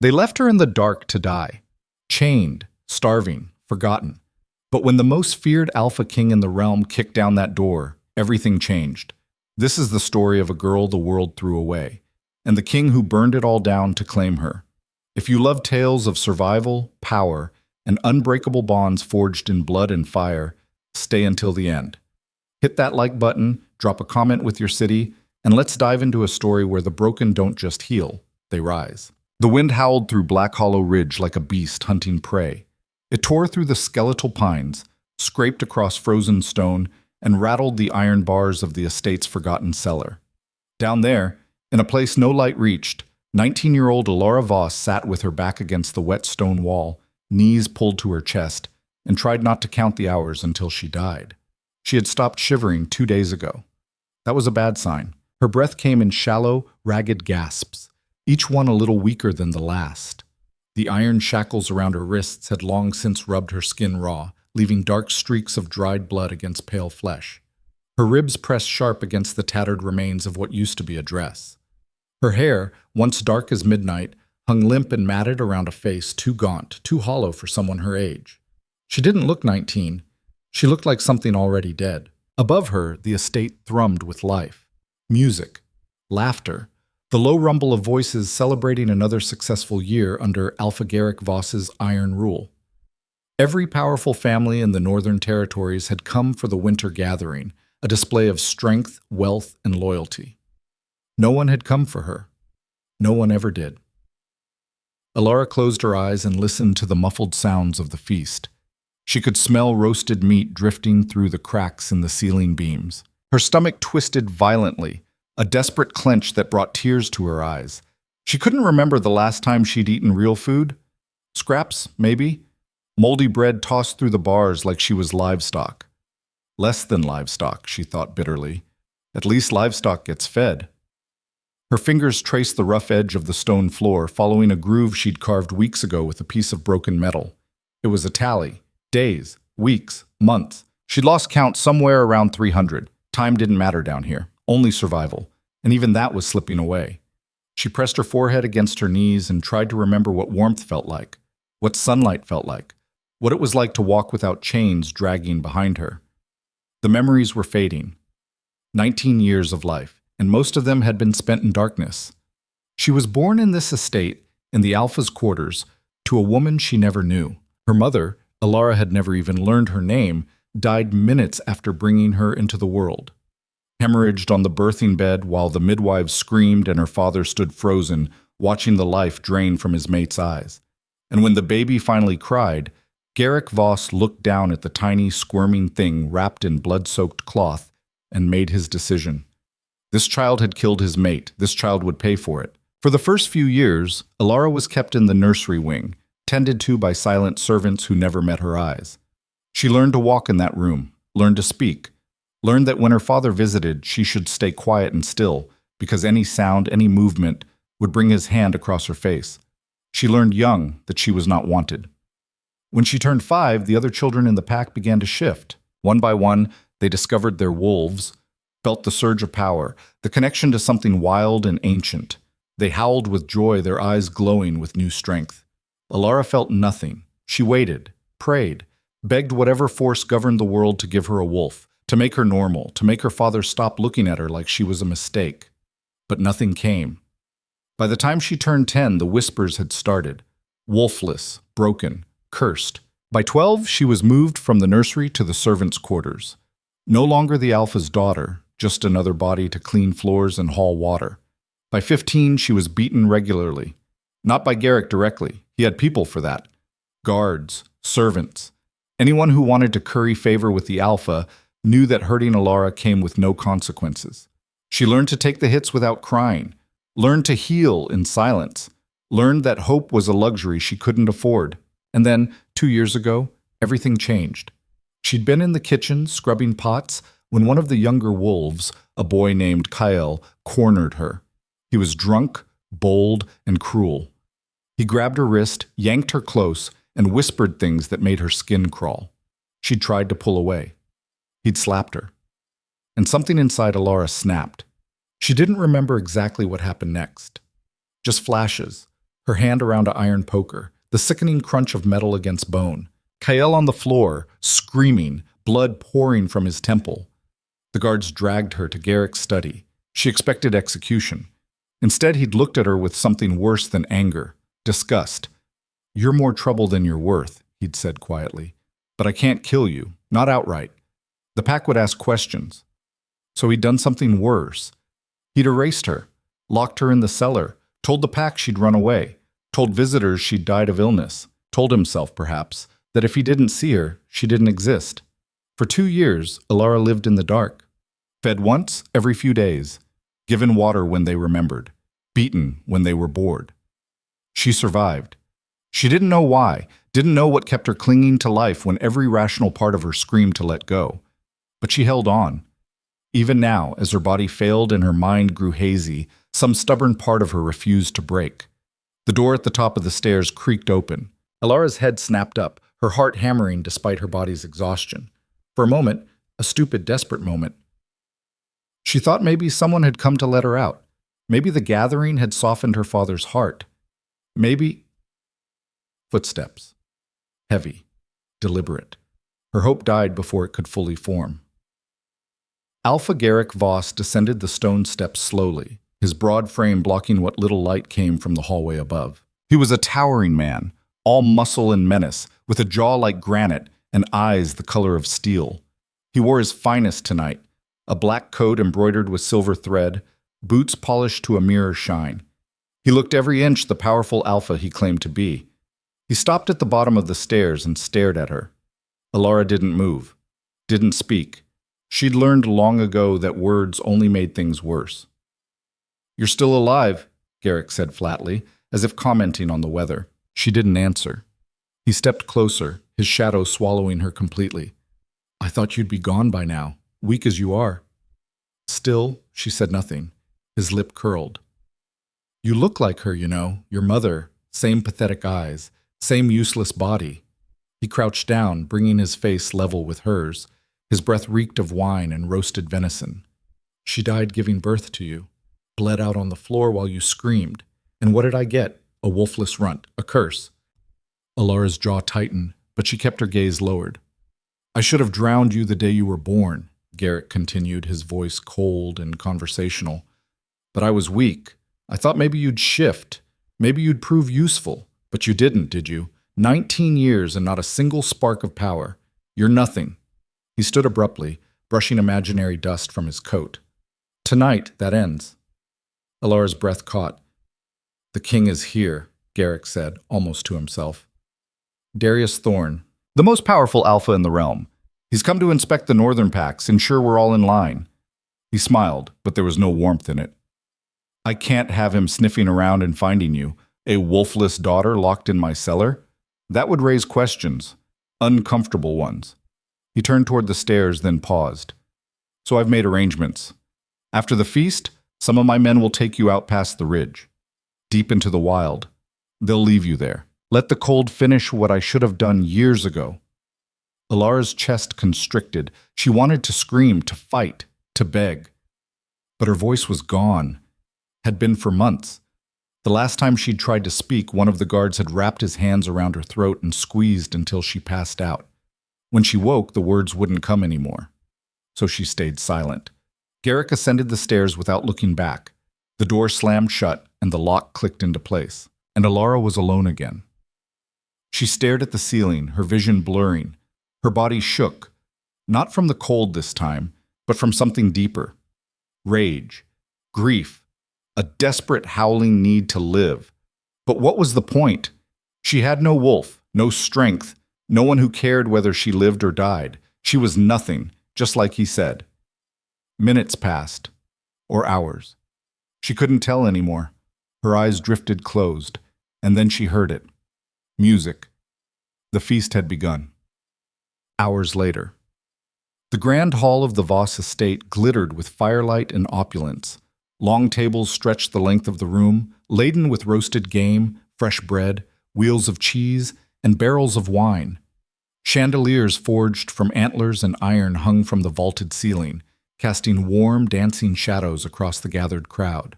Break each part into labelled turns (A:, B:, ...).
A: They left her in the dark to die, chained, starving, forgotten. But when the most feared Alpha King in the realm kicked down that door, everything changed. This is the story of a girl the world threw away, and the king who burned it all down to claim her. If you love tales of survival, power, and unbreakable bonds forged in blood and fire, stay until the end. Hit that like button, drop a comment with your city, and let's dive into a story where the broken don't just heal, they rise. The wind howled through Black Hollow Ridge like a beast hunting prey. It tore through the skeletal pines, scraped across frozen stone, and rattled the iron bars of the estate's forgotten cellar. Down there, in a place no light reached, 19-year-old Elara Voss sat with her back against the wet stone wall, knees pulled to her chest, and tried not to count the hours until she died. She had stopped shivering 2 days ago. That was a bad sign. Her breath came in shallow, ragged gasps, each one a little weaker than the last. The iron shackles around her wrists had long since rubbed her skin raw, leaving dark streaks of dried blood against pale flesh. Her ribs pressed sharp against the tattered remains of what used to be a dress. Her hair, once dark as midnight, hung limp and matted around a face too gaunt, too hollow for someone her age. She didn't look 19. She looked like something already dead. Above her, the estate thrummed with life. Music. Laughter. The low rumble of voices celebrating another successful year under Alpha Garrick Voss's iron rule. Every powerful family in the Northern Territories had come for the winter gathering, a display of strength, wealth, and loyalty. No one had come for her. No one ever did. Elara closed her eyes and listened to the muffled sounds of the feast. She could smell roasted meat drifting through the cracks in the ceiling beams. Her stomach twisted violently, a desperate clench that brought tears to her eyes. She couldn't remember the last time she'd eaten real food. Scraps, maybe? Moldy bread tossed through the bars like she was livestock. Less than livestock, she thought bitterly. At least livestock gets fed. Her fingers traced the rough edge of the stone floor, following a groove she'd carved weeks ago with a piece of broken metal. It was a tally. Days, weeks, months. She'd lost count somewhere around 300. Time didn't matter down here. Only survival. And even that was slipping away. She pressed her forehead against her knees and tried to remember what warmth felt like, what sunlight felt like, what it was like to walk without chains dragging behind her. The memories were fading. 19 years of life, and most of them had been spent in darkness. She was born in this estate, in the Alpha's quarters, to a woman she never knew. Her mother, Elara had never even learned her name, died minutes after bringing her into the world. Hemorrhaged on the birthing bed while the midwives screamed and her father stood frozen, watching the life drain from his mate's eyes. And when the baby finally cried, Garrick Voss looked down at the tiny, squirming thing wrapped in blood-soaked cloth and made his decision. This child had killed his mate. This child would pay for it. For the first few years, Elara was kept in the nursery wing, tended to by silent servants who never met her eyes. She learned to walk in that room, learned to speak, learned that when her father visited, she should stay quiet and still, because any sound, any movement, would bring his hand across her face. She learned young that she was not wanted. When she turned 5, the other children in the pack began to shift. One by one, they discovered their wolves, felt the surge of power, the connection to something wild and ancient. They howled with joy, their eyes glowing with new strength. Elara felt nothing. She waited, prayed, begged whatever force governed the world to give her a wolf, to make her normal, to make her father stop looking at her like she was a mistake. But nothing came. By the time she turned 10, the whispers had started. Wolfless, broken, cursed. By 12, she was moved from the nursery to the servants' quarters. No longer the Alpha's daughter, just another body to clean floors and haul water. By 15, she was beaten regularly. Not by Garrick directly. He had people for that. Guards, servants. Anyone who wanted to curry favor with the Alpha knew that hurting Elara came with no consequences. She learned to take the hits without crying, learned to heal in silence, learned that hope was a luxury she couldn't afford. And then, 2 years ago, everything changed. She'd been in the kitchen, scrubbing pots, when one of the younger wolves, a boy named Kyle, cornered her. He was drunk, bold, and cruel. He grabbed her wrist, yanked her close, and whispered things that made her skin crawl. She'd tried to pull away. He'd slapped her. And something inside Elara snapped. She didn't remember exactly what happened next. Just flashes. her hand around an iron poker, the sickening crunch of metal against bone. Kael on the floor, screaming, blood pouring from his temple. The guards dragged her to Garrick's study. She expected execution. Instead, he'd looked at her with something worse than anger, disgust. "You're more trouble than you're worth," he'd said quietly. "But I can't kill you, not outright." The pack would ask questions. So he'd done something worse. He'd erased her, locked her in the cellar, told the pack she'd run away, told visitors she'd died of illness, told himself, perhaps, that if he didn't see her, she didn't exist. For 2 years, Elara lived in the dark. Fed once every few days, given water when they remembered, beaten when they were bored. She survived. She didn't know why, didn't know what kept her clinging to life when every rational part of her screamed to let go. But she held on. Even now, as her body failed and her mind grew hazy, some stubborn part of her refused to break. The door at the top of the stairs creaked open. Elara's head snapped up, her heart hammering despite her body's exhaustion. For a moment, a stupid, desperate moment, she thought maybe someone had come to let her out. Maybe the gathering had softened her father's heart. Maybe... Footsteps. Heavy. Deliberate. Her hope died before it could fully form. Alpha Garrick Voss descended the stone steps slowly, his broad frame blocking what little light came from the hallway above. He was a towering man, all muscle and menace, with a jaw like granite and eyes the color of steel. He wore his finest tonight, a black coat embroidered with silver thread, boots polished to a mirror shine. He looked every inch the powerful alpha he claimed to be. He stopped at the bottom of the stairs and stared at her. Elara didn't move, didn't speak. She'd learned long ago that words only made things worse. "You're still alive," Garrick said flatly, as if commenting on the weather. She didn't answer. He stepped closer, his shadow swallowing her completely. "I thought you'd be gone by now, weak as you are." Still, she said nothing. His lip curled. "You look like her, you know, your mother, same pathetic eyes, same useless body." He crouched down, bringing his face level with hers. His breath reeked of wine and roasted venison. "She died giving birth to you, bled out on the floor while you screamed. And what did I get? A wolfless runt, a curse." Elara's jaw tightened, but she kept her gaze lowered. "I should have drowned you the day you were born," Garrick continued, his voice cold and conversational. "But I was weak. I thought maybe you'd shift. Maybe you'd prove useful. But you didn't, did you? 19 years and not a single spark of power. You're nothing." He stood abruptly, brushing imaginary dust from his coat. "Tonight, that ends." Elara's breath caught. "The king is here," Garrick said, almost to himself. "Darius Thorn, the most powerful alpha in the realm. He's come to inspect the northern packs, ensure we're all in line." He smiled, but there was no warmth in it. "I can't have him sniffing around and finding you, a wolfless daughter locked in my cellar. That would raise questions, uncomfortable ones." He turned toward the stairs, then paused. "So I've made arrangements. After the feast, some of my men will take you out past the ridge, deep into the wild. They'll leave you there. Let the cold finish what I should have done years ago." Elara's chest constricted. She wanted to scream, to fight, to beg. But her voice was gone, had been for months. The last time she'd tried to speak, one of the guards had wrapped his hands around her throat and squeezed until she passed out. When she woke, the words wouldn't come anymore. So she stayed silent. Garrick ascended the stairs without looking back. The door slammed shut and the lock clicked into place. And Elara was alone again. She stared at the ceiling, her vision blurring. Her body shook, not from the cold this time, but from something deeper. Rage, grief, a desperate howling need to live. But what was the point? She had no wolf, no strength, no one who cared whether she lived or died. She was nothing, just like he said. Minutes passed, or hours. She couldn't tell anymore. Her eyes drifted closed, and then she heard it. Music. The feast had begun. Hours later. The grand hall of the Voss estate glittered with firelight and opulence. Long tables stretched the length of the room, laden with roasted game, fresh bread, wheels of cheese, and barrels of wine. Chandeliers forged from antlers and iron hung from the vaulted ceiling, casting warm, dancing shadows across the gathered crowd.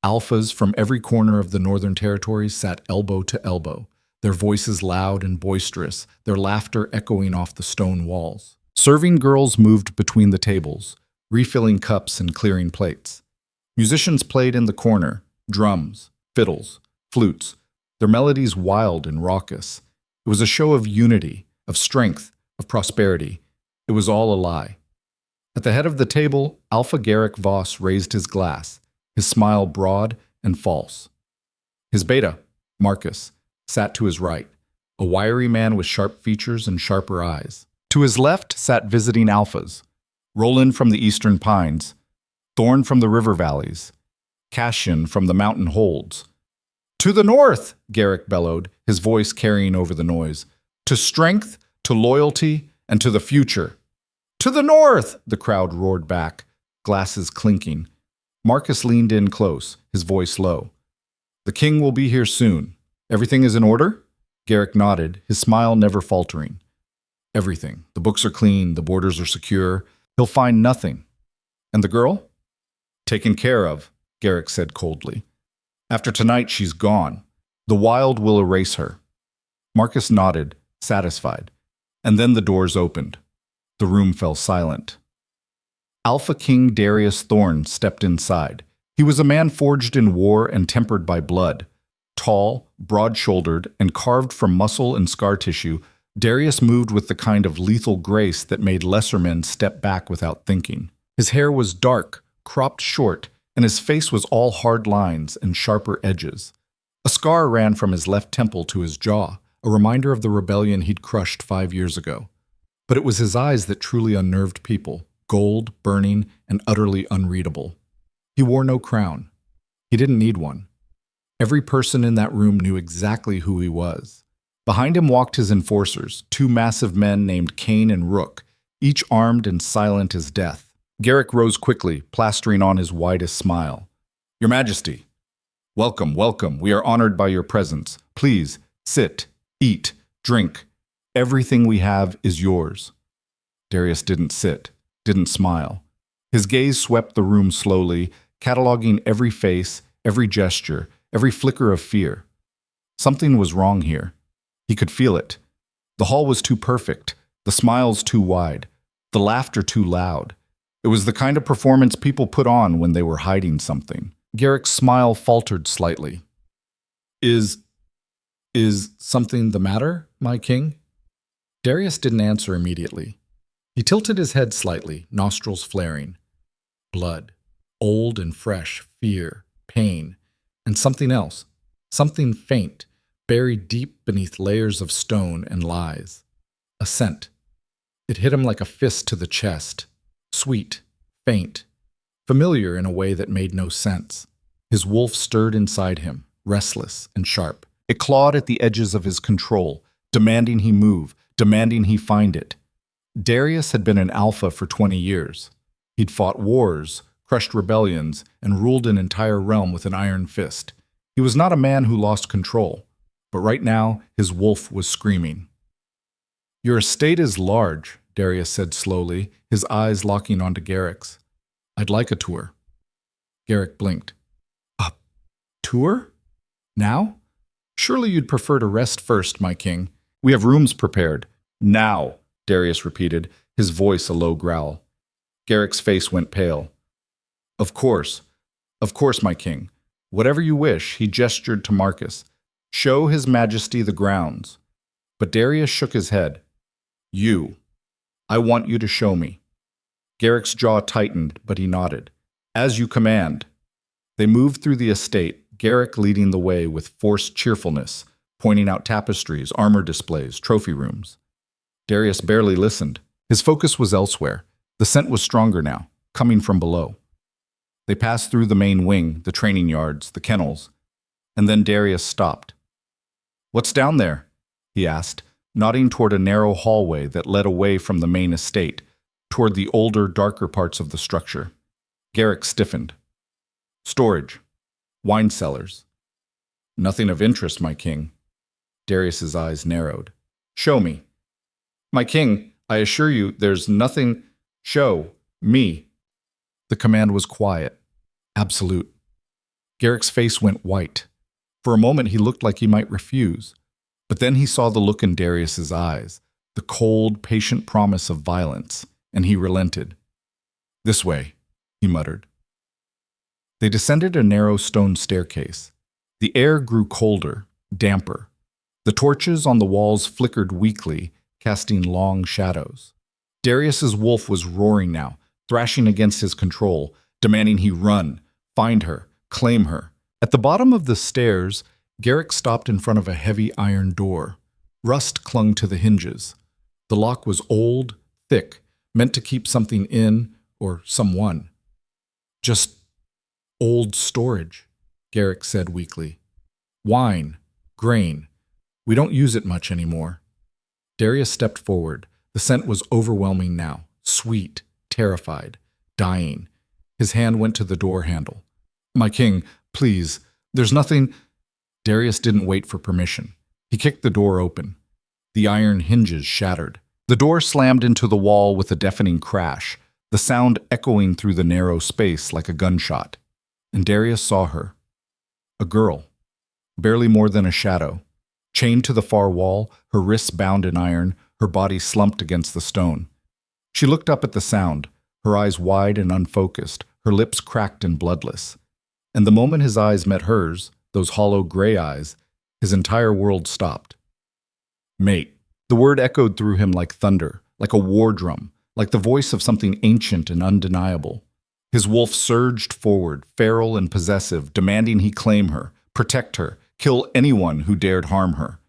A: Alphas from every corner of the Northern Territories sat elbow to elbow, their voices loud and boisterous, their laughter echoing off the stone walls. Serving girls moved between the tables, refilling cups and clearing plates. Musicians played in the corner, drums, fiddles, flutes, their melodies wild and raucous. It was a show of unity, of strength, of prosperity. It was all a lie. At the head of the table, Alpha Garrick Voss raised his glass, his smile broad and false. His beta, Marcus, sat to his right, a wiry man with sharp features and sharper eyes. To his left sat visiting alphas, Roland from the eastern pines, Thorn from the river valleys, Cassian from the mountain holds. "To the north!" Garrick bellowed, his voice carrying over the noise. "To strength, to loyalty, and to the future." "To the north!" the crowd roared back, glasses clinking. Marcus leaned in close, his voice low. "The king will be here soon. Everything is in order?" Garrick nodded, his smile never faltering. "Everything. The books are clean, the borders are secure. He'll find nothing." "And the girl?" "Taken care of," Garrick said coldly. "After tonight, she's gone. The wild will erase her." Marcus nodded, satisfied. And then the doors opened. The room fell silent. Alpha King Darius Thorn stepped inside. He was a man forged in war and tempered by blood. Tall, broad-shouldered, and carved from muscle and scar tissue, Darius moved with the kind of lethal grace that made lesser men step back without thinking. His hair was dark, cropped short, and his face was all hard lines and sharper edges. A scar ran from his left temple to his jaw, a reminder of the rebellion he'd crushed 5 years ago. But it was his eyes that truly unnerved people, gold, burning, and utterly unreadable. He wore no crown. He didn't need one. Every person in that room knew exactly who he was. Behind him walked his enforcers, 2 massive men named Cain and Rook, each armed and silent as death. Garrick rose quickly, plastering on his widest smile. "Your Majesty, welcome, welcome. We are honored by your presence. Please, sit, eat, drink. Everything we have is yours." Darius didn't sit, didn't smile. His gaze swept the room slowly, cataloging every face, every gesture, every flicker of fear. Something was wrong here. He could feel it. The hall was too perfect, the smiles too wide, the laughter too loud. It was the kind of performance people put on when they were hiding something. Garrick's smile faltered slightly. Is something the matter, my king?" Darius didn't answer immediately. He tilted his head slightly, nostrils flaring. Blood. Old and fresh, fear, pain, and something else. Something faint, buried deep beneath layers of stone and lies. A scent. It hit him like a fist to the chest. Sweet, faint, familiar in a way that made no sense. His wolf stirred inside him, restless and sharp. It clawed at the edges of his control, demanding he move, demanding he find it. Darius had been an alpha for 20 years. He'd fought wars, crushed rebellions, and ruled an entire realm with an iron fist. He was not a man who lost control, but right now his wolf was screaming. "Your estate is large," Darius said slowly, his eyes locking onto Garrick's. "I'd like a tour." Garrick blinked. "A tour? Now? Surely you'd prefer to rest first, my king. We have rooms prepared." "Now," Darius repeated, his voice a low growl. Garrick's face went pale. Of course, my king. Whatever you wish," he gestured to Marcus. "Show his majesty the grounds." But Darius shook his head. I want you to show me." Garrick's jaw tightened, but he nodded. "As you command." They moved through the estate, Garrick leading the way with forced cheerfulness, pointing out tapestries, armor displays, trophy rooms. Darius barely listened. His focus was elsewhere. The scent was stronger now, coming from below. They passed through the main wing, the training yards, the kennels, and then Darius stopped. "What's down there?" he asked, nodding toward a narrow hallway that led away from the main estate, toward the older, darker parts of the structure. Garrick stiffened. "Storage. Wine cellars." "Nothing of interest, my king." Darius's eyes narrowed. "Show me." "My king, I assure you, there's nothing." "Show me." The command was quiet, absolute. Garrick's face went white. For a moment he looked like he might refuse, but then he saw the look in Darius's eyes, the cold, patient promise of violence, and he relented. "This way," he muttered. They descended a narrow stone staircase. The air grew colder, damper. The torches on the walls flickered weakly, casting long shadows. Darius's wolf was roaring now, thrashing against his control, demanding he run, find her, claim her. At the bottom of the stairs, Garrick stopped in front of a heavy iron door. Rust clung to the hinges. The lock was old, thick, meant to keep something in, or someone. "Just old storage," Garrick said weakly. "Wine, grain. We don't use it much anymore." Darius stepped forward. The scent was overwhelming now, sweet, terrified, dying. His hand went to the door handle. "My king, please, there's nothing—" Darius didn't wait for permission. He kicked the door open. The iron hinges shattered. The door slammed into the wall with a deafening crash, the sound echoing through the narrow space like a gunshot. And Darius saw her. A girl, barely more than a shadow. Chained to the far wall, her wrists bound in iron, her body slumped against the stone. She looked up at the sound, her eyes wide and unfocused, her lips cracked and bloodless. And the moment his eyes met hers, those hollow gray eyes, his entire world stopped. "Mate." The word echoed through him like thunder, like a war drum, like the voice of something ancient and undeniable. His wolf surged forward, feral and possessive, demanding he claim her, protect her, kill anyone who dared harm her.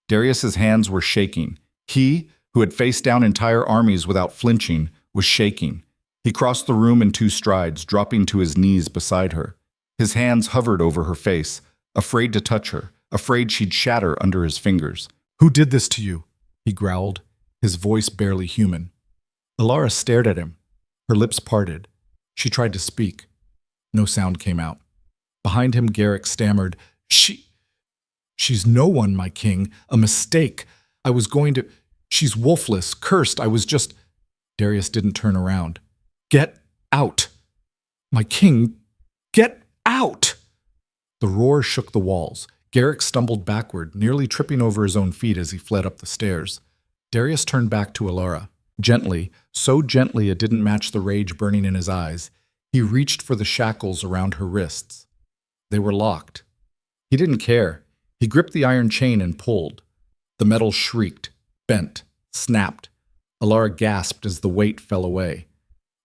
A: Darius's hands were shaking. He, who had faced down entire armies without flinching, was shaking. He crossed the room in 2 strides, dropping to his knees beside her. His hands hovered over her face, afraid to touch her, afraid she'd shatter under his fingers. "Who did this to you?" he growled, his voice barely human. Elara stared at him. Her lips parted. She tried to speak. No sound came out. Behind him, Garrick stammered, She's no one, my king. A mistake. I was going to... She's wolfless, cursed. I was just..." Darius didn't turn around. "Get out! My king, get out!" The roar shook the walls. Garrick stumbled backward, nearly tripping over his own feet as he fled up the stairs. Darius turned back to Elara. Gently, so gently it didn't match the rage burning in his eyes, he reached for the shackles around her wrists. They were locked. He didn't care. He gripped the iron chain and pulled. The metal shrieked, bent, snapped. Elara gasped as the weight fell away.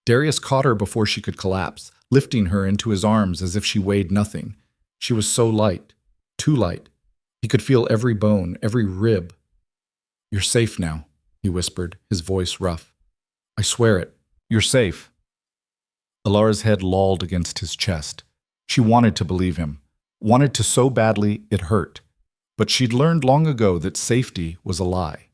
A: Darius caught her before she could collapse, lifting her into his arms as if she weighed nothing. She was so light, too light. He could feel every bone, every rib. "You're safe now," he whispered, his voice rough. "I swear it. You're safe." Elara's head lolled against his chest. She wanted to believe him, wanted to so badly it hurt. But she'd learned long ago that safety was a lie.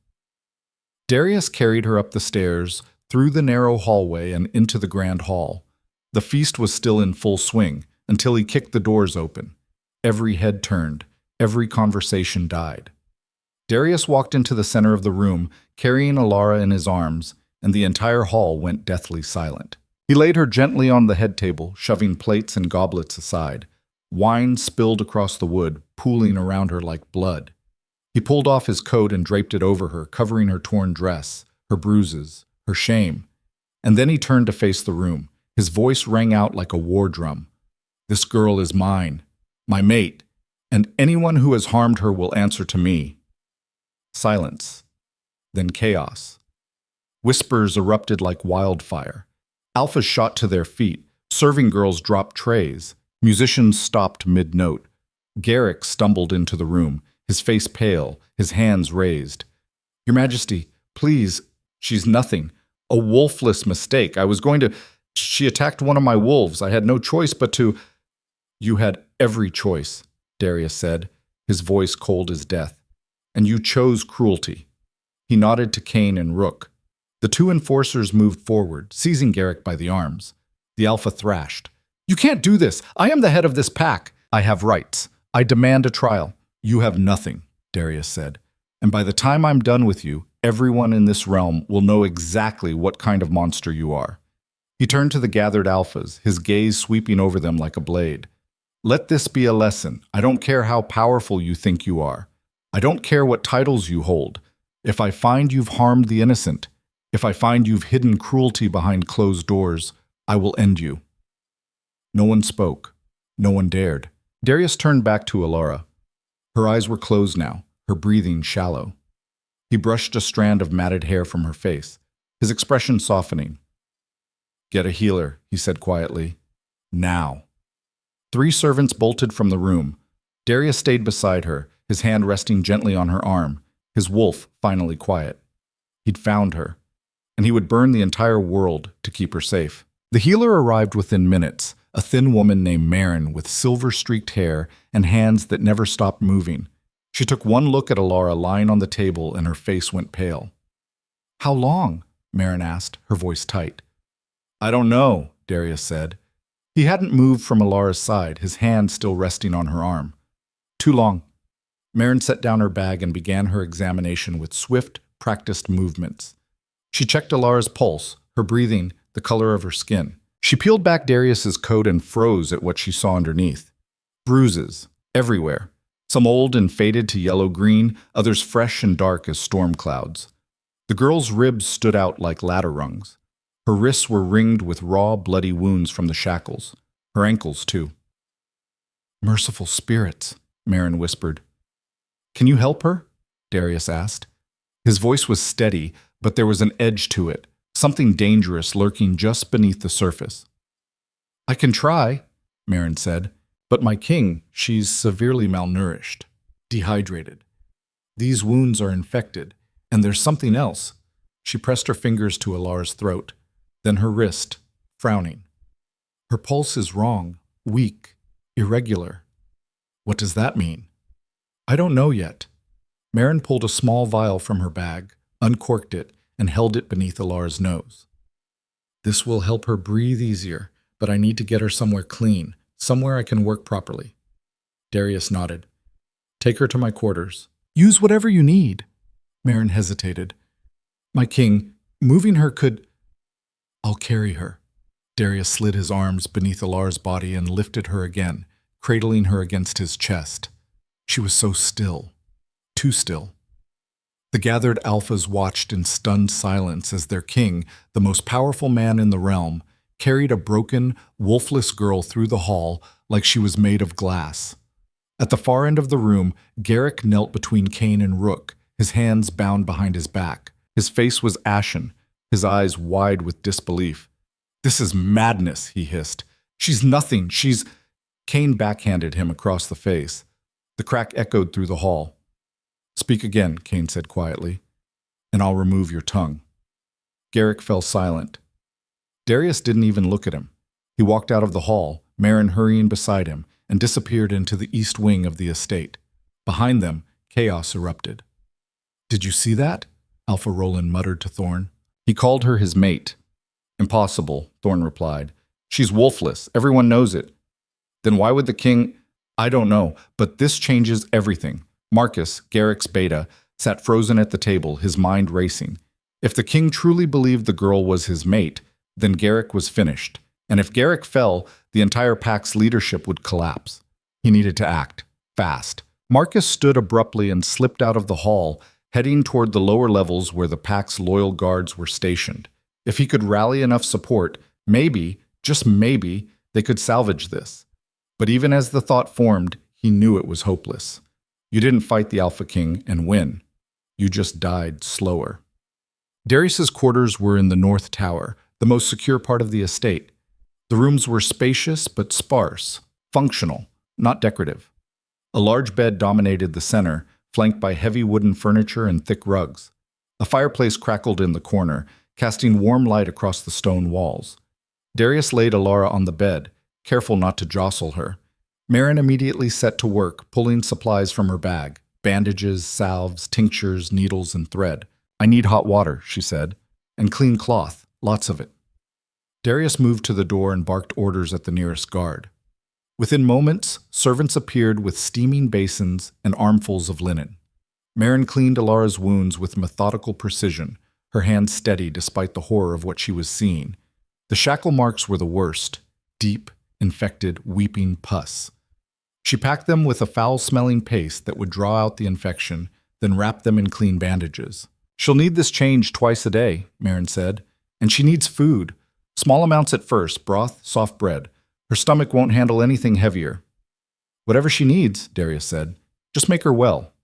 A: Darius carried her up the stairs, through the narrow hallway and into the grand hall. The feast was still in full swing until he kicked the doors open. Every head turned, every conversation died. Darius walked into the center of the room, carrying Elara in his arms, and the entire hall went deathly silent. He laid her gently on the head table, shoving plates and goblets aside. Wine spilled across the wood, pooling around her like blood. He pulled off his coat and draped it over her, covering her torn dress, her bruises, her shame. And then he turned to face the room. His voice rang out like a war drum. "This girl is mine, my mate, and anyone who has harmed her will answer to me." Silence. Then chaos. Whispers erupted like wildfire. Alphas shot to their feet. Serving girls dropped trays. Musicians stopped mid-note. Garrick stumbled into the room, his face pale, his hands raised. "Your Majesty, please, she's nothing. A wolfless mistake. I was going to... She attacked one of my wolves. I had no choice but to..." "You had every choice," Darius said, his voice cold as death. "And you chose cruelty." He nodded to Kane and Rook. The 2 enforcers moved forward, seizing Garrick by the arms. The Alpha thrashed. "You can't do this! I am the head of this pack! I have rights. I demand a trial." "You have nothing," Darius said. "And by the time I'm done with you, everyone in this realm will know exactly what kind of monster you are." He turned to the gathered Alphas, his gaze sweeping over them like a blade. Let this be a lesson. I don't care how powerful you think you are. I don't care what titles you hold. If I find you've harmed the innocent, if I find you've hidden cruelty behind closed doors, I will end you." No one spoke. No one dared. Darius turned back to Elara. Her eyes were closed now, her breathing shallow. He brushed a strand of matted hair from her face, his expression softening. "Get a healer," he said quietly. "Now." 3 servants bolted from the room. Darius stayed beside her, his hand resting gently on her arm, his wolf finally quiet. He'd found her, and he would burn the entire world to keep her safe. The healer arrived within minutes, a thin woman named Marin with silver-streaked hair and hands that never stopped moving. She took one look at Elara lying on the table and her face went pale. "How long?" Marin asked, her voice tight. "I don't know," Darius said. He hadn't moved from Elara's side, his hand still resting on her arm. "Too long." Marin set down her bag and began her examination with swift, practiced movements. She checked Elara's pulse, her breathing, the color of her skin. She peeled back Darius's coat and froze at what she saw underneath. Bruises, everywhere. Some old and faded to yellow-green, others fresh and dark as storm clouds. The girl's ribs stood out like ladder rungs. Her wrists were ringed with raw, bloody wounds from the shackles. Her ankles, too. "Merciful spirits," Marin whispered. "Can you help her?" Darius asked. His voice was steady, but there was an edge to it, something dangerous lurking just beneath the surface. "I can try," Marin said, "but my king, she's severely malnourished, dehydrated. These wounds are infected, and there's something else." She pressed her fingers to Elara's throat, then her wrist, frowning. "Her pulse is wrong, weak, irregular." "What does that mean?" "I don't know yet." Marin pulled a small vial from her bag, uncorked it, and held it beneath Elara's nose. "This will help her breathe easier, but I need to get her somewhere clean, somewhere I can work properly." Darius nodded. "Take her to my quarters." "Use whatever you need." Marin hesitated. "My king, moving her could—" "I'll carry her." Darius slid his arms beneath Elara's body and lifted her again, cradling her against his chest. She was so still. Too still. The gathered alphas watched in stunned silence as their king, the most powerful man in the realm, carried a broken, wolfless girl through the hall like she was made of glass. At the far end of the room, Garrick knelt between Cain and Rook, his hands bound behind his back. His face was ashen, his eyes wide with disbelief. "This is madness," he hissed. "She's nothing, she's—" Cain backhanded him across the face. The crack echoed through the hall. "Speak again," Cain said quietly, "and I'll remove your tongue." Garrick fell silent. Darius didn't even look at him. He walked out of the hall, Marin hurrying beside him, and disappeared into the east wing of the estate. Behind them, chaos erupted. "Did you see that?" Alpha Roland muttered to Thorn. He called her his mate. "Impossible," Thorn replied. "She's wolfless. Everyone knows it." "Then why would the king—" "I don't know, but this changes everything." Marcus, Garrick's beta, sat frozen at the table, his mind racing. If the king truly believed the girl was his mate, then Garrick was finished. And if Garrick fell, the entire pack's leadership would collapse. He needed to act, fast. Marcus stood abruptly and slipped out of the hall, heading toward the lower levels where the pack's loyal guards were stationed. If he could rally enough support, maybe, just maybe, they could salvage this. But even as the thought formed, he knew it was hopeless. You didn't fight the Alpha King and win. You just died slower. Darius's quarters were in the North Tower, the most secure part of the estate. The rooms were spacious but sparse, functional, not decorative. A large bed dominated the center, flanked by heavy wooden furniture and thick rugs. A fireplace crackled in the corner, casting warm light across the stone walls. Darius laid Elara on the bed, careful not to jostle her. Marin immediately set to work, pulling supplies from her bag. Bandages, salves, tinctures, needles, and thread. "I need hot water," she said, "and clean cloth, lots of it." Darius moved to the door and barked orders at the nearest guard. Within moments, servants appeared with steaming basins and armfuls of linen. Marin cleaned Elara's wounds with methodical precision, her hands steady despite the horror of what she was seeing. The shackle marks were the worst, deep, infected, weeping pus. She packed them with a foul-smelling paste that would draw out the infection, then wrapped them in clean bandages. "She'll need this change twice a day," Marin said. "And she needs food. Small amounts at first, broth, soft bread. Her stomach won't handle anything heavier." "Whatever she needs," Darius said. "Just make her well."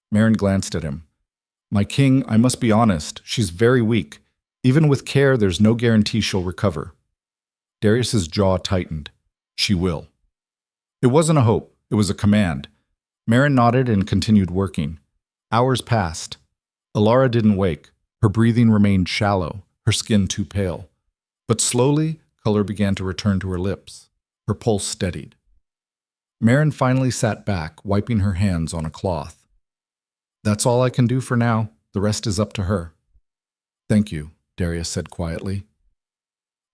A: Marin glanced at him. "My king, I must be honest. She's very weak. Even with care, there's no guarantee she'll recover." Darius's jaw tightened. "She will." It wasn't a hope. It was a command. Marin nodded and continued working. Hours passed. Elara didn't wake. Her breathing remained shallow, her skin too pale. But slowly, color began to return to her lips. Her pulse steadied. Marin finally sat back, wiping her hands on a cloth. "That's all I can do for now. The rest is up to her." "Thank you," Darius said quietly.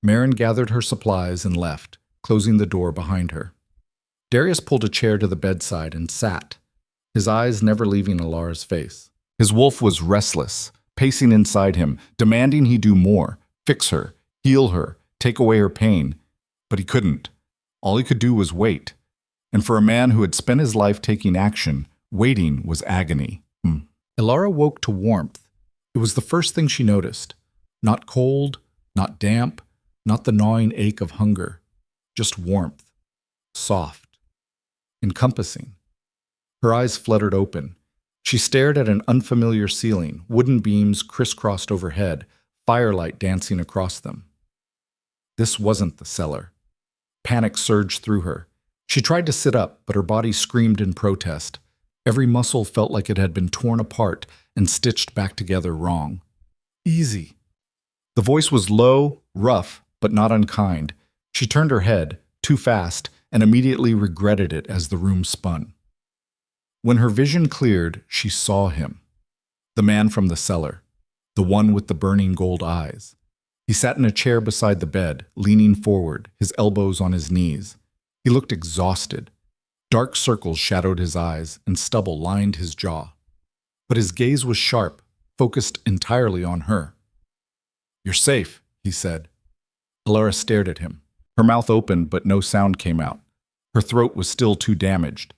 A: Marin gathered her supplies and left, closing the door behind her. Darius pulled a chair to the bedside and sat, his eyes never leaving Elara's face. His wolf was restless, pacing inside him, demanding he do more, fix her, heal her, take away her pain. But he couldn't. All he could do was wait. And for a man who had spent his life taking action, waiting was agony. Elara woke to warmth. It was the first thing she noticed. Not cold, not damp, not the gnawing ache of hunger. Just warmth. Soft. Encompassing. Her eyes fluttered open. She stared at an unfamiliar ceiling, wooden beams crisscrossed overhead, firelight dancing across them. This wasn't the cellar. Panic surged through her. She tried to sit up, but her body screamed in protest. Every muscle felt like it had been torn apart and stitched back together wrong. "Easy." The voice was low, rough, but not unkind. She turned her head, too fast, and immediately regretted it as the room spun. When her vision cleared, she saw him. The man from the cellar. The one with the burning gold eyes. He sat in a chair beside the bed, leaning forward, his elbows on his knees. He looked exhausted. Dark circles shadowed his eyes, and stubble lined his jaw. But his gaze was sharp, focused entirely on her. "You're safe," he said. Elara stared at him. Her mouth opened, but no sound came out. Her throat was still too damaged.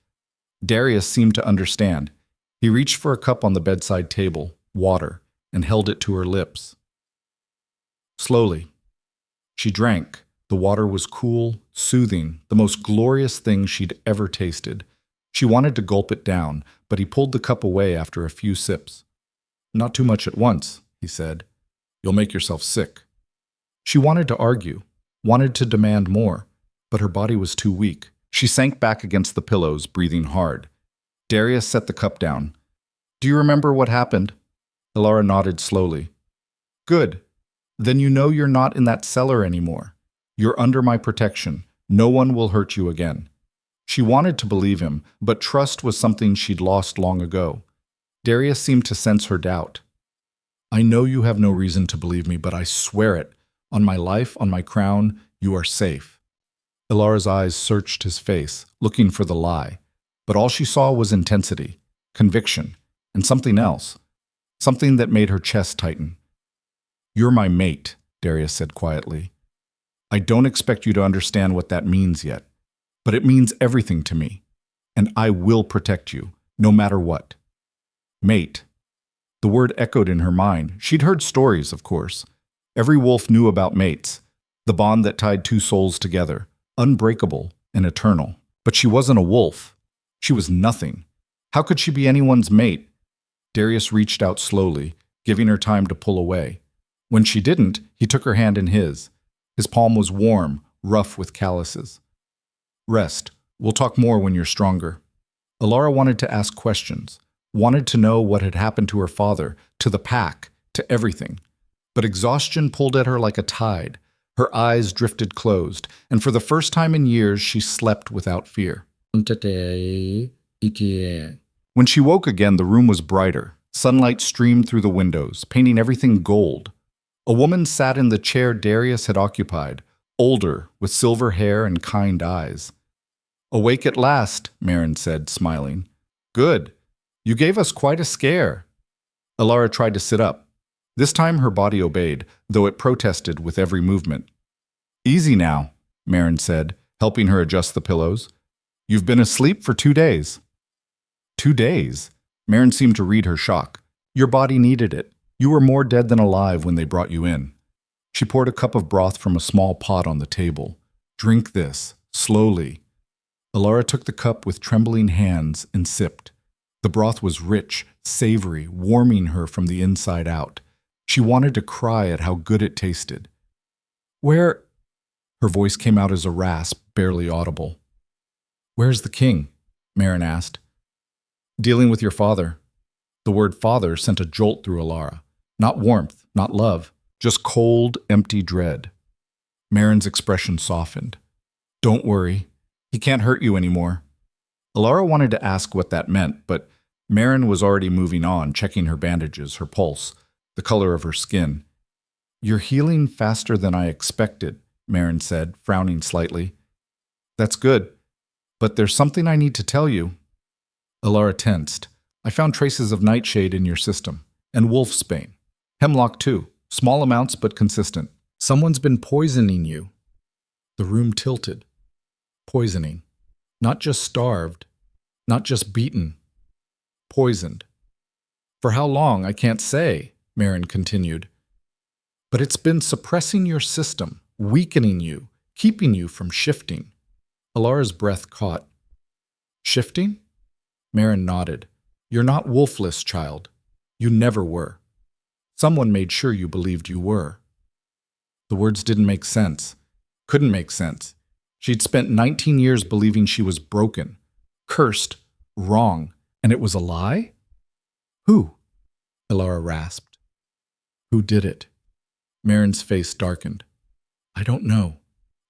A: Darius seemed to understand. He reached for a cup on the bedside table, water, and held it to her lips. Slowly. She drank. The water was cool, soothing, the most glorious thing she'd ever tasted. She wanted to gulp it down, but he pulled the cup away after a few sips. "Not too much at once," he said. "You'll make yourself sick." She wanted to argue, wanted to demand more, but her body was too weak. She sank back against the pillows, breathing hard. Darius set the cup down. "Do you remember what happened?" Elara nodded slowly. "Good. Then you know you're not in that cellar anymore. You're under my protection. No one will hurt you again." She wanted to believe him, but trust was something she'd lost long ago. Darius seemed to sense her doubt. "I know you have no reason to believe me, but I swear it. On my life, on my crown, you are safe." Elara's eyes searched his face, looking for the lie. But all she saw was intensity, conviction, and something else. Something that made her chest tighten. "You're my mate," Darius said quietly. "I don't expect you to understand what that means yet, but it means everything to me, and I will protect you, no matter what." Mate. The word echoed in her mind. She'd heard stories, of course. Every wolf knew about mates, the bond that tied two souls together, unbreakable and eternal. But she wasn't a wolf. She was nothing. How could she be anyone's mate? Darius reached out slowly, giving her time to pull away. When she didn't, he took her hand in his. His palm was warm, rough with calluses. "Rest. We'll talk more when you're stronger." Elara wanted to ask questions, wanted to know what had happened to her father, to the pack, to everything. But exhaustion pulled at her like a tide. Her eyes drifted closed, and for the first time in years she slept without fear. When she woke again, the room was brighter. Sunlight streamed through the windows, painting everything gold. A woman sat in the chair Darius had occupied, older, with silver hair and kind eyes. "Awake at last," Marin said, smiling. "Good. You gave us quite a scare." Elara tried to sit up. This time her body obeyed, though it protested with every movement. "Easy now," Marin said, helping her adjust the pillows. You've been asleep for 2 days. 2 days? Marin seemed to read her shock. Your body needed it. You were more dead than alive when they brought you in. She poured a cup of broth from a small pot on the table. Drink this, slowly. Elara took the cup with trembling hands and sipped. The broth was rich, savory, warming her from the inside out. She wanted to cry at how good it tasted. Where? Her voice came out as a rasp, barely audible. Where's the king? Marin asked. Dealing with your father. The word father sent a jolt through Elara. Not warmth, not love, just cold, empty dread. Marin's expression softened. Don't worry. He can't hurt you anymore. Elara wanted to ask what that meant, but Marin was already moving on, checking her bandages, her pulse, the color of her skin. You're healing faster than I expected, Marin said, frowning slightly. That's good, but there's something I need to tell you. Elara tensed. I found traces of nightshade in your system, and wolfsbane. Hemlock too, small amounts but consistent. Someone's been poisoning you. The room tilted. Poisoning. Not just starved, not just beaten. Poisoned. For how long, I can't say, Marin continued. But it's been suppressing your system, weakening you, keeping you from shifting. Alara's breath caught. Shifting? Marin nodded. You're not wolfless, child. You never were. Someone made sure you believed you were. The words didn't make sense. Couldn't make sense. She'd spent 19 years believing she was broken, cursed, wrong, and it was a lie? Who? Elara rasped. Who did it? Marin's face darkened. I don't know,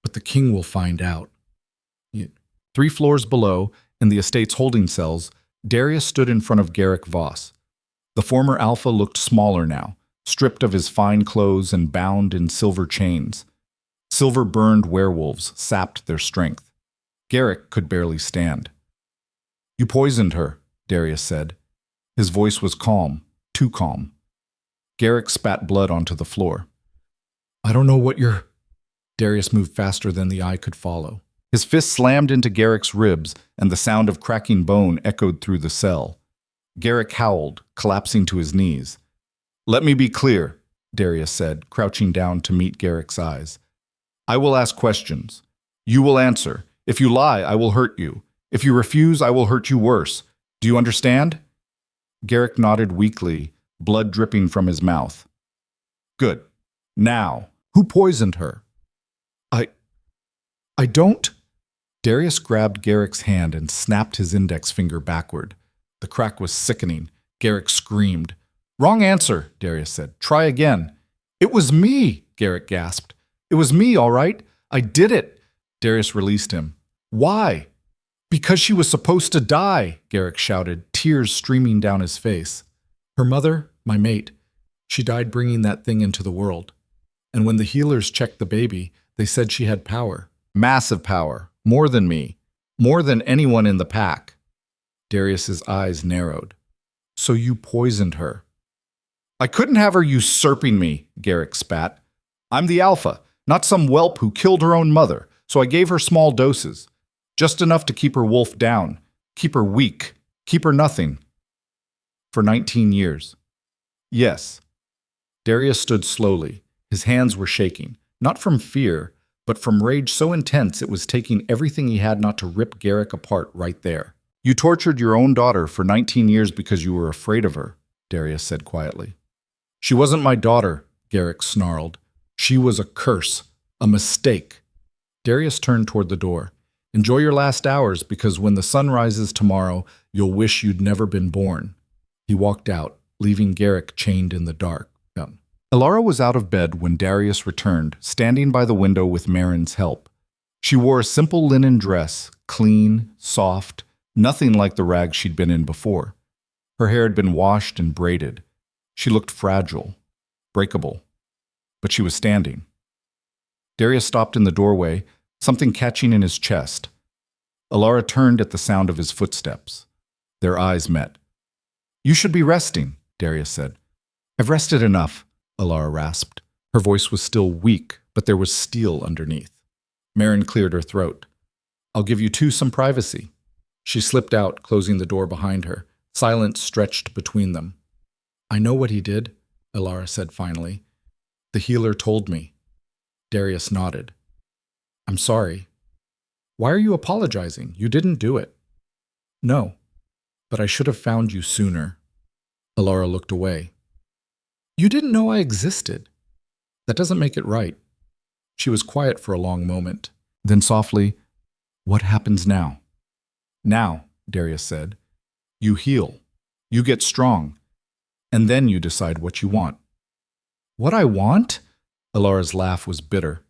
A: but the king will find out. 3 floors below, in the estate's holding cells, Darius stood in front of Garrick Voss. The former alpha looked smaller now, stripped of his fine clothes and bound in silver chains. Silver-burned werewolves sapped their strength. Garrick could barely stand. You poisoned her, Darius said. His voice was calm, too calm. Garrick spat blood onto the floor. I don't know what you're... Darius moved faster than the eye could follow. His fist slammed into Garrick's ribs, and the sound of cracking bone echoed through the cell. Garrick howled, collapsing to his knees. Let me be clear, Darius said, crouching down to meet Garrick's eyes. I will ask questions. You will answer. If you lie, I will hurt you. If you refuse, I will hurt you worse. Do you understand? Garrick nodded weakly, blood dripping from his mouth. Good. Now, who poisoned her? I don't... Darius grabbed Garrick's hand and snapped his index finger backward. The crack was sickening. Garrick screamed. Wrong answer, Darius said. Try again. It was me, Garrick gasped. It was me, all right. I did it. Darius released him. Why? Because she was supposed to die, Garrick shouted, tears streaming down his face. Her mother, my mate, she died bringing that thing into the world. And when the healers checked the baby, they said she had power. Massive power. More than me. More than anyone in the pack. Darius's eyes narrowed. So you poisoned her. I couldn't have her usurping me, Garrick spat. I'm the alpha, not some whelp who killed her own mother, so I gave her small doses. Just enough to keep her wolf down, keep her weak, keep her nothing. For 19 years. Yes. Darius stood slowly. His hands were shaking, not from fear, but from rage so intense it was taking everything he had not to rip Garrick apart right there. You tortured your own daughter for 19 years because you were afraid of her, Darius said quietly. She wasn't my daughter, Garrick snarled. She was a curse, a mistake. Darius turned toward the door. Enjoy your last hours, because when the sun rises tomorrow, you'll wish you'd never been born. He walked out, leaving Garrick chained in the dark. Elara was out of bed when Darius returned, standing by the window with Marin's help. She wore a simple linen dress, clean, soft, nothing like the rags she'd been in before. Her hair had been washed and braided. She looked fragile, breakable, but she was standing. Darius stopped in the doorway, something catching in his chest. Elara turned at the sound of his footsteps. Their eyes met. You should be resting, Darius said. I've rested enough, Elara rasped. Her voice was still weak, but there was steel underneath. Marin cleared her throat. I'll give you two some privacy. She slipped out, closing the door behind her. Silence stretched between them. I know what he did, Elara said finally. The healer told me. Darius nodded. I'm sorry. Why are you apologizing? You didn't do it. No, but I should have found you sooner. Elara looked away. You didn't know I existed. That doesn't make it right. She was quiet for a long moment. Then softly, what happens now? Now, Darius said, you heal. You get strong. And then you decide what you want. What I want? Elara's laugh was bitter.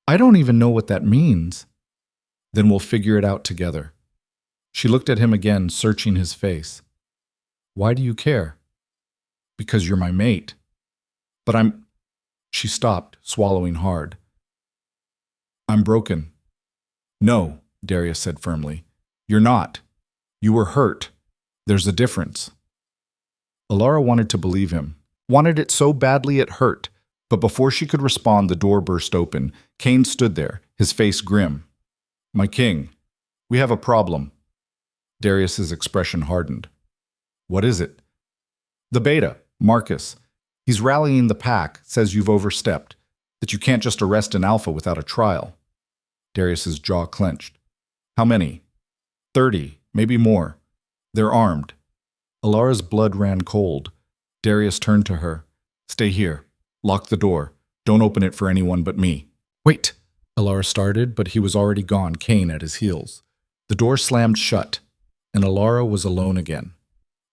A: I don't even know what that means. Then we'll figure it out together. She looked at him again, searching his face. Why do you care? Because you're my mate. But I'm... She stopped, swallowing hard. I'm broken. No, Darius said firmly. You're not. You were hurt. There's a difference. Elara wanted to believe him. Wanted it so badly it hurt. But before she could respond, the door burst open. Cain stood there, his face grim. My king, we have a problem. Darius's expression hardened. What is it? The beta, Marcus. He's rallying the pack, says you've overstepped, that you can't just arrest an alpha without a trial. Darius's jaw clenched. How many? 30, maybe more. They're armed. Elara's blood ran cold. Darius turned to her. Stay here. Lock the door. Don't open it for anyone but me. Wait! Elara started, but he was already gone, Cain at his heels. The door slammed shut, and Elara was alone again.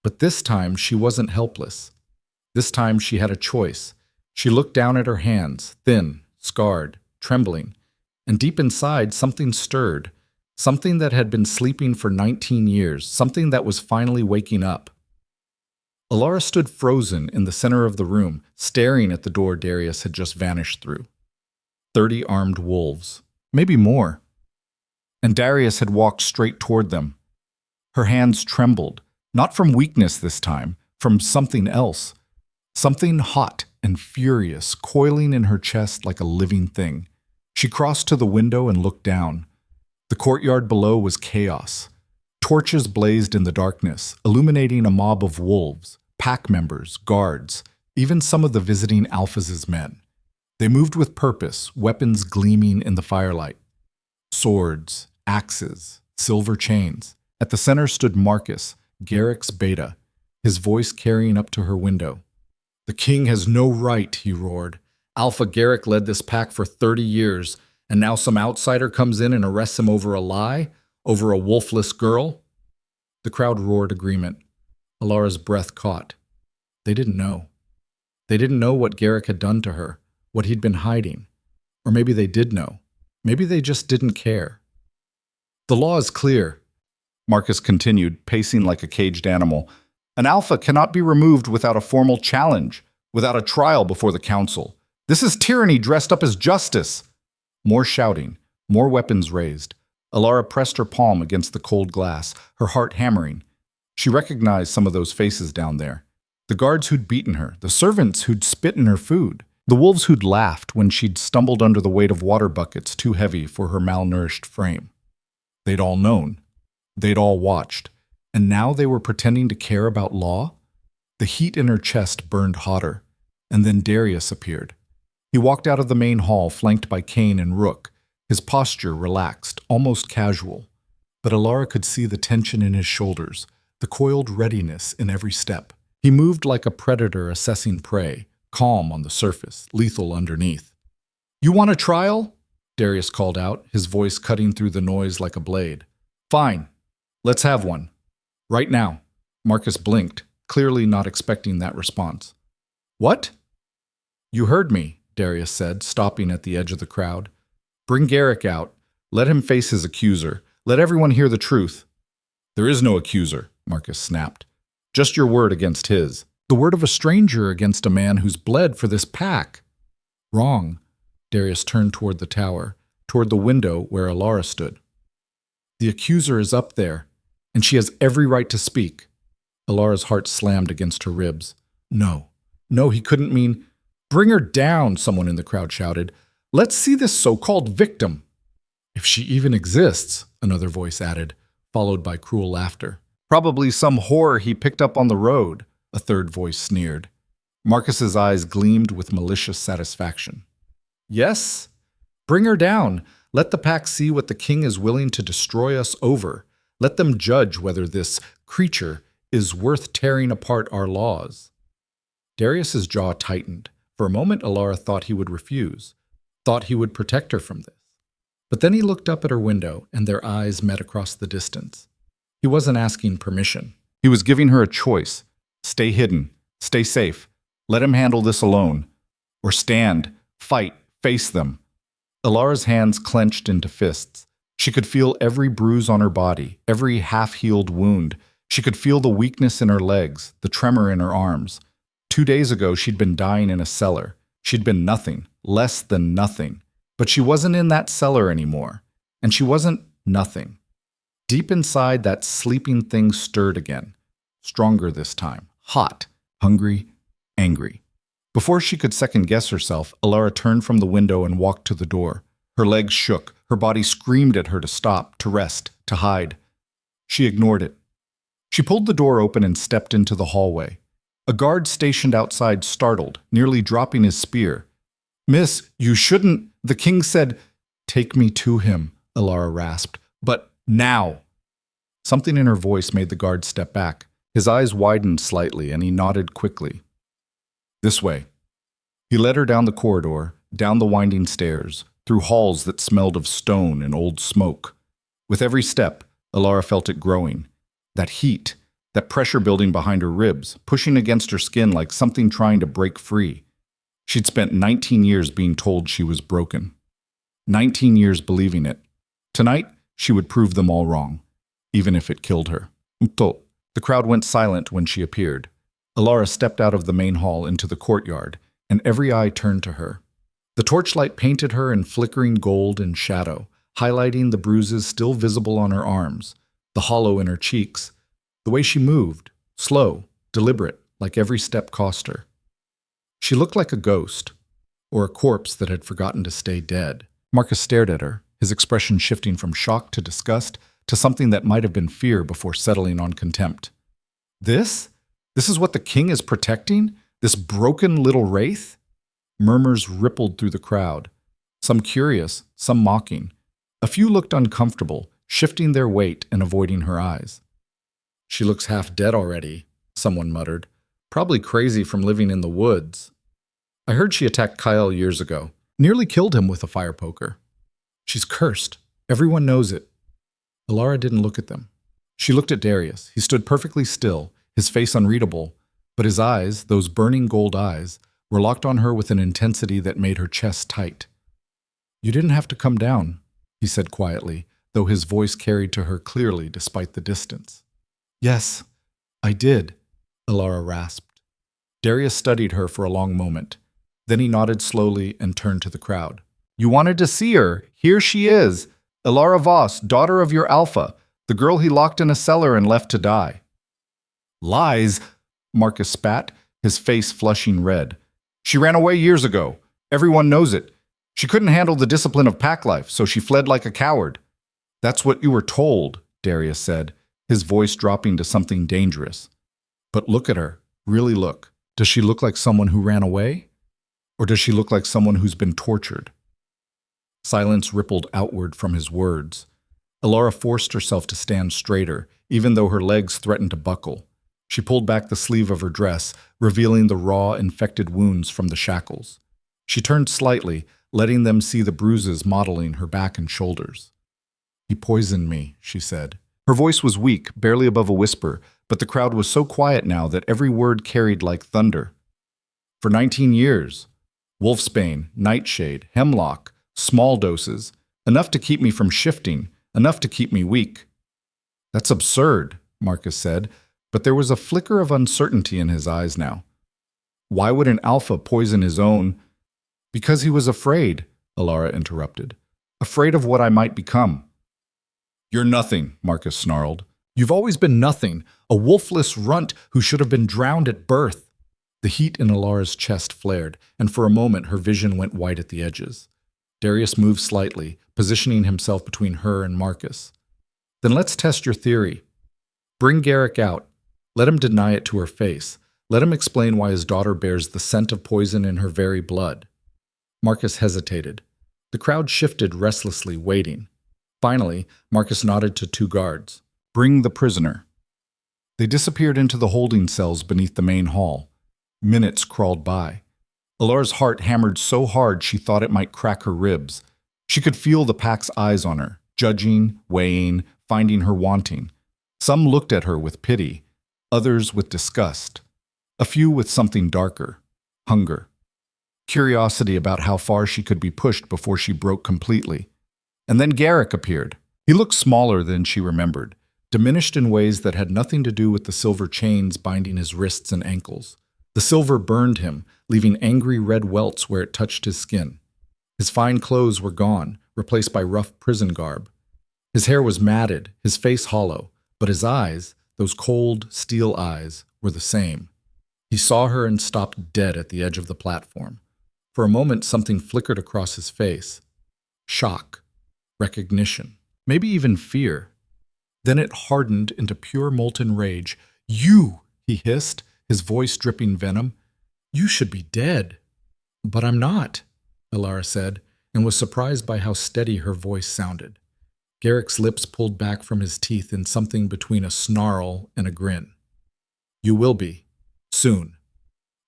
A: But this time she wasn't helpless. This time she had a choice. She looked down at her hands, thin, scarred, trembling, and deep inside something stirred, something that had been sleeping for 19 years, something that was finally waking up. Elara stood frozen in the center of the room, staring at the door Darius had just vanished through. 30 armed wolves, maybe more. And Darius had walked straight toward them. Her hands trembled, not from weakness this time, from something else. Something hot and furious, coiling in her chest like a living thing. She crossed to the window and looked down. The courtyard below was chaos. Torches blazed in the darkness, illuminating a mob of wolves, pack members, guards, even some of the visiting Alphas' men. They moved with purpose, weapons gleaming in the firelight. Swords, axes, silver chains. At the center stood Marcus, Garrick's beta, his voice carrying up to her window. The king has no right, he roared. Alpha Garrick led this pack for 30 years, and now some outsider comes in and arrests him over a lie? Over a wolfless girl? The crowd roared agreement. Elara's breath caught. They didn't know. They didn't know what Garrick had done to her, what he'd been hiding. Or maybe they did know. Maybe they just didn't care. The law is clear, Marcus continued, pacing like a caged animal. An alpha cannot be removed without a formal challenge, without a trial before the council. This is tyranny dressed up as justice. More shouting, more weapons raised. Elara pressed her palm against the cold glass, her heart hammering. She recognized some of those faces down there. The guards who'd beaten her, the servants who'd spit in her food, the wolves who'd laughed when she'd stumbled under the weight of water buckets too heavy for her malnourished frame. They'd all known. They'd all watched. And now they were pretending to care about law? The heat in her chest burned hotter. And then Darius appeared. He walked out of the main hall, flanked by Cain and Rook, his posture relaxed, almost casual. But Elara could see the tension in his shoulders, the coiled readiness in every step. He moved like a predator assessing prey, calm on the surface, lethal underneath. You want a trial? Darius called out, his voice cutting through the noise like a blade. Fine. Let's have one. Right now. Marcus blinked, clearly not expecting that response. What? You heard me, Darius said, stopping at the edge of the crowd. Bring Garrick out. Let him face his accuser. Let everyone hear the truth. There is no accuser, Marcus snapped. Just your word against his. The word of a stranger against a man who's bled for this pack. Wrong. Darius turned toward the tower, toward the window where Elara stood. The accuser is up there, and she has every right to speak. Elara's heart slammed against her ribs. No, he couldn't mean... Bring her down, someone in the crowd shouted. Let's see this so-called victim. If she even exists, another voice added, followed by cruel laughter. Probably some whore he picked up on the road, a third voice sneered. Marcus's eyes gleamed with malicious satisfaction. Yes? Bring her down. Let the pack see what the king is willing to destroy us over. Let them judge whether this creature is worth tearing apart our laws. Darius's jaw tightened. For a moment, Elara thought he would refuse, thought he would protect her from this. But then he looked up at her window, and their eyes met across the distance. He wasn't asking permission. He was giving her a choice. Stay hidden. Stay safe. Let him handle this alone. Or stand, fight, face them. Elara's hands clenched into fists. She could feel every bruise on her body, every half-healed wound. She could feel the weakness in her legs, the tremor in her arms. 2 days ago, she'd been dying in a cellar. She'd been nothing, less than nothing. But she wasn't in that cellar anymore. And she wasn't nothing. Deep inside, that sleeping thing stirred again. Stronger this time. Hot, hungry, angry. Before she could second-guess herself, Elara turned from the window and walked to the door. Her legs shook. Her body screamed at her to stop, to rest, to hide. She ignored it. She pulled the door open and stepped into the hallway. A guard stationed outside startled, nearly dropping his spear. "Miss, you shouldn't," the king said. "Take me to him," Elara rasped. "But now." Something in her voice made the guard step back. His eyes widened slightly, and he nodded quickly. "This way." He led her down the corridor, down the winding stairs, through halls that smelled of stone and old smoke. With every step, Elara felt it growing. That heat, that pressure building behind her ribs, pushing against her skin like something trying to break free. She'd spent 19 years being told she was broken. 19 years believing it. Tonight, she would prove them all wrong, even if it killed her. The crowd went silent when she appeared. Elara stepped out of the main hall into the courtyard, and every eye turned to her. The torchlight painted her in flickering gold and shadow, highlighting the bruises still visible on her arms, the hollow in her cheeks, the way she moved, slow, deliberate, like every step cost her. She looked like a ghost, or a corpse that had forgotten to stay dead. Marcus stared at her, his expression shifting from shock to disgust to something that might have been fear before settling on contempt. This is what the king is protecting? This broken little wraith? Murmurs rippled through the crowd, some curious, some mocking. A few looked uncomfortable, shifting their weight and avoiding her eyes. "She looks half dead already," someone muttered. "Probably crazy from living in the woods. I heard she attacked Kyle years ago. Nearly killed him with a fire poker. She's cursed. Everyone knows it." Elara didn't look at them. She looked at Darius. He stood perfectly still, his face unreadable, but his eyes, those burning gold eyes, were locked on her with an intensity that made her chest tight. "You didn't have to come down," he said quietly, though his voice carried to her clearly despite the distance. "Yes, I did," Elara rasped. Darius studied her for a long moment. Then he nodded slowly and turned to the crowd. "You wanted to see her. Here she is. Elara Voss, daughter of your Alpha, the girl he locked in a cellar and left to die." "Lies," Marcus spat, his face flushing red. "She ran away years ago. Everyone knows it. She couldn't handle the discipline of pack life, so she fled like a coward." "That's what you were told," Darius said, his voice dropping to something dangerous. "But look at her. Really look. Does she look like someone who ran away? Or does she look like someone who's been tortured?" Silence rippled outward from his words. Elara forced herself to stand straighter, even though her legs threatened to buckle. She pulled back the sleeve of her dress, revealing the raw, infected wounds from the shackles. She turned slightly, letting them see the bruises mottling her back and shoulders. "He poisoned me," she said. Her voice was weak, barely above a whisper, but the crowd was so quiet now that every word carried like thunder. "For 19 years. Wolfsbane, nightshade, hemlock, small doses, enough to keep me from shifting, enough to keep me weak." "That's absurd," Marcus said, but there was a flicker of uncertainty in his eyes now. "Why would an Alpha poison his own?" "Because he was afraid," Elara interrupted. "Afraid of what I might become." "You're nothing," Marcus snarled. "You've always been nothing, a wolfless runt who should have been drowned at birth." The heat in Elara's chest flared, and for a moment her vision went white at the edges. Darius moved slightly, positioning himself between her and Marcus. Then let's test your theory. Bring Garrick out. Let him deny it to her face. Let him explain why his daughter bears the scent of poison in her very blood. Marcus hesitated. The crowd shifted restlessly, waiting. Finally, Marcus nodded to two guards. Bring the prisoner. They disappeared into the holding cells beneath the main hall. Minutes crawled by. Elara's heart hammered so hard she thought it might crack her ribs. She could feel the pack's eyes on her, judging, weighing, finding her wanting. Some looked at her with pity, others with disgust, a few with something darker, hunger. Curiosity about how far she could be pushed before she broke completely. And then Garrick appeared. He looked smaller than she remembered, diminished in ways that had nothing to do with the silver chains binding his wrists and ankles. The silver burned him, leaving angry red welts where it touched his skin. His fine clothes were gone, replaced by rough prison garb. His hair was matted, his face hollow, but his eyes, those cold, steel eyes, were the same. He saw her and stopped dead at the edge of the platform. For a moment, something flickered across his face. Shock, recognition, maybe even fear. Then it hardened into pure molten rage. "You!" he hissed, his voice dripping venom. "You should be dead." "But I'm not," Elara said, and was surprised by how steady her voice sounded. Garrick's lips pulled back from his teeth in something between a snarl and a grin. "You will be. Soon.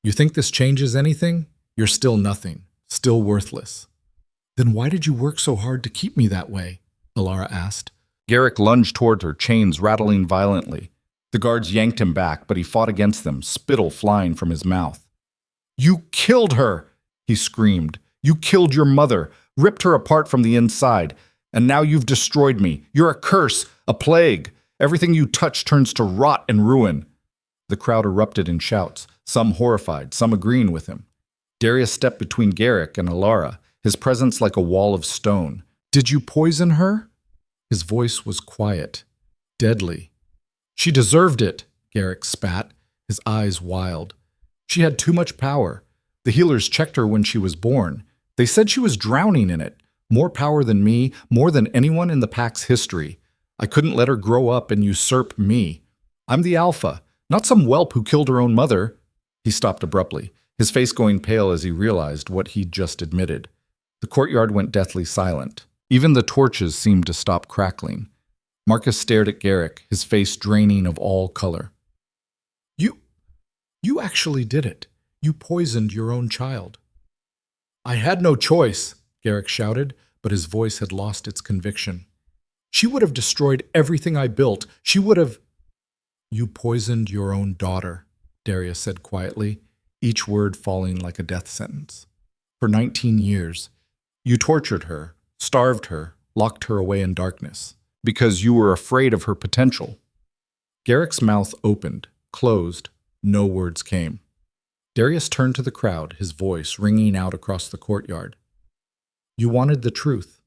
A: You think this changes anything? You're still nothing. Still worthless." "Then why did you work so hard to keep me that way?" Elara asked. Garrick lunged toward her, chains rattling violently. The guards yanked him back, but he fought against them, spittle flying from his mouth. "You killed her!" he screamed. "You killed your mother, ripped her apart from the inside, and now you've destroyed me. You're a curse, a plague. Everything you touch turns to rot and ruin." The crowd erupted in shouts, some horrified, some agreeing with him. Darius stepped between Garrick and Elara, his presence like a wall of stone. "Did you poison her?" His voice was quiet, deadly. "She deserved it," Garrick spat, his eyes wild. "She had too much power. The healers checked her when she was born. They said she was drowning in it. More power than me, more than anyone in the pack's history. I couldn't let her grow up and usurp me. I'm the alpha, not some whelp who killed her own mother." He stopped abruptly, his face going pale as he realized what he'd just admitted. The courtyard went deathly silent. Even the torches seemed to stop crackling. Marcus stared at Garrick, his face draining of all color. You actually did it. You poisoned your own child." "I had no choice," Garrick shouted, but his voice had lost its conviction. "She would have destroyed everything I built. She would have—" "You poisoned your own daughter," Darius said quietly, each word falling like a death sentence. "For 19 years. You tortured her, starved her, locked her away in darkness, because you were afraid of her potential." Garrick's mouth opened, closed, no words came. Darius turned to the crowd, his voice ringing out across the courtyard. "You wanted the truth.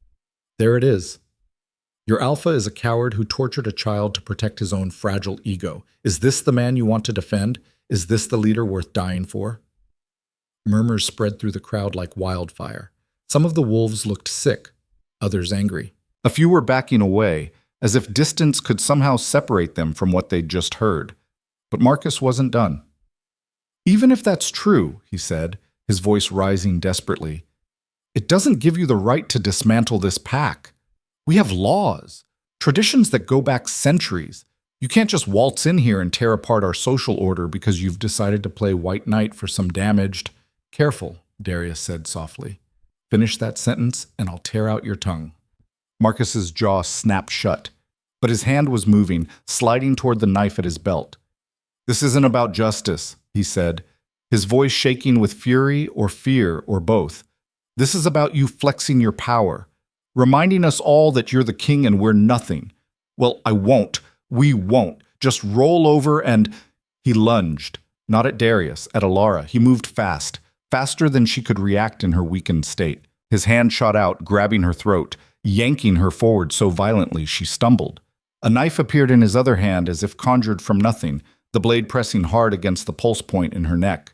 A: There it is. Your alpha is a coward who tortured a child to protect his own fragile ego. Is this the man you want to defend? Is this the leader worth dying for?" Murmurs spread through the crowd like wildfire. Some of the wolves looked sick, others angry. A few were backing away, as if distance could somehow separate them from what they'd just heard. But Marcus wasn't done. "Even if that's true," he said, his voice rising desperately, "it doesn't give you the right to dismantle this pack. We have laws, traditions that go back centuries. You can't just waltz in here and tear apart our social order because you've decided to play white knight for some damaged—" "Careful," Darius said softly. "Finish that sentence and I'll tear out your tongue." Marcus's jaw snapped shut, but his hand was moving, sliding toward the knife at his belt. "This isn't about justice," he said, his voice shaking with fury or fear or both. "This is about you flexing your power, reminding us all that you're the king and we're nothing. Well, I won't. We won't. Just roll over and—" He lunged, not at Darius, at Elara. He moved fast, faster than she could react in her weakened state. His hand shot out, grabbing her throat, yanking her forward so violently she stumbled. A knife appeared in his other hand as if conjured from nothing, the blade pressing hard against the pulse point in her neck.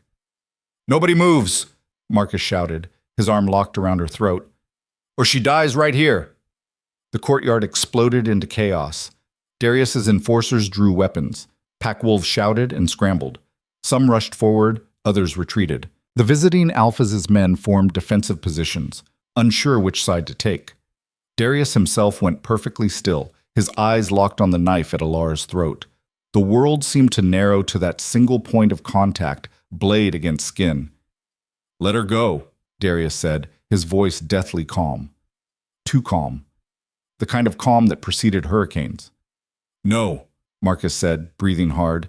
A: "Nobody moves," Marcus shouted, his arm locked around her throat. "Or she dies right here." The courtyard exploded into chaos. Darius's enforcers drew weapons. Pack wolves shouted and scrambled. Some rushed forward, others retreated. The visiting Alphas' men formed defensive positions, unsure which side to take. Darius himself went perfectly still, his eyes locked on the knife at Elara's throat. The world seemed to narrow to that single point of contact, blade against skin. "Let her go," Darius said, his voice deathly calm. Too calm. The kind of calm that preceded hurricanes. "No," Marcus said, breathing hard.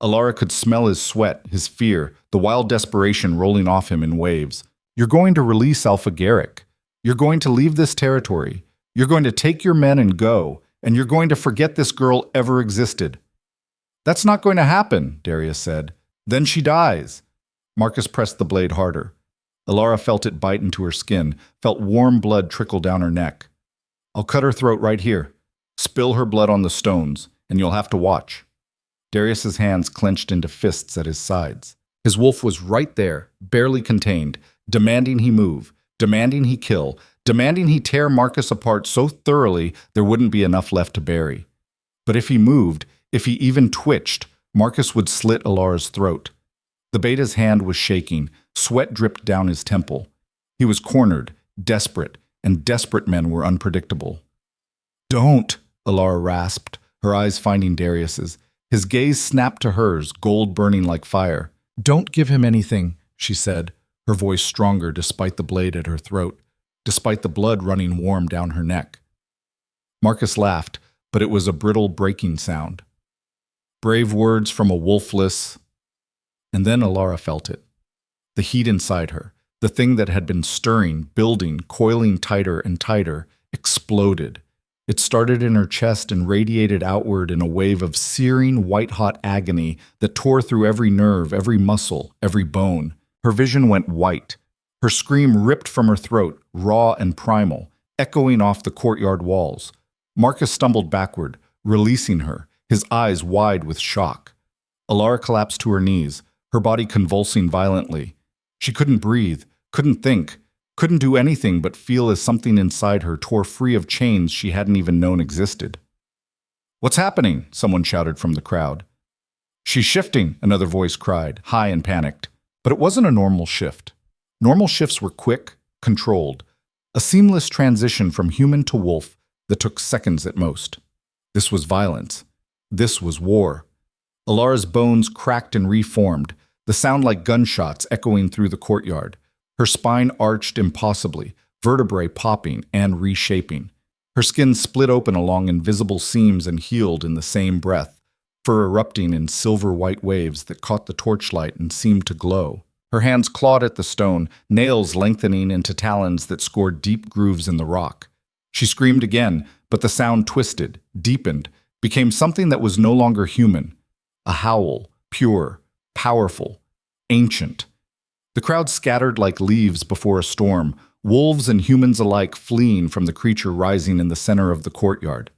A: Elara could smell his sweat, his fear, the wild desperation rolling off him in waves. "You're going to release Alpha Garrick. You're going to leave this territory. You're going to take your men and go, and you're going to forget this girl ever existed." "That's not going to happen," Darius said. "Then she dies." Marcus pressed the blade harder. Elara felt it bite into her skin, felt warm blood trickle down her neck. "I'll cut her throat right here. Spill her blood on the stones, and you'll have to watch." Darius's hands clenched into fists at his sides. His wolf was right there, barely contained, demanding he move, demanding he kill, demanding he tear Marcus apart so thoroughly there wouldn't be enough left to bury. But if he moved, if he even twitched, Marcus would slit Elara's throat. The beta's hand was shaking, sweat dripped down his temple. He was cornered, desperate, and desperate men were unpredictable. "Don't," Elara rasped, her eyes finding Darius's. His gaze snapped to hers, gold burning like fire. "Don't give him anything," she said, her voice stronger despite the blade at her throat, despite the blood running warm down her neck. Marcus laughed, but it was a brittle breaking sound. Brave words from a wolfless... And then Elara felt it. The heat inside her, the thing that had been stirring, building, coiling tighter and tighter, exploded. It started in her chest and radiated outward in a wave of searing, white-hot agony that tore through every nerve, every muscle, every bone. Her vision went white. Her scream ripped from her throat, raw and primal, echoing off the courtyard walls. Marcus stumbled backward, releasing her, his eyes wide with shock. Elara collapsed to her knees, her body convulsing violently. She couldn't breathe, couldn't think, couldn't do anything but feel as something inside her tore free of chains she hadn't even known existed. "What's happening?" someone shouted from the crowd. "She's shifting," another voice cried, high and panicked. But it wasn't a normal shift. Normal shifts were quick, controlled, a seamless transition from human to wolf that took seconds at most. This was violence. This was war. Elara's bones cracked and reformed, the sound like gunshots echoing through the courtyard. Her spine arched impossibly, vertebrae popping and reshaping. Her skin split open along invisible seams and healed in the same breath, fur erupting in silver-white waves that caught the torchlight and seemed to glow. Her hands clawed at the stone, nails lengthening into talons that scored deep grooves in the rock. She screamed again, but the sound twisted, deepened, became something that was no longer human. A howl, pure, powerful, ancient. The crowd scattered like leaves before a storm, wolves and humans alike fleeing from the creature rising in the center of the courtyard.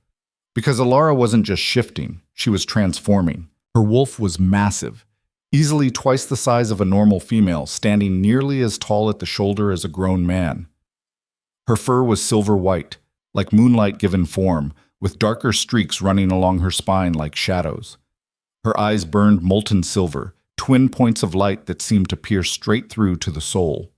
A: Because Elara wasn't just shifting, she was transforming. Her wolf was massive, easily twice the size of a normal female, standing nearly as tall at the shoulder as a grown man. Her fur was silver white, like moonlight given form, with darker streaks running along her spine like shadows. Her eyes burned molten silver, twin points of light that seemed to pierce straight through to the soul.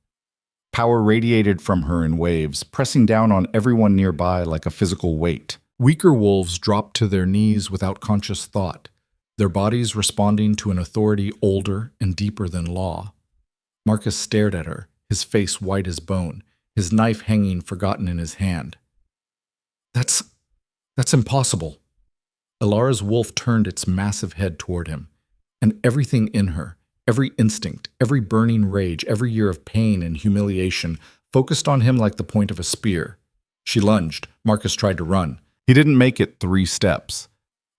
A: Power radiated from her in waves, pressing down on everyone nearby like a physical weight. Weaker wolves dropped to their knees without conscious thought, their bodies responding to an authority older and deeper than law. Marcus stared at her, his face white as bone, his knife hanging forgotten in his hand. That's impossible." Elara's wolf turned its massive head toward him, and everything in her, every instinct, every burning rage, every year of pain and humiliation, focused on him like the point of a spear. She lunged. Marcus tried to run. He didn't make it 3 steps.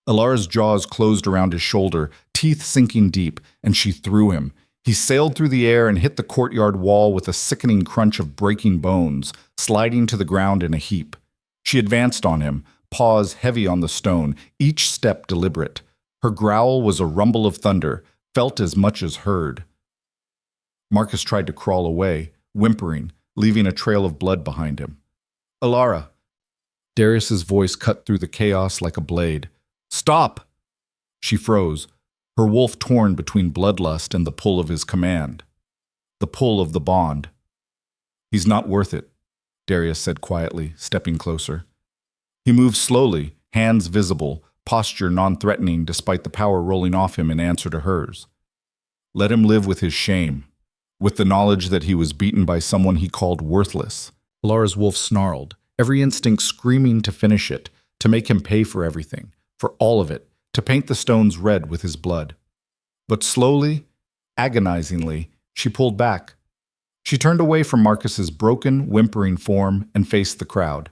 A: Elara's jaws closed around his shoulder, teeth sinking deep, and she threw him. He sailed through the air and hit the courtyard wall with a sickening crunch of breaking bones, sliding to the ground in a heap. She advanced on him, paws heavy on the stone, each step deliberate. Her growl was a rumble of thunder, felt as much as heard. Marcus tried to crawl away, whimpering, leaving a trail of blood behind him. "Elara!" Darius's voice cut through the chaos like a blade. Stop! She froze, her wolf torn between bloodlust and the pull of his command. The pull of the bond. He's not worth it, Darius said quietly, stepping closer. He moved slowly, hands visible, posture non-threatening despite the power rolling off him in answer to hers. Let him live with his shame, with the knowledge that he was beaten by someone he called worthless. Elara's wolf snarled, every instinct screaming to finish it, to make him pay for everything, for all of it, to paint the stones red with his blood. But slowly, agonizingly, she pulled back. She turned away from Marcus's broken, whimpering form and faced the crowd.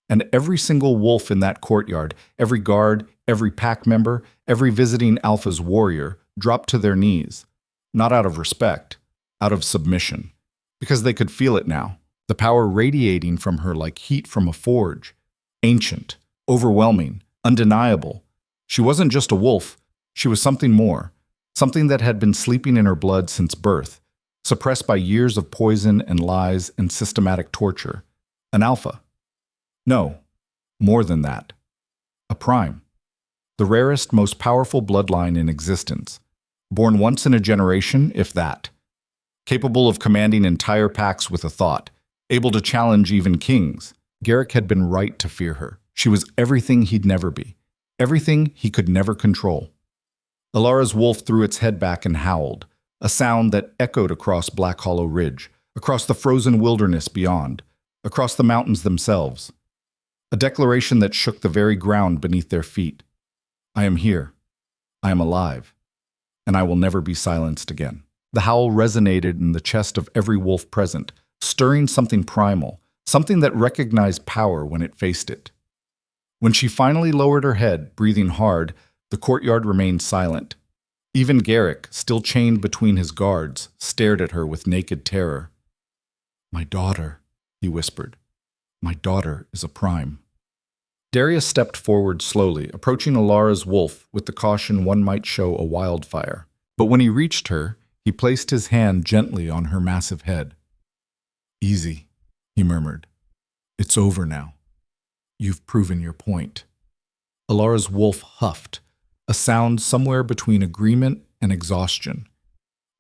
A: And every single wolf in that courtyard, every guard, every pack member, every visiting Alpha's warrior, dropped to their knees, not out of respect, out of submission, because they could feel it now, the power radiating from her like heat from a forge, ancient, overwhelming, undeniable. She wasn't just a wolf, she was something more, something that had been sleeping in her blood since birth, suppressed by years of poison and lies and systematic torture. An alpha. No, more than that. A prime. The rarest, most powerful bloodline in existence. Born once in a generation, if that. Capable of commanding entire packs with a thought. Able to challenge even kings. Garrick had been right to fear her. She was everything he'd never be. Everything he could never control. Elara's wolf threw its head back and howled, a sound that echoed across Black Hollow Ridge, across the frozen wilderness beyond, across the mountains themselves. A declaration that shook the very ground beneath their feet. I am here. I am alive. And I will never be silenced again. The howl resonated in the chest of every wolf present, stirring something primal, something that recognized power when it faced it. When she finally lowered her head, breathing hard, the courtyard remained silent. Even Garrick, still chained between his guards, stared at her with naked terror. My daughter, he whispered. My daughter is a prime. Darius stepped forward slowly, approaching Elara's wolf with the caution one might show a wildfire. But when he reached her, he placed his hand gently on her massive head. Easy, he murmured. It's over now. You've proven your point. Elara's wolf huffed, a sound somewhere between agreement and exhaustion.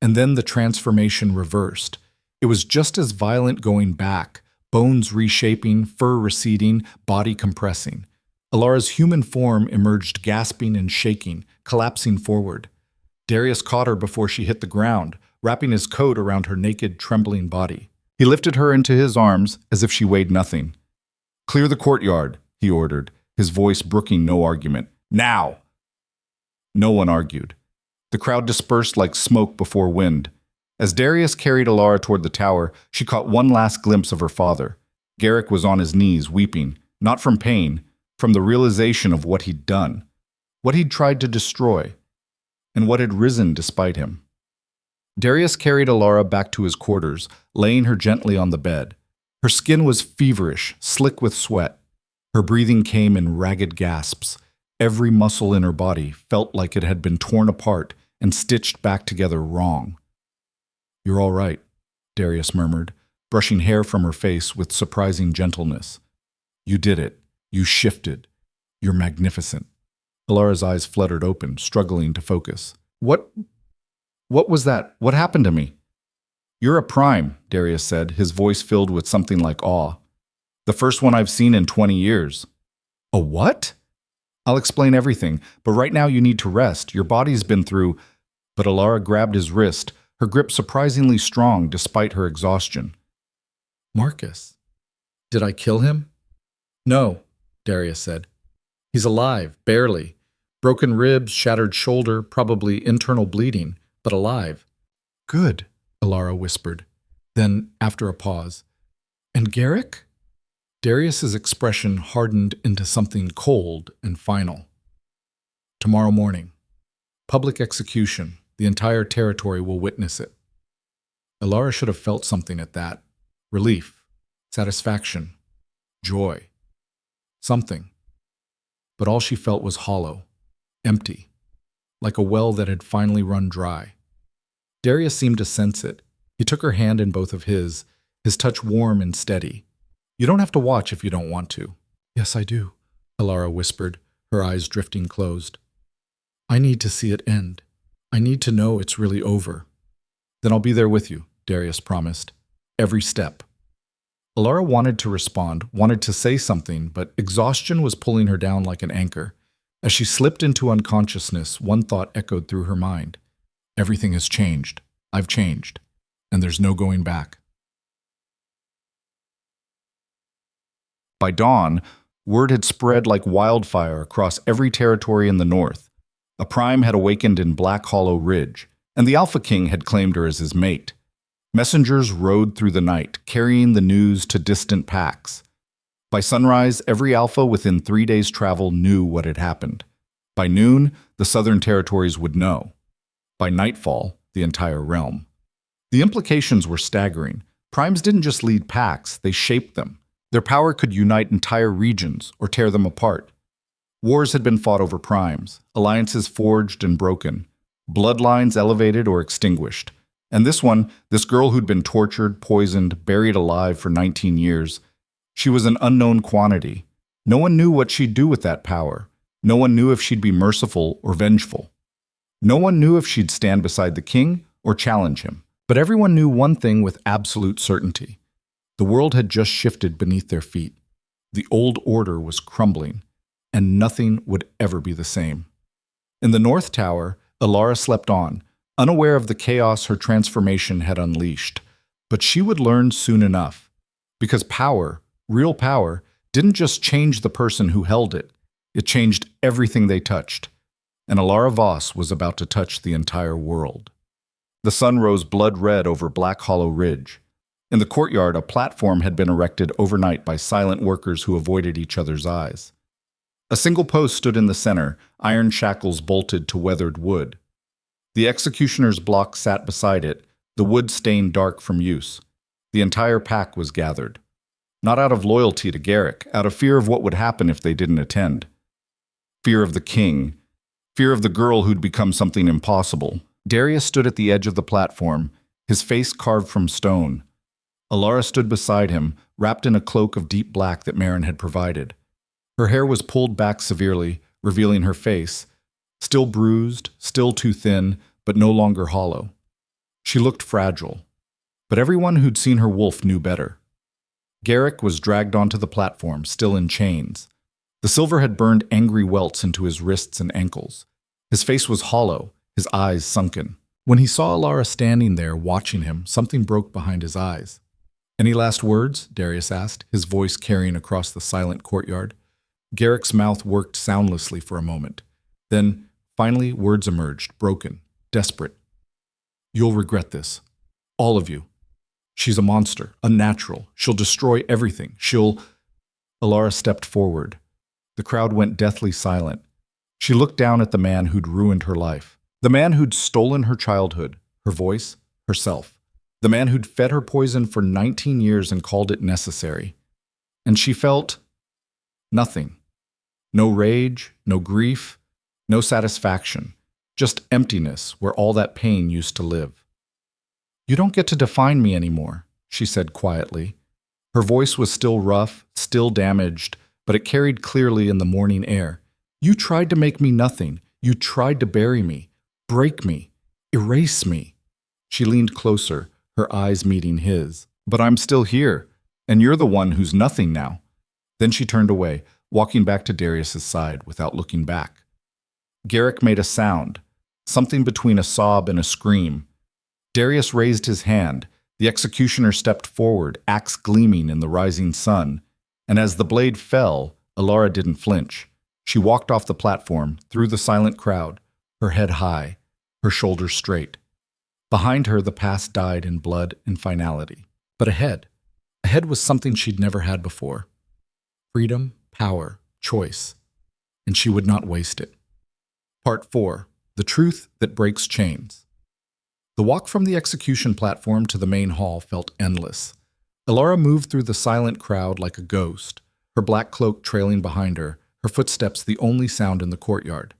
A: And then the transformation reversed. It was just as violent going back, bones reshaping, fur receding, body compressing. Elara's human form emerged gasping and shaking, collapsing forward. Darius caught her before she hit the ground, wrapping his coat around her naked, trembling body. He lifted her into his arms as if she weighed nothing. Clear the courtyard, he ordered, his voice brooking no argument. Now! No one argued. The crowd dispersed like smoke before wind. As Darius carried Elara toward the tower, she caught one last glimpse of her father. Garrick was on his knees, weeping, not from pain, from the realization of what he'd done, what he'd tried to destroy, and what had risen despite him. Darius carried Elara back to his quarters, laying her gently on the bed. Her skin was feverish, slick with sweat. Her breathing came in ragged gasps. Every muscle in her body felt like it had been torn apart and stitched back together wrong. You're all right, Darius murmured, brushing hair from her face with surprising gentleness. You did it. You shifted. You're magnificent. Elara's eyes fluttered open, struggling to focus. What was that? What happened to me? You're a prime, Darius said, his voice filled with something like awe. The first one I've seen in 20 years. A what? I'll explain everything, but right now you need to rest. Your body's been through... But Elara grabbed his wrist, her grip surprisingly strong despite her exhaustion. Marcus. Did I kill him? No, Darius said. He's alive, barely. Broken ribs, shattered shoulder, probably internal bleeding, but alive. Good, Elara whispered. Then, after a pause, and Garrick? Darius's expression hardened into something cold and final. Tomorrow morning. Public execution. The entire territory will witness it. Elara should have felt something at that. Relief. Satisfaction. Joy. Something. But all she felt was hollow. Empty. Like a well that had finally run dry. Darius seemed to sense it. He took her hand in both of his touch warm and steady. You don't have to watch if you don't want to. Yes, I do, Elara whispered, her eyes drifting closed. I need to see it end. I need to know it's really over. Then I'll be there with you, Darius promised. Every step. Elara wanted to respond, wanted to say something, but exhaustion was pulling her down like an anchor. As she slipped into unconsciousness, one thought echoed through her mind. Everything has changed. I've changed. And there's no going back. By dawn, word had spread like wildfire across every territory in the north. A prime had awakened in Black Hollow Ridge, and the Alpha King had claimed her as his mate. Messengers rode through the night, carrying the news to distant packs. By sunrise, every Alpha within 3 days' travel knew what had happened. By noon, the southern territories would know. By nightfall, the entire realm. The implications were staggering. Primes didn't just lead packs, they shaped them. Their power could unite entire regions or tear them apart. Wars had been fought over primes, alliances forged and broken, bloodlines elevated or extinguished. And this girl who'd been tortured, poisoned, buried alive for 19 years, she was an unknown quantity. No one knew what she'd do with that power. No one knew if she'd be merciful or vengeful. No one knew if she'd stand beside the king or challenge him. But everyone knew one thing with absolute certainty. The world had just shifted beneath their feet. The old order was crumbling, and nothing would ever be the same. In the North Tower, Elara slept on, unaware of the chaos her transformation had unleashed. But she would learn soon enough. Because power, real power, didn't just change the person who held it. It changed everything they touched. And Elara Voss was about to touch the entire world. The sun rose blood red over Black Hollow Ridge. In the courtyard, a platform had been erected overnight by silent workers who avoided each other's eyes. A single post stood in the center, iron shackles bolted to weathered wood. The executioner's block sat beside it, the wood stained dark from use. The entire pack was gathered. Not out of loyalty to Garrick, out of fear of what would happen if they didn't attend. Fear of the king. Fear of the girl who'd become something impossible. Darius stood at the edge of the platform, his face carved from stone. Elara stood beside him, wrapped in a cloak of deep black that Marin had provided. Her hair was pulled back severely, revealing her face, still bruised, still too thin, but no longer hollow. She looked fragile, but everyone who'd seen her wolf knew better. Garrick was dragged onto the platform, still in chains. The silver had burned angry welts into his wrists and ankles. His face was hollow, his eyes sunken. When he saw Elara standing there watching him, something broke behind his eyes. "Any last words?" Darius asked, his voice carrying across the silent courtyard. Garrick's mouth worked soundlessly for a moment. Then, finally, words emerged, broken, desperate. "You'll regret this. All of you. She's a monster, unnatural. She'll destroy everything. Elara stepped forward. The crowd went deathly silent. She looked down at the man who'd ruined her life. The man who'd stolen her childhood, her voice, herself. The man who'd fed her poison for 19 years and called it necessary. And she felt nothing. No rage, no grief, no satisfaction. Just emptiness where all that pain used to live. "You don't get to define me anymore," she said quietly. Her voice was still rough, still damaged, but it carried clearly in the morning air. "You tried to make me nothing. You tried to bury me, break me, erase me." She leaned closer, her eyes meeting his. "But I'm still here, and you're the one who's nothing now." Then she turned away, walking back to Darius's side without looking back. Garrick made a sound, something between a sob and a scream. Darius raised his hand. The executioner stepped forward, axe gleaming in the rising sun. And as the blade fell, Elara didn't flinch. She walked off the platform, through the silent crowd, her head high, her shoulders straight. Behind her, the past died in blood and finality. But ahead was something she'd never had before. Freedom, power, choice. And she would not waste it. Part 4. The Truth That Breaks Chains. The walk from the execution platform to the main hall felt endless. Elara moved through the silent crowd like a ghost, her black cloak trailing behind her, her footsteps the only sound in the courtyard.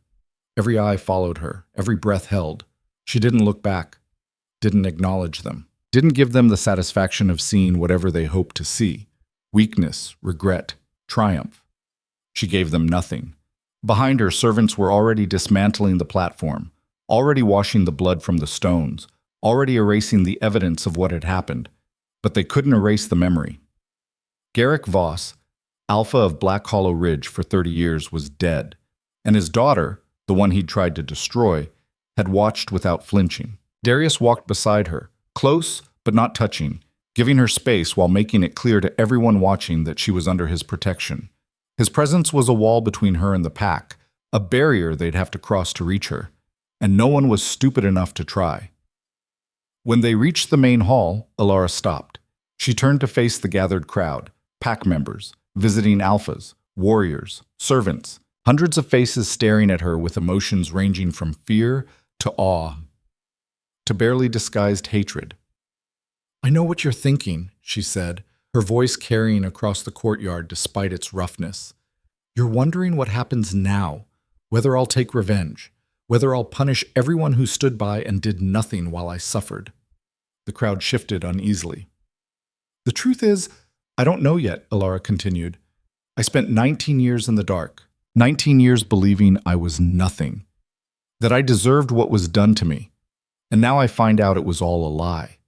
A: Every eye followed her, every breath held. She didn't look back, didn't acknowledge them, didn't give them the satisfaction of seeing whatever they hoped to see. Weakness, regret, triumph. She gave them nothing. Behind her, servants were already dismantling the platform, already washing the blood from the stones, already erasing the evidence of what had happened. But they couldn't erase the memory. Garrick Voss, Alpha of Black Hollow Ridge for 30 years, was dead, and his daughter, the one he'd tried to destroy, had watched without flinching. Darius walked beside her, close but not touching, giving her space while making it clear to everyone watching that she was under his protection. His presence was a wall between her and the pack, a barrier they'd have to cross to reach her, and no one was stupid enough to try. When they reached the main hall, Elara stopped. She turned to face the gathered crowd, pack members, visiting alphas, warriors, servants, hundreds of faces staring at her with emotions ranging from fear to awe to barely disguised hatred. "I know what you're thinking," she said, her voice carrying across the courtyard despite its roughness. "You're wondering what happens now, whether I'll take revenge, whether I'll punish everyone who stood by and did nothing while I suffered." The crowd shifted uneasily. "The truth is, I don't know yet," Elara continued. "I spent 19 years in the dark, 19 years believing I was nothing, that I deserved what was done to me, and now I find out it was all a lie,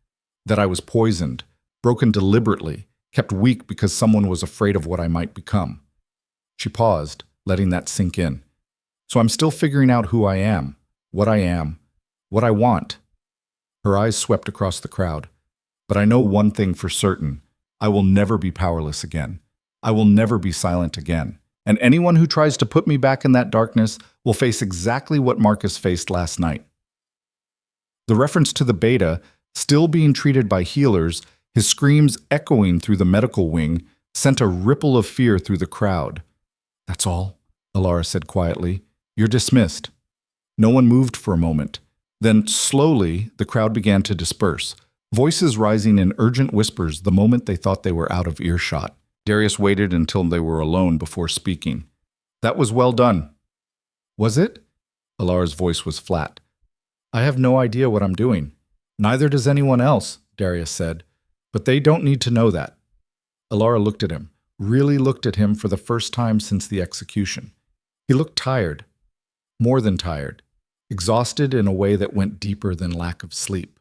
A: that I was poisoned, broken deliberately, kept weak because someone was afraid of what I might become." She paused, letting that sink in. "So I'm still figuring out who I am, what I want." Her eyes swept across the crowd. "But I know one thing for certain. I will never be powerless again. I will never be silent again. And anyone who tries to put me back in that darkness will face exactly what Marcus faced last night." The reference to the beta, still being treated by healers, his screams echoing through the medical wing, sent a ripple of fear through the crowd. "That's all," Elara said quietly. "You're dismissed." No one moved for a moment. Then, slowly, the crowd began to disperse, voices rising in urgent whispers the moment they thought they were out of earshot. Darius waited until they were alone before speaking. "That was well done." "Was it?" Elara's voice was flat. "I have no idea what I'm doing. Neither does anyone else," Darius said. "But they don't need to know that." Elara looked at him, really looked at him for the first time since the execution. He looked tired, more than tired, exhausted in a way that went deeper than lack of sleep.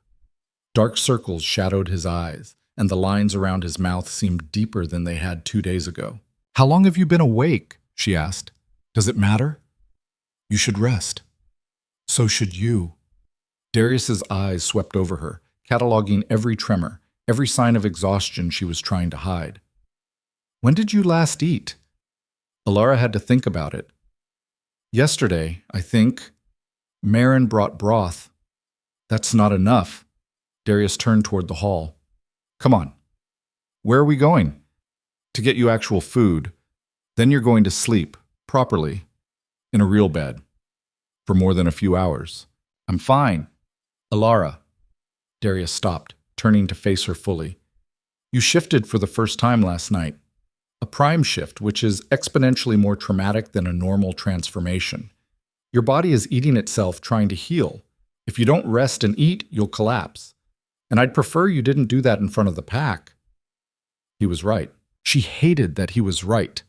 A: Dark circles shadowed his eyes, and the lines around his mouth seemed deeper than they had 2 days ago. "How long have you been awake?" she asked. "Does it matter?" "You should rest." "So should you." Darius's eyes swept over her, cataloging every tremor, every sign of exhaustion she was trying to hide. "When did you last eat?" Elara had to think about it. "Yesterday, I think. Marin brought broth." "That's not enough." Darius turned toward the hall. "Come on." "Where are we going?" "To get you actual food. Then you're going to sleep, properly, in a real bed, for more than a few hours." "I'm fine." "Elara." Darius stopped, turning to face her fully. "You shifted for the first time last night. A prime shift, which is exponentially more traumatic than a normal transformation. Your body is eating itself trying to heal. If you don't rest and eat, you'll collapse. And I'd prefer you didn't do that in front of the pack." He was right. She hated that he was right.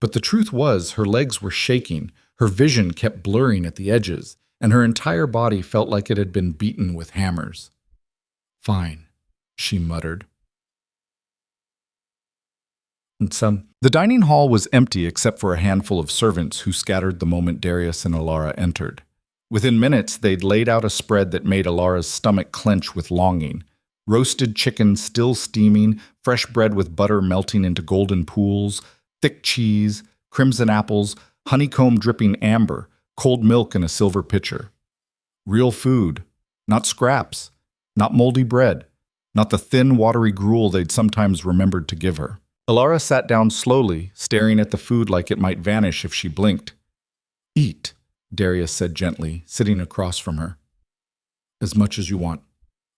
A: But the truth was, her legs were shaking, her vision kept blurring at the edges, and her entire body felt like it had been beaten with hammers. "Fine," she muttered. The dining hall was empty except for a handful of servants who scattered the moment Darius and Elara entered. Within minutes, they'd laid out a spread that made Elara's stomach clench with longing. Roasted chicken still steaming, fresh bread with butter melting into golden pools, thick cheese, crimson apples, honeycomb dripping amber, cold milk in a silver pitcher. Real food, not scraps, not moldy bread, not the thin, watery gruel they'd sometimes remembered to give her. Elara sat down slowly, staring at the food like it might vanish if she blinked. "Eat," Darius said gently, sitting across from her. "As much as you want."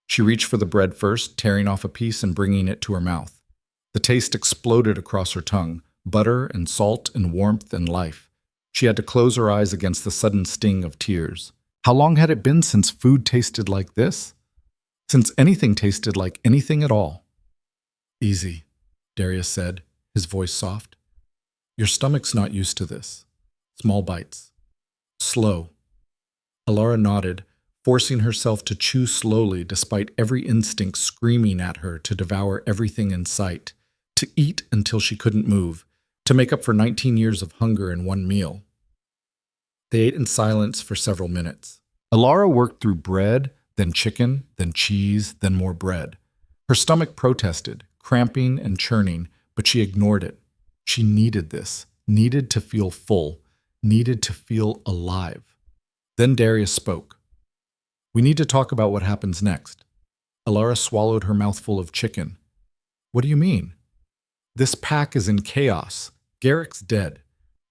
A: She reached for the bread first, tearing off a piece and bringing it to her mouth. The taste exploded across her tongue, butter and salt and warmth and life. She had to close her eyes against the sudden sting of tears. How long had it been since food tasted like this? Since anything tasted like anything at all? "Easy," Darius said, his voice soft. Your stomach's not used to this. Small bites. Slow. Elara nodded, forcing herself to chew slowly despite every instinct screaming at her to devour everything in sight, to eat until she couldn't move, to make up for 19 years of hunger in one meal. They ate in silence for several minutes. Elara worked through bread, then chicken, then cheese, then more bread. Her stomach protested, cramping and churning, but she ignored it. She needed this, needed to feel full, needed to feel alive. Then Darius spoke. We need to talk about what happens next. Elara swallowed her mouthful of chicken. What do you mean? This pack is in chaos. Garrick's dead.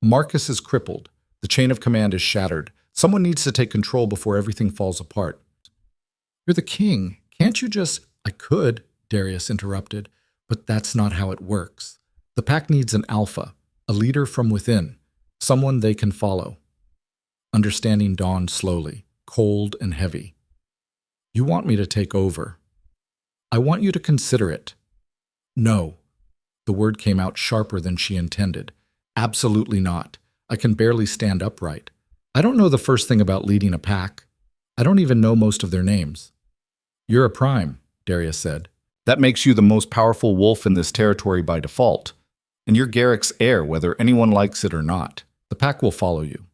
A: Marcus is crippled. The chain of command is shattered. Someone needs to take control before everything falls apart. You're the king. Can't you just— I could, Darius interrupted, but that's not how it works. The pack needs an alpha, a leader from within, someone they can follow. Understanding dawned slowly, cold and heavy. You want me to take over. I want you to consider it. No. The word came out sharper than she intended. Absolutely not. I can barely stand upright. I don't know the first thing about leading a pack. I don't even know most of their names. You're a prime, Darius said. That makes you the most powerful wolf in this territory by default. And you're Garrick's heir, whether anyone likes it or not. The pack will follow you.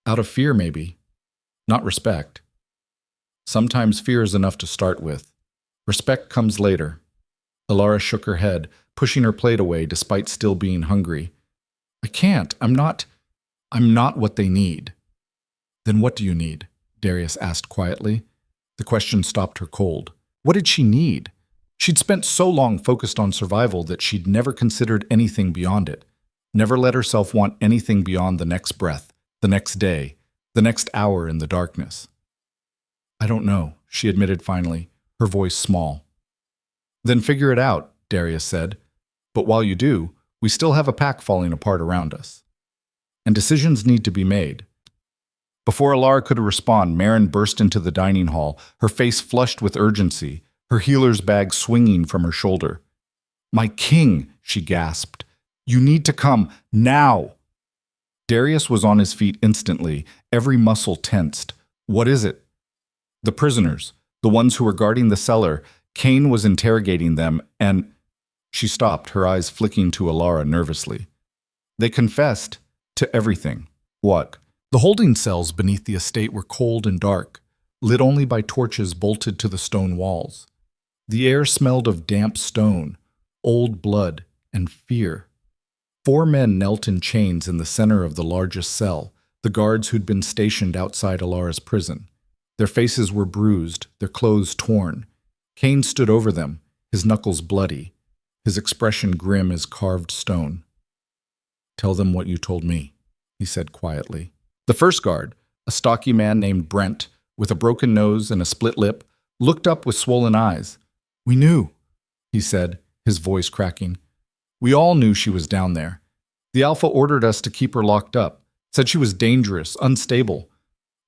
A: Out of fear, maybe. Not respect. Sometimes fear is enough to start with. Respect comes later. Elara shook her head, pushing her plate away despite still being hungry. I can't. I'm not what they need. Then what do you need? Darius asked quietly. The question stopped her cold. What did she need? She'd spent so long focused on survival that she'd never considered anything beyond it. Never let herself want anything beyond the next breath, the next day, the next hour in the darkness. I don't know, she admitted finally, her voice small. Then figure it out, Darius said. But while you do, we still have a pack falling apart around us. And decisions need to be made. Before Elara could respond, Marin burst into the dining hall, her face flushed with urgency, her healer's bag swinging from her shoulder. My king, she gasped. You need to come, now! Darius was on his feet instantly, every muscle tensed. What is it? The prisoners, the ones who were guarding the cellar. Kane was interrogating them, and— She stopped, her eyes flicking to Elara nervously. They confessed to everything. What? The holding cells beneath the estate were cold and dark, lit only by torches bolted to the stone walls. The air smelled of damp stone, old blood, and fear. 4 men knelt in chains in the center of the largest cell, the guards who'd been stationed outside Elara's prison. Their faces were bruised, their clothes torn. Kane stood over them, his knuckles bloody, his expression grim as carved stone. Tell them what you told me, he said quietly. The first guard, a stocky man named Brent, with a broken nose and a split lip, looked up with swollen eyes. We knew, he said, his voice cracking. We all knew she was down there. The Alpha ordered us to keep her locked up, said she was dangerous, unstable,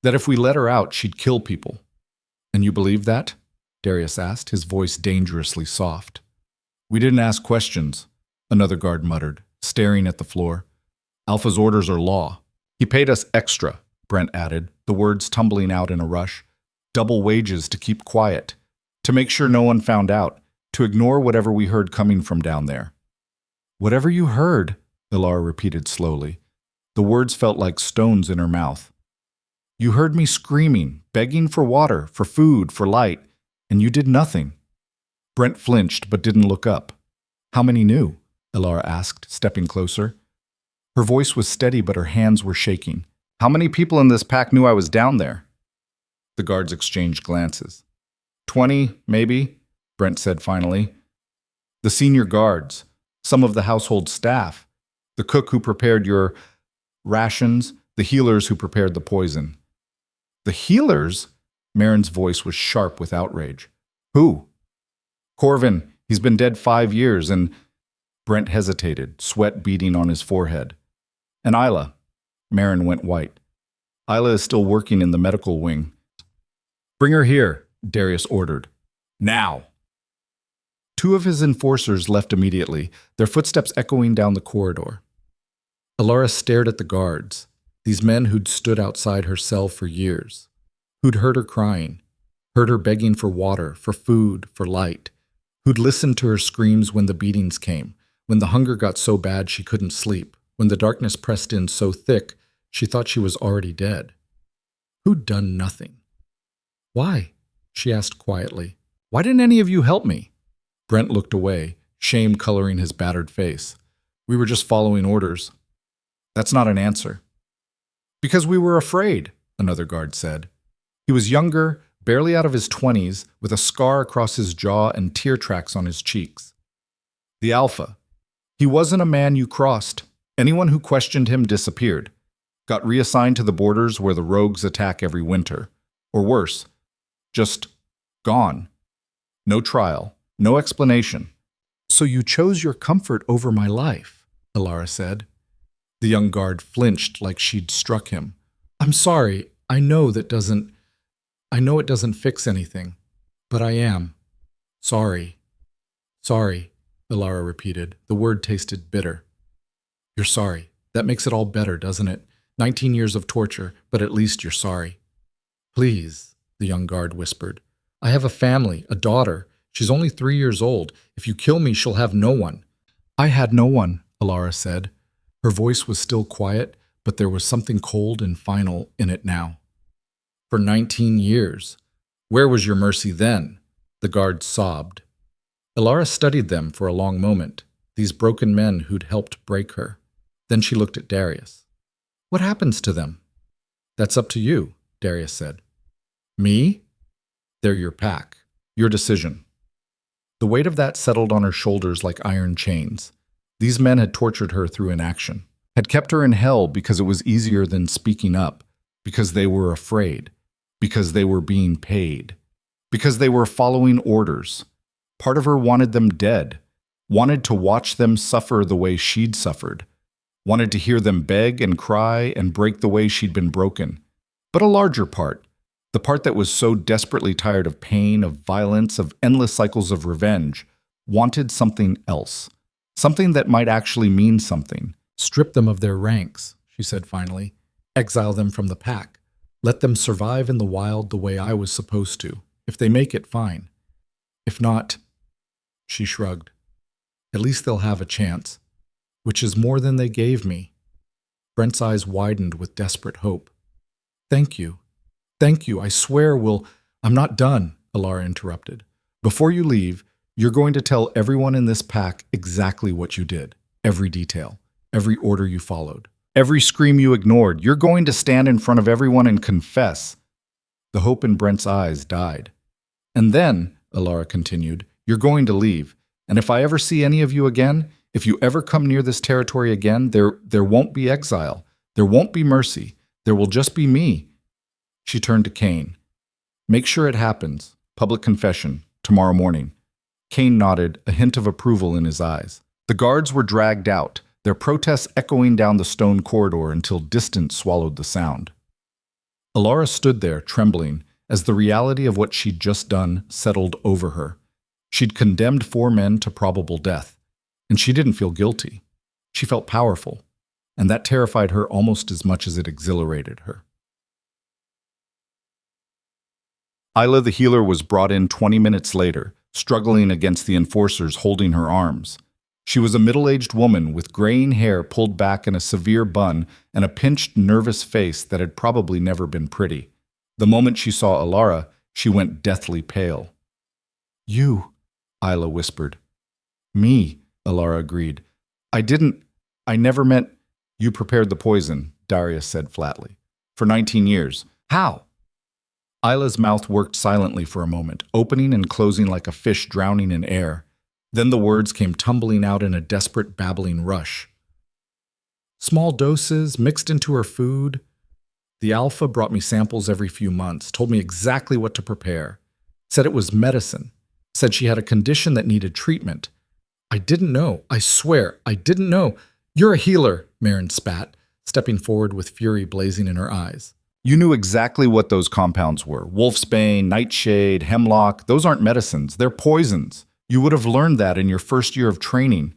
A: that if we let her out, she'd kill people. And you believe that? Darius asked, his voice dangerously soft. We didn't ask questions, another guard muttered, staring at the floor. Alpha's orders are law. He paid us extra, Brent added, the words tumbling out in a rush. Double wages to keep quiet, to make sure no one found out, to ignore whatever we heard coming from down there. Whatever you heard, Elara repeated slowly. The words felt like stones in her mouth. You heard me screaming, begging for water, for food, for light, and you did nothing. Brent flinched but didn't look up. How many knew? Elara asked, stepping closer. Her voice was steady but her hands were shaking. How many people in this pack knew I was down there? The guards exchanged glances. 20, maybe, Brent said finally. The senior guards, some of the household staff, the cook who prepared your rations, the healers who prepared the poison. The healers? Marin's voice was sharp with outrage. Who? Corvin. He's been dead 5 years and— Brent hesitated, sweat beading on his forehead. And Isla. Marin went white. Isla is still working in the medical wing. Bring her here, Darius ordered. Now! 2 of his enforcers left immediately, their footsteps echoing down the corridor. Elara stared at the guards, these men who'd stood outside her cell for years, who'd heard her crying, heard her begging for water, for food, for light, who'd listened to her screams when the beatings came, when the hunger got so bad she couldn't sleep, when the darkness pressed in so thick she thought she was already dead. Who'd done nothing. Why? She asked quietly. Why didn't any of you help me? Brent looked away, shame coloring his battered face. We were just following orders. That's not an answer. Because we were afraid, another guard said. He was younger, barely out of his 20s, with a scar across his jaw and tear tracks on his cheeks. The Alpha. He wasn't a man you crossed. Anyone who questioned him disappeared, got reassigned to the borders where the rogues attack every winter. Or worse, just gone. No trial, no explanation. So you chose your comfort over my life, Elara said. The young guard flinched like she'd struck him. I'm sorry, I know it doesn't fix anything, but I am. Sorry. Sorry, Elara repeated. The word tasted bitter. You're sorry. That makes it all better, doesn't it? 19 years of torture, but at least you're sorry. Please, the young guard whispered. I have a family, a daughter. She's only 3 years old. If you kill me, she'll have no one. I had no one, Elara said. Her voice was still quiet, but there was something cold and final in it now. For 19 years. Where was your mercy then? The guard sobbed. Elara studied them for a long moment, these broken men who'd helped break her. Then she looked at Darius. What happens to them? That's up to you, Darius said. Me? They're your pack. Your decision. The weight of that settled on her shoulders like iron chains. These men had tortured her through inaction, had kept her in hell because it was easier than speaking up, because they were afraid, because they were being paid, because they were following orders. Part of her wanted them dead, wanted to watch them suffer the way she'd suffered, wanted to hear them beg and cry and break the way she'd been broken. But a larger part, the part that was so desperately tired of pain, of violence, of endless cycles of revenge, wanted something else. Something that might actually mean something. Strip them of their ranks, she said finally. Exile them from the pack. Let them survive in the wild the way I was supposed to. If they make it, fine. If not, she shrugged. At least they'll have a chance, which is more than they gave me. Brent's eyes widened with desperate hope. Thank you. Thank you. I swear I'm not done, Elara interrupted. Before you leave, you're going to tell everyone in this pack exactly what you did. Every detail. Every order you followed. Every scream you ignored. You're going to stand in front of everyone and confess. The hope in Brent's eyes died. And then, Elara continued, you're going to leave. And if I ever see any of you again, if you ever come near this territory again, there won't be exile. There won't be mercy. There will just be me. She turned to Kane. Make sure it happens. Public confession. Tomorrow morning. Kane nodded, a hint of approval in his eyes. The guards were dragged out, their protests echoing down the stone corridor until distance swallowed the sound. Elara stood there, trembling, as the reality of what she'd just done settled over her. She'd condemned 4 men to probable death, and she didn't feel guilty. She felt powerful, and that terrified her almost as much as it exhilarated her. Isla the healer was brought in 20 minutes later, struggling against the enforcers holding her arms. She was a middle-aged woman with graying hair pulled back in a severe bun and a pinched, nervous face that had probably never been pretty. The moment she saw Elara, she went deathly pale. You, Isla whispered. Me, Elara agreed. I never meant. You prepared the poison, Darius said flatly. For 19 years. How? Isla's mouth worked silently for a moment, opening and closing like a fish drowning in air. Then the words came tumbling out in a desperate, babbling rush. Small doses, mixed into her food. The Alpha brought me samples every few months, told me exactly what to prepare. Said it was medicine. Said she had a condition that needed treatment. I didn't know. I swear, I didn't know. You're a healer, Marin spat, stepping forward with fury blazing in her eyes. You knew exactly what those compounds were. Wolfsbane, nightshade, hemlock. Those aren't medicines. They're poisons. You would have learned that in your first year of training.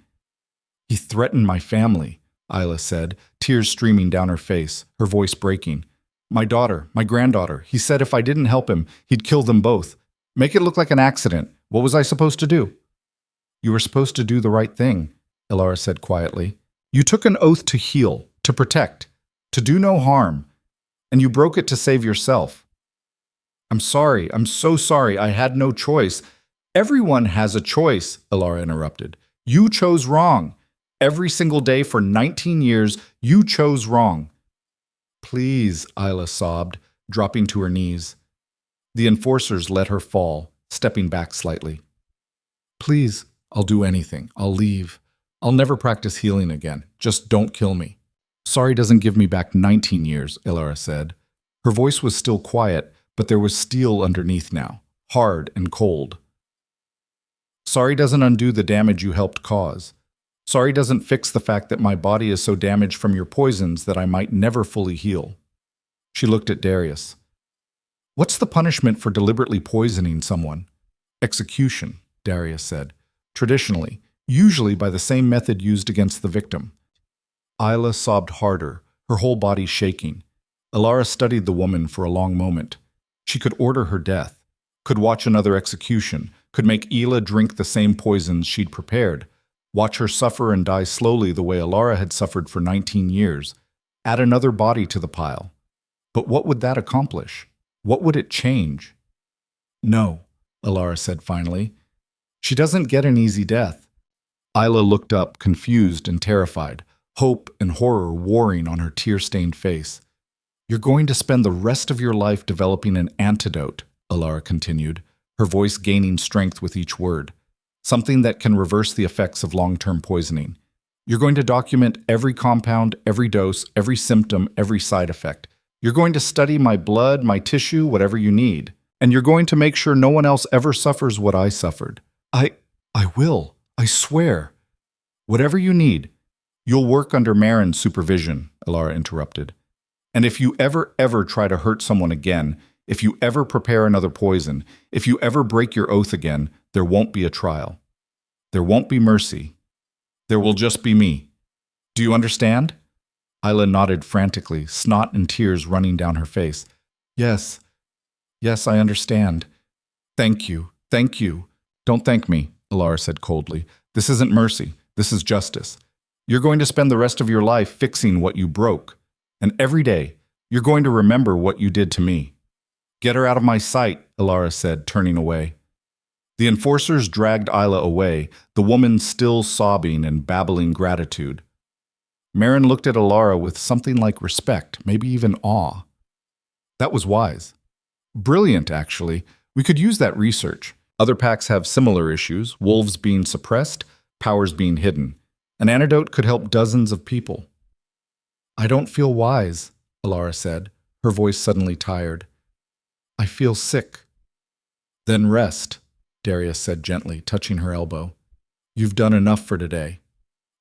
A: He threatened my family. Isla said, tears streaming down her face, her voice breaking. My daughter, my granddaughter. He said if I didn't help him, he'd kill them both. Make it look like an accident. What was I supposed to do? You were supposed to do the right thing, Elara said quietly. You took an oath to heal, to protect, to do no harm, and you broke it to save yourself. I'm sorry. I'm so sorry. I had no choice. Everyone has a choice, Elara interrupted. You chose wrong. Every single day for 19 years, you chose wrong. Please, Isla sobbed, dropping to her knees. The enforcers let her fall, stepping back slightly. Please, I'll do anything. I'll leave. I'll never practice healing again. Just don't kill me. Sorry doesn't give me back 19 years, Elara said. Her voice was still quiet, but there was steel underneath now, hard and cold. Sorry doesn't undo the damage you helped cause. Sorry doesn't fix the fact that my body is so damaged from your poisons that I might never fully heal. She looked at Darius. What's the punishment for deliberately poisoning someone? Execution, Darius said. Traditionally, usually by the same method used against the victim. Isla sobbed harder, her whole body shaking. Elara studied the woman for a long moment. She could order her death, could watch another execution, could make Ela drink the same poisons she'd prepared, watch her suffer and die slowly the way Elara had suffered for 19 years, add another body to the pile. But what would that accomplish? What would it change? No, Elara said finally. She doesn't get an easy death. Isla looked up, confused and terrified, hope and horror warring on her tear-stained face. You're going to spend the rest of your life developing an antidote, Elara continued, her voice gaining strength with each word. Something that can reverse the effects of long-term poisoning. You're going to document every compound, every dose, every symptom, every side effect. You're going to study my blood, my tissue, whatever you need. And you're going to make sure no one else ever suffers what I suffered. I will. I swear. Whatever you need. You'll work under Marin's supervision, Elara interrupted. And if you ever try to hurt someone again, if you ever prepare another poison, if you ever break your oath again, there won't be a trial. There won't be mercy. There will just be me. Do you understand? Isla nodded frantically, snot and tears running down her face. Yes, I understand. Thank you. Don't thank me, Elara said coldly. This isn't mercy. This is justice. You're going to spend the rest of your life fixing what you broke. And every day, you're going to remember what you did to me. Get her out of my sight, Elara said, turning away. The enforcers dragged Isla away, the woman still sobbing and babbling gratitude. Marin looked at Elara with something like respect, maybe even awe. That was wise. Brilliant, actually. We could use that research. Other packs have similar issues, wolves being suppressed, powers being hidden. An antidote could help dozens of people. I don't feel wise, Elara said, her voice suddenly tired. I feel sick. Then rest, Darius said gently, touching her elbow. You've done enough for today.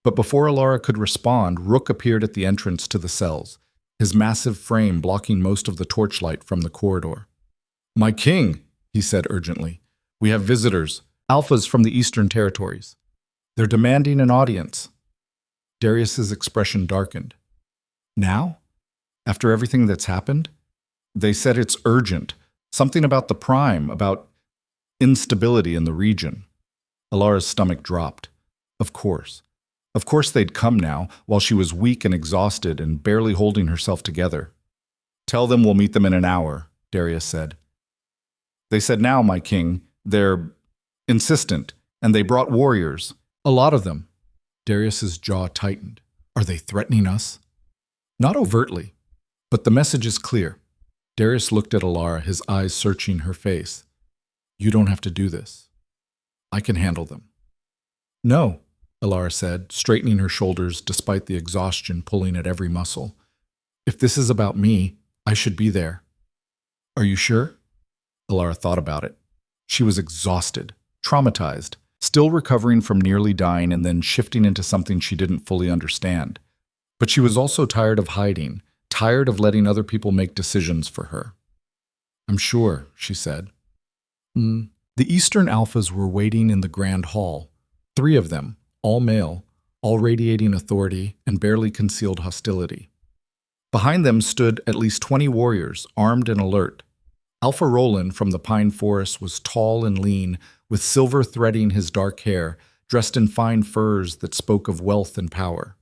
A: But before Elara could respond, Rook appeared at the entrance to the cells, his massive frame blocking most of the torchlight from the corridor. My king, he said urgently. We have visitors, alphas from the Eastern Territories. They're demanding an audience. Darius's expression darkened. Now? After everything that's happened? They said it's urgent. Something about the Prime, about instability in the region. Elara's stomach dropped. Of course. Of course they'd come now, while she was weak and exhausted and barely holding herself together. Tell them we'll meet them in an hour, Darius said. They said now, my king, they're insistent, and they brought warriors. A lot of them. Darius's jaw tightened. Are they threatening us? Not overtly, but the message is clear. Darius looked at Elara, his eyes searching her face. You don't have to do this. I can handle them. No, Elara said, straightening her shoulders despite the exhaustion pulling at every muscle. If this is about me, I should be there. Are you sure? Elara thought about it. She was exhausted, traumatized, still recovering from nearly dying and then shifting into something she didn't fully understand. But she was also tired of hiding, tired of letting other people make decisions for her. I'm sure, she said. The Eastern Alphas were waiting in the Grand Hall. 3 of them, all male, all radiating authority and barely concealed hostility. Behind them stood at least 20 warriors, armed and alert. Alpha Roland from the pine forest was tall and lean, with silver threading his dark hair, dressed in fine furs that spoke of wealth and power.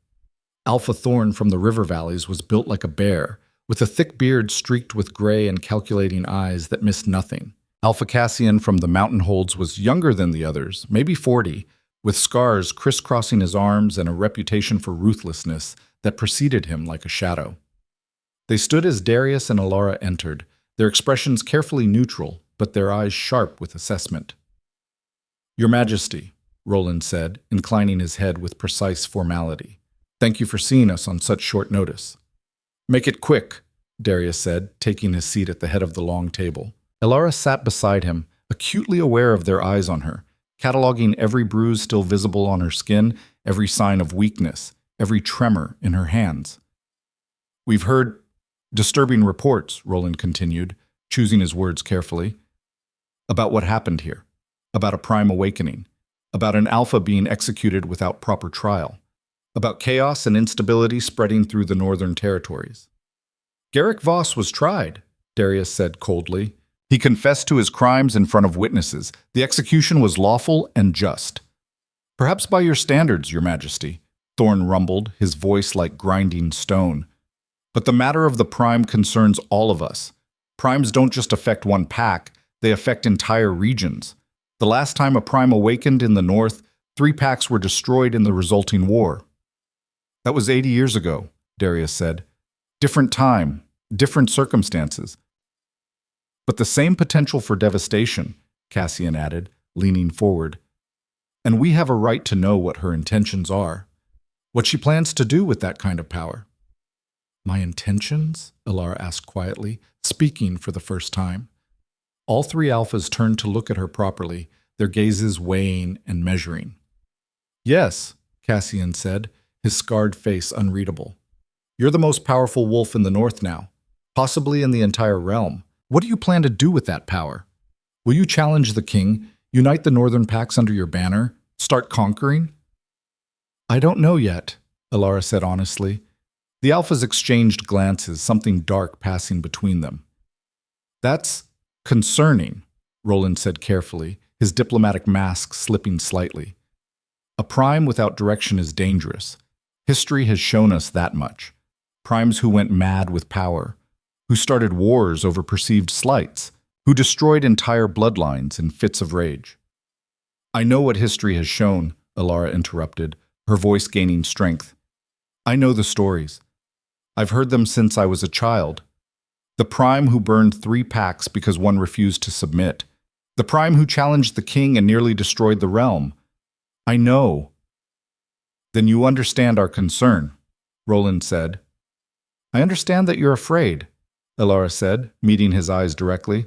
A: Alpha Thorn from the river valleys was built like a bear, with a thick beard streaked with gray and calculating eyes that missed nothing. Alpha Cassian from the mountain holds was younger than the others, maybe 40, with scars crisscrossing his arms and a reputation for ruthlessness that preceded him like a shadow. They stood as Darius and Elara entered, their expressions carefully neutral, but their eyes sharp with assessment. "Your Majesty," Roland said, inclining his head with precise formality. "Thank you for seeing us on such short notice." "Make it quick," Darius said, taking his seat at the head of the long table. Elara sat beside him, acutely aware of their eyes on her, cataloging every bruise still visible on her skin, every sign of weakness, every tremor in her hands. "We've heard disturbing reports," Roland continued, choosing his words carefully, "about what happened here, about a prime awakening, about an alpha being executed without proper trial, about chaos and instability spreading through the northern territories." "Garrick Voss was tried," Darius said coldly. "He confessed to his crimes in front of witnesses. The execution was lawful and just." "Perhaps by your standards, Your Majesty," Thorn rumbled, his voice like grinding stone. "But the matter of the prime concerns all of us. Primes don't just affect one pack, they affect entire regions. The last time a prime awakened in the north, 3 packs were destroyed in the resulting war." "That was 80 years ago," Darius said. "Different time, different circumstances." "But the same potential for devastation," Cassian added, leaning forward. "And we have a right to know what her intentions are, what she plans to do with that kind of power." "My intentions?" Elara asked quietly, speaking for the first time. All 3 alphas turned to look at her properly, their gazes weighing and measuring. "Yes," Cassian said, his scarred face unreadable. "You're the most powerful wolf in the north now, possibly in the entire realm. What do you plan to do with that power? Will you challenge the king, unite the northern packs under your banner, start conquering?" "I don't know yet," Elara said honestly. The alphas exchanged glances, something dark passing between them. "That's concerning," Roland said carefully, his diplomatic mask slipping slightly. "A prime without direction is dangerous. History has shown us that much. Primes who went mad with power, who started wars over perceived slights, who destroyed entire bloodlines in fits of rage." "I know what history has shown," Elara interrupted, her voice gaining strength. "I know the stories. I've heard them since I was a child. The prime who burned 3 packs because one refused to submit. The prime who challenged the king and nearly destroyed the realm. I know." "Then you understand our concern," Roland said. "I understand that you're afraid," Elara said, meeting his eyes directly.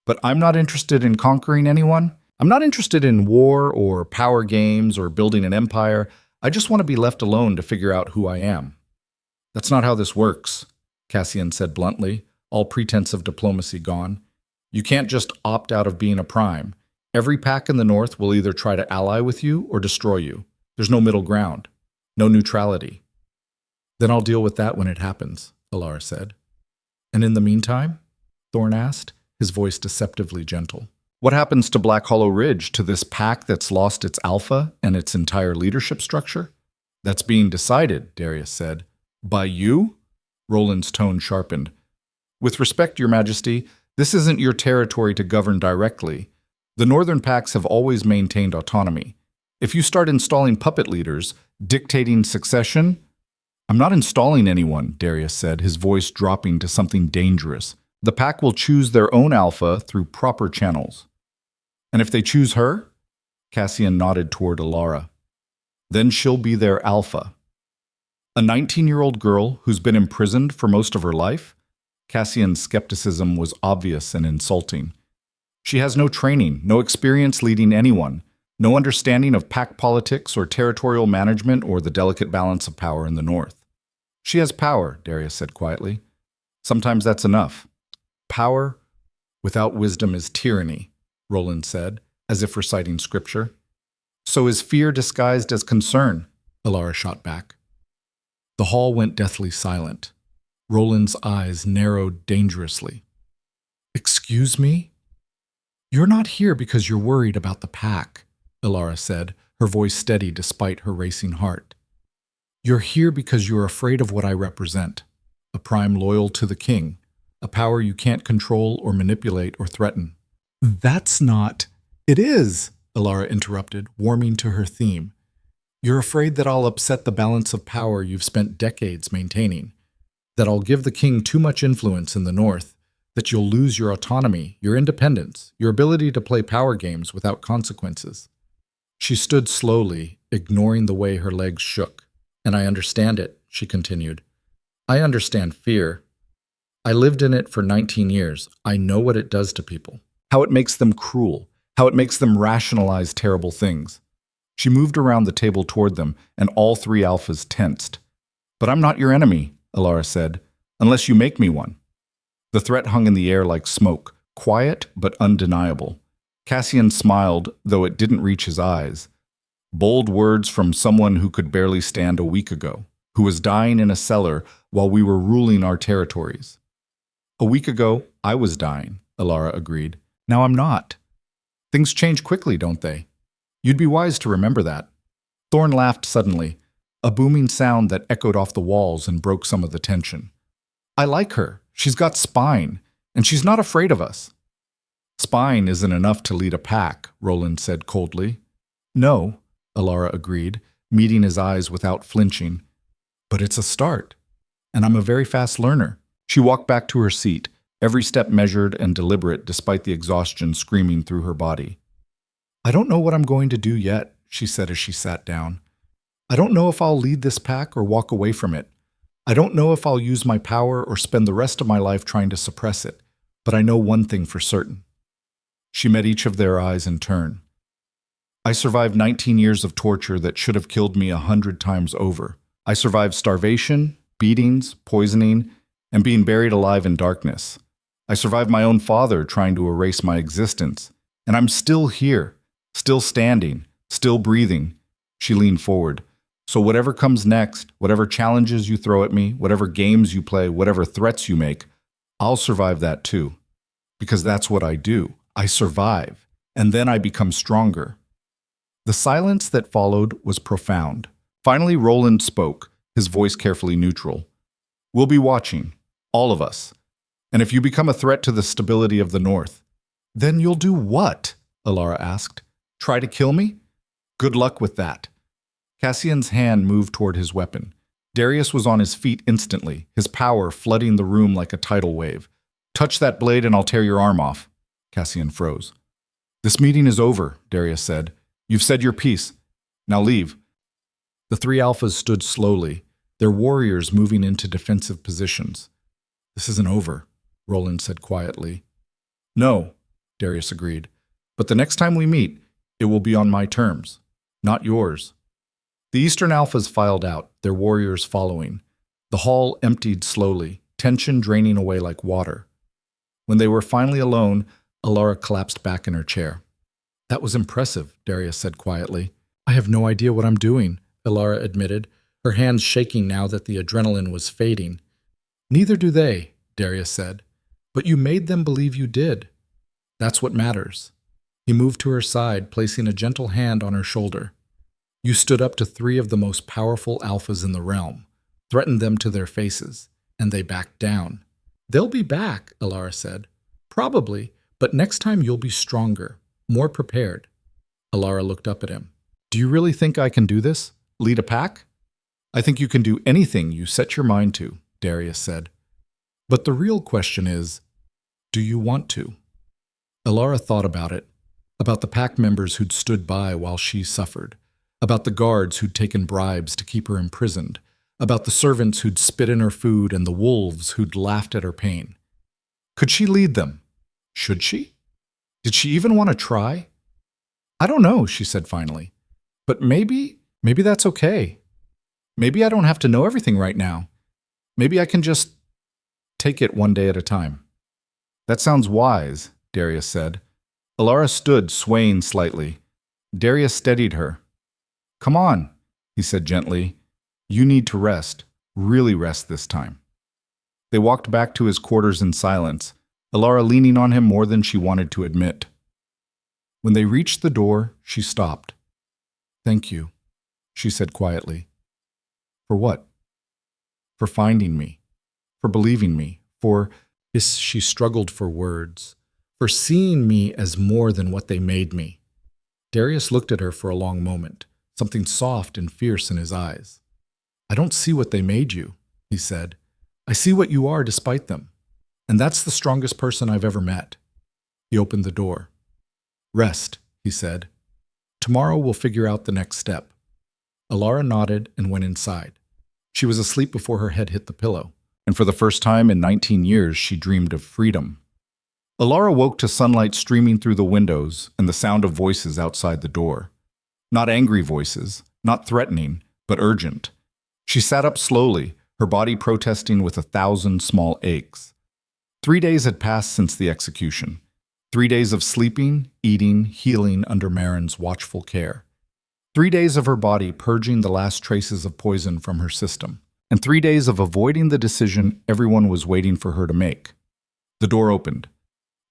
A: "But I'm not interested in conquering anyone. I'm not interested in war or power games or building an empire. I just want to be left alone to figure out who I am." "That's not how this works," Cassian said bluntly, all pretense of diplomacy gone. "You can't just opt out of being a prime. Every pack in the north will either try to ally with you or destroy you. There's no middle ground, no neutrality." "Then I'll deal with that when it happens," Elara said. "And in the meantime?" Thorn asked, his voice deceptively gentle. "What happens to Black Hollow Ridge, to this pack that's lost its alpha and its entire leadership structure?" "That's being decided," Darius said. "By you?" Roland's tone sharpened. "With respect, Your Majesty, this isn't your territory to govern directly. The northern packs have always maintained autonomy. If you start installing puppet leaders, dictating succession—" "I'm not installing anyone," Darius said, his voice dropping to something dangerous. "The pack will choose their own alpha through proper channels." "And if they choose her?" Cassian nodded toward Elara. "Then she'll be their alpha." "A 19-year-old girl who's been imprisoned for most of her life?" Cassian's skepticism was obvious and insulting. "She has no training, no experience leading anyone, no understanding of pack politics or territorial management or the delicate balance of power in the north." "She has power," Darius said quietly. "Sometimes that's enough." "Power without wisdom is tyranny," Roland said, as if reciting scripture. "So is fear disguised as concern?" Elara shot back. The hall went deathly silent. Roland's eyes narrowed dangerously. Excuse me? You're not here because you're worried about the pack, Elara said, her voice steady despite her racing heart. You're here because you're afraid of what I represent, a prime loyal to the king, a power you can't control or manipulate or threaten. That's not... It is, Elara interrupted, warming to her theme. You're afraid that I'll upset the balance of power you've spent decades maintaining, that I'll give the king too much influence in the north, that you'll lose your autonomy, your independence, your ability to play power games without consequences. She stood slowly, ignoring the way her legs shook. And I understand it, she continued. I understand fear. I lived in it for 19 years. I know what it does to people. How it makes them cruel. How it makes them rationalize terrible things. She moved around the table toward them, and all three alphas tensed. But I'm not your enemy, Elara said, unless you make me one. The threat hung in the air like smoke, quiet but undeniable. Cassian smiled, though it didn't reach his eyes. Bold words from someone who could barely stand a week ago, who was dying in a cellar while we were ruling our territories. A week ago, I was dying, Elara agreed. Now I'm not. Things change quickly, don't they? You'd be wise to remember that. Thorn laughed suddenly, a booming sound that echoed off the walls and broke some of the tension. I like her. She's got spine, and she's not afraid of us. Spine isn't enough to lead a pack, Roland said coldly. No, Elara agreed, meeting his eyes without flinching. But it's a start, and I'm a very fast learner. She walked back to her seat, every step measured and deliberate despite the exhaustion screaming through her body. I don't know what I'm going to do yet, she said as she sat down. I don't know if I'll lead this pack or walk away from it. I don't know if I'll use my power or spend the rest of my life trying to suppress it, but I know one thing for certain. She met each of their eyes in turn. I survived 19 years of torture that should have killed me 100 times over. I survived starvation, beatings, poisoning, and being buried alive in darkness. I survived my own father trying to erase my existence, and I'm still here, still standing, still breathing. She leaned forward. So whatever comes next, whatever challenges you throw at me, whatever games you play, whatever threats you make, I'll survive that too. Because that's what I do. I survive, and then I become stronger. The silence that followed was profound. Finally, Roland spoke, his voice carefully neutral. We'll be watching, all of us. And if you become a threat to the stability of the North, then you'll do what? Elara asked. Try to kill me? Good luck with that. Cassian's hand moved toward his weapon. Darius was on his feet instantly, his power flooding the room like a tidal wave. Touch that blade and I'll tear your arm off. Cassian froze. This meeting is over, Darius said. You've said your piece. Now leave. The three alphas stood slowly, their warriors moving into defensive positions. This isn't over, Roland said quietly. No, Darius agreed. But the next time we meet, it will be on my terms, not yours. The Eastern Alphas filed out, their warriors following. The hall emptied slowly, tension draining away like water. When they were finally alone, Elara collapsed back in her chair. That was impressive, Darius said quietly. I have no idea what I'm doing, Elara admitted, her hands shaking now that the adrenaline was fading. Neither do they, Darius said. But you made them believe you did. That's what matters. He moved to her side, placing a gentle hand on her shoulder. You stood up to three of the most powerful alphas in the realm, threatened them to their faces, and they backed down. They'll be back, Elara said. Probably, but next time you'll be stronger, more prepared. Elara looked up at him. Do you really think I can do this? Lead a pack? I think you can do anything you set your mind to, Darius said. But the real question is, do you want to? Elara thought about it, about the pack members who'd stood by while she suffered, about the guards who'd taken bribes to keep her imprisoned, about the servants who'd spit in her food and the wolves who'd laughed at her pain. Could she lead them? Should she? Did she even want to try? I don't know, she said finally. But maybe that's okay. Maybe I don't have to know everything right now. Maybe I can just take it one day at a time. That sounds wise, Darius said. Elara stood, swaying slightly. Darius steadied her. Come on. he said gently. You need to rest, really rest this time. They walked back to his quarters in silence, Elara leaning on him more than she wanted to admit. When they reached the door, she stopped. Thank you, she said quietly. For what? For finding me, for believing me, for, she struggled for words, for seeing me as more than what they made me. Darius looked at her for a long moment, something soft and fierce in his eyes. I don't see what they made you, he said. I see what you are despite them. And that's the strongest person I've ever met. He opened the door. Rest, he said. Tomorrow we'll figure out the next step. Elara nodded and went inside. She was asleep before her head hit the pillow, and for the first time in 19 years she dreamed of freedom. Elara woke to sunlight streaming through the windows and the sound of voices outside the door. Not angry voices, not threatening, but urgent. She sat up slowly, her body protesting with 1,000 small aches. 3 days had passed since the execution. 3 days of sleeping, eating, healing under Marin's watchful care. 3 days of her body purging the last traces of poison from her system. And 3 days of avoiding the decision everyone was waiting for her to make. The door opened.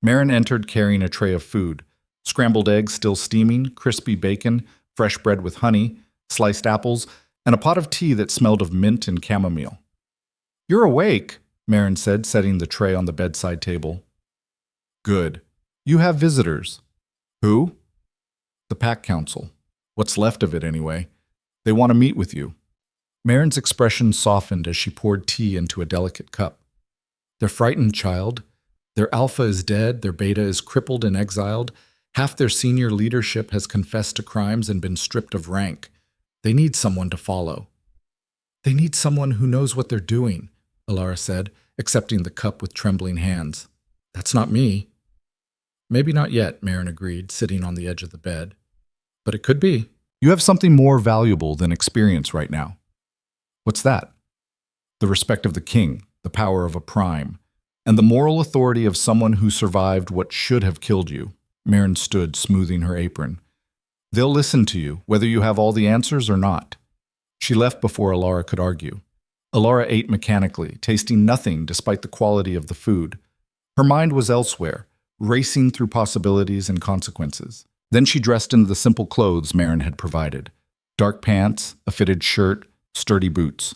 A: Marin entered carrying a tray of food. Scrambled eggs still steaming, crispy bacon, fresh bread with honey, sliced apples, and a pot of tea that smelled of mint and chamomile. You're awake, Marin said, setting the tray on the bedside table. Good. You have visitors. Who? The Pack Council. What's left of it, anyway. They want to meet with you. Marin's expression softened as she poured tea into a delicate cup. They're frightened, child. Their alpha is dead, their beta is crippled and exiled. Half their senior leadership has confessed to crimes and been stripped of rank. They need someone to follow. They need someone who knows what they're doing, Elara said, accepting the cup with trembling hands. That's not me. Maybe not yet, Marin agreed, sitting on the edge of the bed. But it could be. You have something more valuable than experience right now. What's that? The respect of the king, the power of a prime, and the moral authority of someone who survived what should have killed you. Marin stood, smoothing her apron. They'll listen to you, whether you have all the answers or not. She left before Elara could argue. Elara ate mechanically, tasting nothing despite the quality of the food. Her mind was elsewhere, racing through possibilities and consequences. Then she dressed into the simple clothes Marin had provided. Dark pants, a fitted shirt, sturdy boots.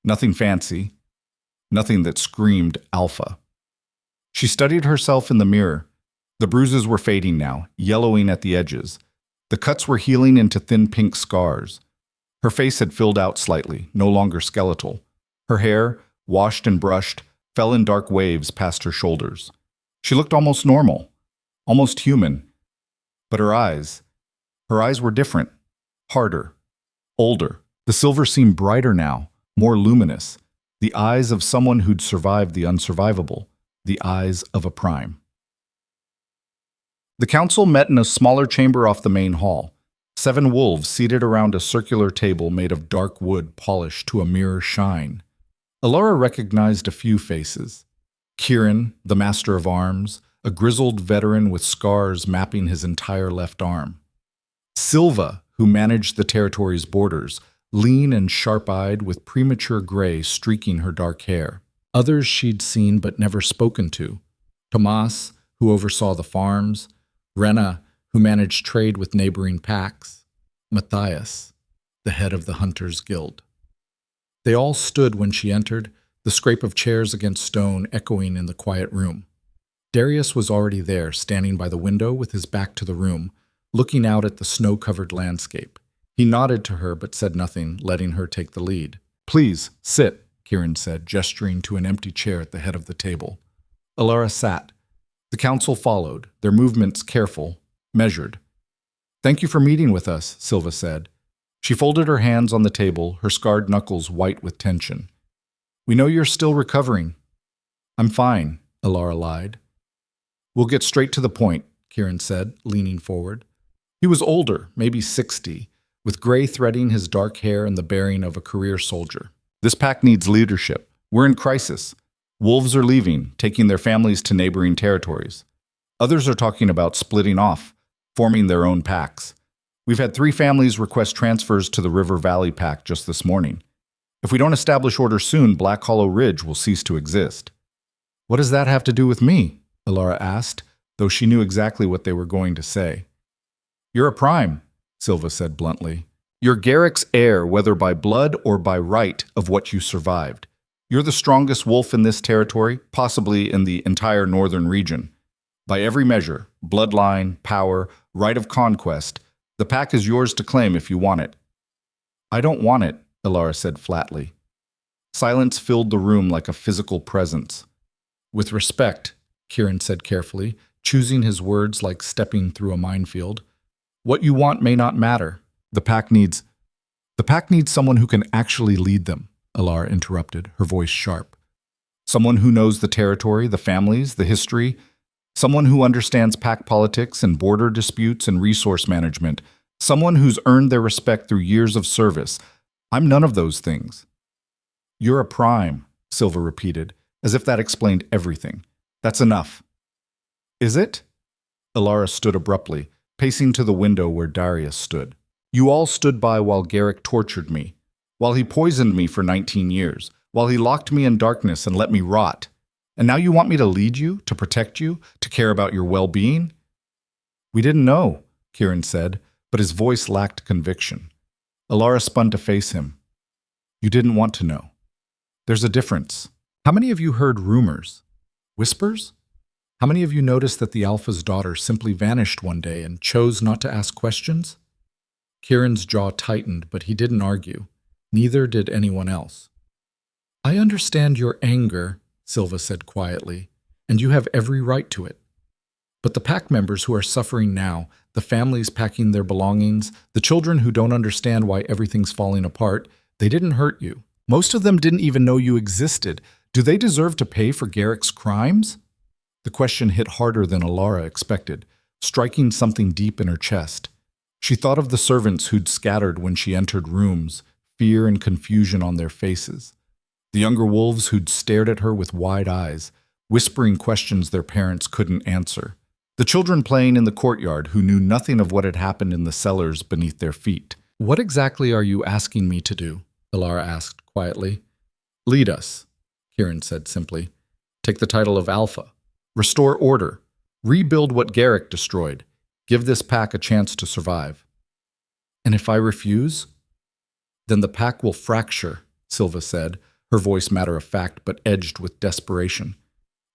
A: Nothing fancy. Nothing that screamed alpha. She studied herself in the mirror. The bruises were fading now, yellowing at the edges. The cuts were healing into thin pink scars. Her face had filled out slightly, no longer skeletal. Her hair, washed and brushed, fell in dark waves past her shoulders. She looked almost normal, almost human. But her eyes were different, harder, older. The silver seemed brighter now, more luminous. The eyes of someone who'd survived the unsurvivable, the eyes of a prime. The council met in a smaller chamber off the main hall. 7 wolves seated around a circular table made of dark wood polished to a mirror shine. Elara recognized a few faces. Kieran, the master of arms, a grizzled veteran with scars mapping his entire left arm. Silva, who managed the territory's borders, lean and sharp-eyed with premature gray streaking her dark hair. Others she'd seen but never spoken to. Tomas, who oversaw the farms. Rena, who managed trade with neighboring packs. Matthias, the head of the Hunters' Guild. They all stood when she entered, the scrape of chairs against stone echoing in the quiet room. Darius was already there, standing by the window with his back to the room, looking out at the snow-covered landscape. He nodded to her but said nothing, letting her take the lead. Please, sit, Kieran said, gesturing to an empty chair at the head of the table. Elara sat. The council followed, their movements careful, measured. Thank you for meeting with us, Silva said. She folded her hands on the table, her scarred knuckles white with tension. We know you're still recovering. I'm fine, Elara lied. We'll get straight to the point, Kieran said, leaning forward. He was older, maybe 60, with gray threading his dark hair and the bearing of a career soldier. This pack needs leadership. We're in crisis. Wolves are leaving, taking their families to neighboring territories. Others are talking about splitting off, forming their own packs. We've had 3 families request transfers to the River Valley Pack just this morning. If we don't establish order soon, Black Hollow Ridge will cease to exist. What does that have to do with me? Elara asked, though she knew exactly what they were going to say. You're a prime, Silva said bluntly. You're Garrick's heir, whether by blood or by right of what you survived. You're the strongest wolf in this territory, possibly in the entire northern region. By every measure, bloodline, power, right of conquest, the pack is yours to claim if you want it. I don't want it, Elara said flatly. Silence filled the room like a physical presence. With respect, Kieran said carefully, choosing his words like stepping through a minefield. What you want may not matter. The pack needs someone who can actually lead them, Elara interrupted, her voice sharp. Someone who knows the territory, the families, the history, someone who understands pack politics and border disputes and resource management, someone who's earned their respect through years of service. I'm none of those things. You're a prime, Silva repeated, as if that explained everything. That's enough. Is it? Elara stood abruptly, pacing to the window where Darius stood. You all stood by while Garrick tortured me, while he poisoned me for 19 years, while he locked me in darkness and let me rot. And now you want me to lead you, to protect you, to care about your well-being? We didn't know, Kieran said, but his voice lacked conviction. Elara spun to face him. You didn't want to know. There's a difference. How many of you heard rumors? Whispers? How many of you noticed that the Alpha's daughter simply vanished one day and chose not to ask questions? Kieran's jaw tightened, but he didn't argue. Neither did anyone else. I understand your anger, Silva said quietly, and you have every right to it. But the pack members who are suffering now, the families packing their belongings, the children who don't understand why everything's falling apart, they didn't hurt you. Most of them didn't even know you existed. Do they deserve to pay for Garrick's crimes? The question hit harder than Elara expected, striking something deep in her chest. She thought of the servants who'd scattered when she entered rooms, fear and confusion on their faces. The younger wolves who'd stared at her with wide eyes, whispering questions their parents couldn't answer. The children playing in the courtyard who knew nothing of what had happened in the cellars beneath their feet. What exactly are you asking me to do? Elara asked quietly. Lead us, Kieran said simply. Take the title of Alpha. Restore order. Rebuild what Garrick destroyed. Give this pack a chance to survive. And if I refuse? Then the pack will fracture, Silva said, her voice matter-of-fact but edged with desperation.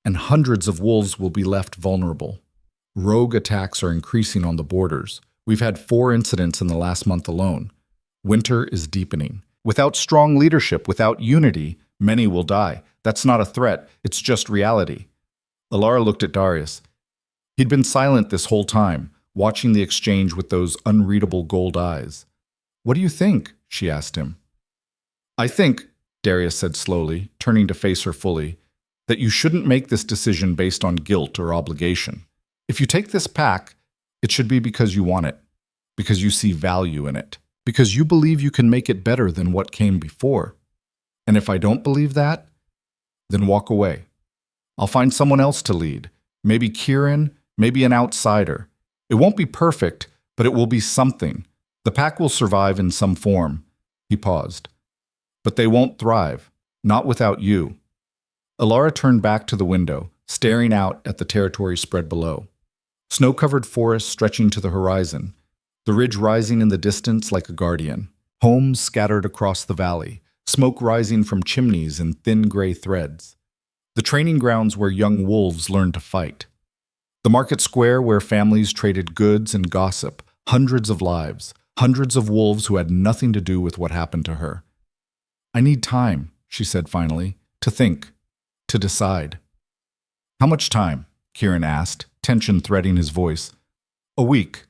A: And hundreds of wolves will be left vulnerable. Rogue attacks are increasing on the borders. We've had 4 incidents in the last month alone. Winter is deepening. Without strong leadership, without unity, many will die. That's not a threat, it's just reality. Elara looked at Darius. He'd been silent this whole time, watching the exchange with those unreadable gold eyes. What do you think? She asked him. I think, Darius said slowly, turning to face her fully, that you shouldn't make this decision based on guilt or obligation. If you take this pack, it should be because you want it, because you see value in it, because you believe you can make it better than what came before. And if I don't believe that, then walk away. I'll find someone else to lead. Maybe Kieran, maybe an outsider. It won't be perfect, but it will be something. The pack will survive in some form. He paused. But they won't thrive. Not without you. Elara turned back to the window, staring out at the territory spread below. Snow-covered forests stretching to the horizon. The ridge rising in the distance like a guardian. Homes scattered across the valley. Smoke rising from chimneys in thin gray threads. The training grounds where young wolves learned to fight. The market square where families traded goods and gossip, hundreds of lives, hundreds of wolves who had nothing to do with what happened to her. I need time, she said finally, to think, to decide. How much time? Kieran asked, tension threading his voice. A week.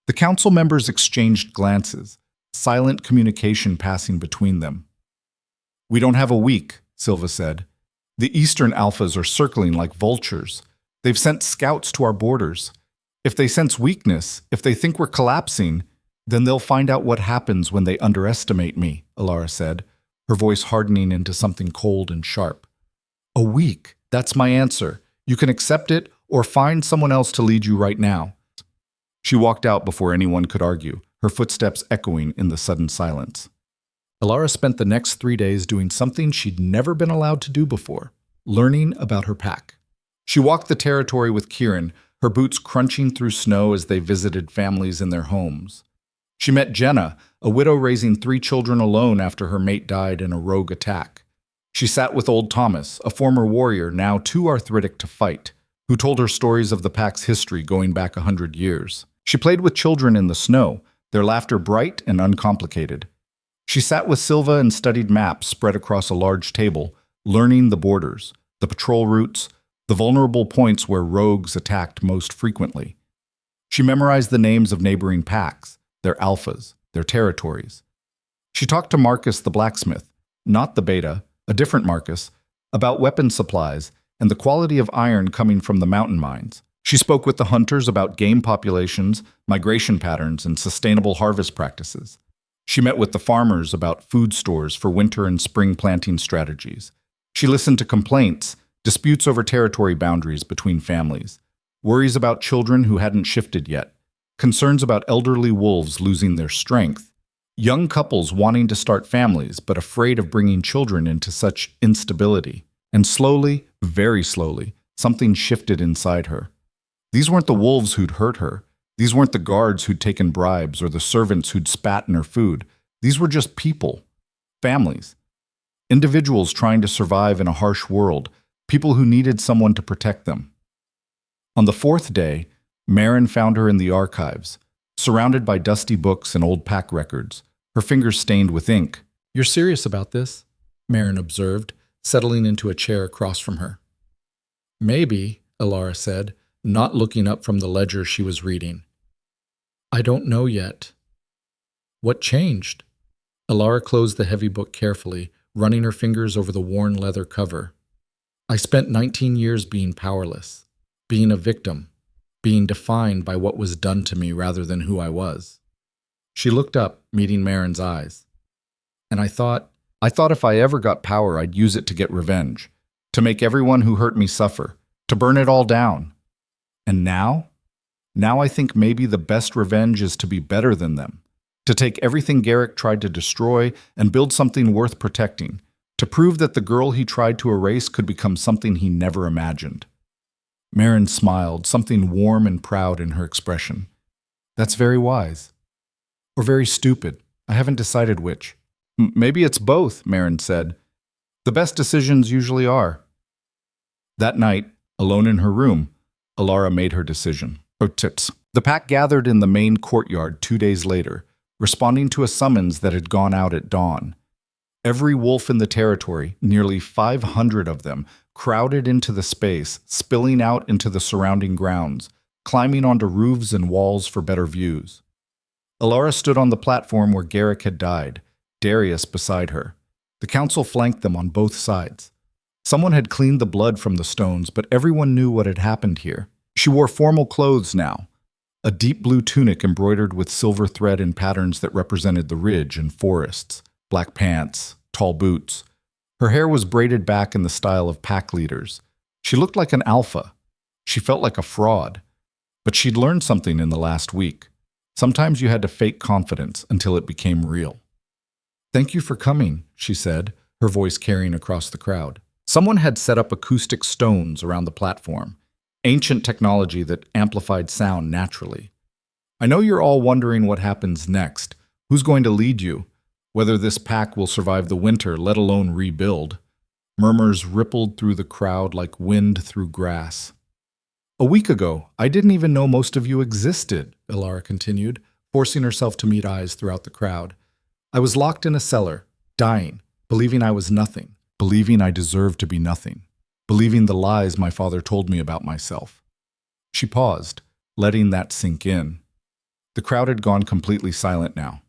A: The council members exchanged glances, silent communication passing between them. We don't have a week, Silva said. The eastern alphas are circling like vultures. They've sent scouts to our borders. If they sense weakness, if they think we're collapsing, then they'll find out what happens when they underestimate me, Elara said, her voice hardening into something cold and sharp. A week, that's my answer. You can accept it or find someone else to lead you right now. She walked out before anyone could argue, her footsteps echoing in the sudden silence. Elara spent the next 3 days doing something she'd never been allowed to do before, learning about her pack. She walked the territory with Kieran, her boots crunching through snow as they visited families in their homes. She met Jenna, a widow raising 3 children alone after her mate died in a rogue attack. She sat with old Thomas, a former warrior now too arthritic to fight, who told her stories of the pack's history going back 100 years. She played with children in the snow, their laughter bright and uncomplicated. She sat with Silva and studied maps spread across a large table, learning the borders, the patrol routes, the vulnerable points where rogues attacked most frequently. She memorized the names of neighboring packs, their alphas, their territories. She talked to Marcus the blacksmith, not the beta, a different Marcus, about weapon supplies and the quality of iron coming from the mountain mines. She spoke with the hunters about game populations, migration patterns, and sustainable harvest practices. She met with the farmers about food stores for winter and spring planting strategies. She listened to complaints, disputes over territory boundaries between families, worries about children who hadn't shifted yet, concerns about elderly wolves losing their strength, young couples wanting to start families but afraid of bringing children into such instability. And slowly, very slowly, something shifted inside her. These weren't the wolves who'd hurt her. These weren't the guards who'd taken bribes or the servants who'd spat in her food. These were just people, families, individuals trying to survive in a harsh world, people who needed someone to protect them. On the 4th day, Marin found her in the archives, surrounded by dusty books and old pack records, her fingers stained with ink. "You're serious about this?" Marin observed, settling into a chair across from her. "Maybe," Elara said, not looking up from the ledger she was reading. "I don't know yet." "What changed?" Elara closed the heavy book carefully, running her fingers over the worn leather cover. "I spent 19 years being powerless, being a victim, being defined by what was done to me rather than who I was." She looked up, meeting Marin's eyes. "And I thought if I ever got power, I'd use it to get revenge, to make everyone who hurt me suffer, to burn it all down. And now I think maybe the best revenge is to be better than them, to take everything Garrick tried to destroy and build something worth protecting, to prove that the girl he tried to erase could become something he never imagined." Marin smiled, something warm and proud in her expression. "That's very wise. Or very stupid. I haven't decided which." "Maybe it's both," Marin said. "The best decisions usually are." That night, alone in her room, Elara made her decision. The pack gathered in the main courtyard 2 days later, responding to a summons that had gone out at dawn. Every wolf in the territory, nearly 500 of them, crowded into the space, spilling out into the surrounding grounds, climbing onto roofs and walls for better views. Elara stood on the platform where Garrick had died, Darius beside her. The council flanked them on both sides. Someone had cleaned the blood from the stones, but everyone knew what had happened here. She wore formal clothes now, a deep blue tunic embroidered with silver thread in patterns that represented the ridge and forests, black pants, tall boots. Her hair was braided back in the style of pack leaders. She looked like an alpha. She felt like a fraud. But she'd learned something in the last week. Sometimes you had to fake confidence until it became real. "Thank you for coming," she said, her voice carrying across the crowd. Someone had set up acoustic stones around the platform, ancient technology that amplified sound naturally. "I know you're all wondering what happens next. Who's going to lead you? Whether this pack will survive the winter, let alone rebuild." Murmurs rippled through the crowd like wind through grass. "A week ago, I didn't even know most of you existed," Elara continued, forcing herself to meet eyes throughout the crowd. "I was locked in a cellar, dying, believing I was nothing. Believing I deserved to be nothing, believing the lies my father told me about myself." She paused, letting that sink in. The crowd had gone completely silent now.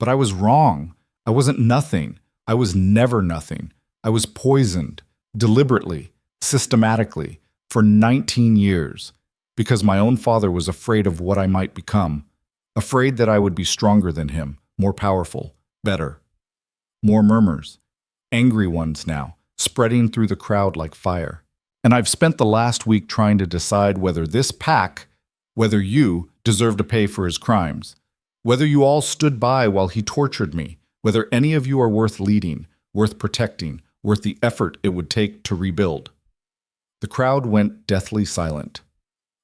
A: "But I was wrong. I wasn't nothing. I was never nothing. I was poisoned, deliberately, systematically, for 19 years, because my own father was afraid of what I might become, afraid that I would be stronger than him, more powerful, better." More murmurs. Angry ones now, spreading through the crowd like fire. "And I've spent the last week trying to decide whether this pack, whether you, deserve to pay for his crimes. Whether you all stood by while he tortured me, whether any of you are worth leading, worth protecting, worth the effort it would take to rebuild. The crowd went deathly silent.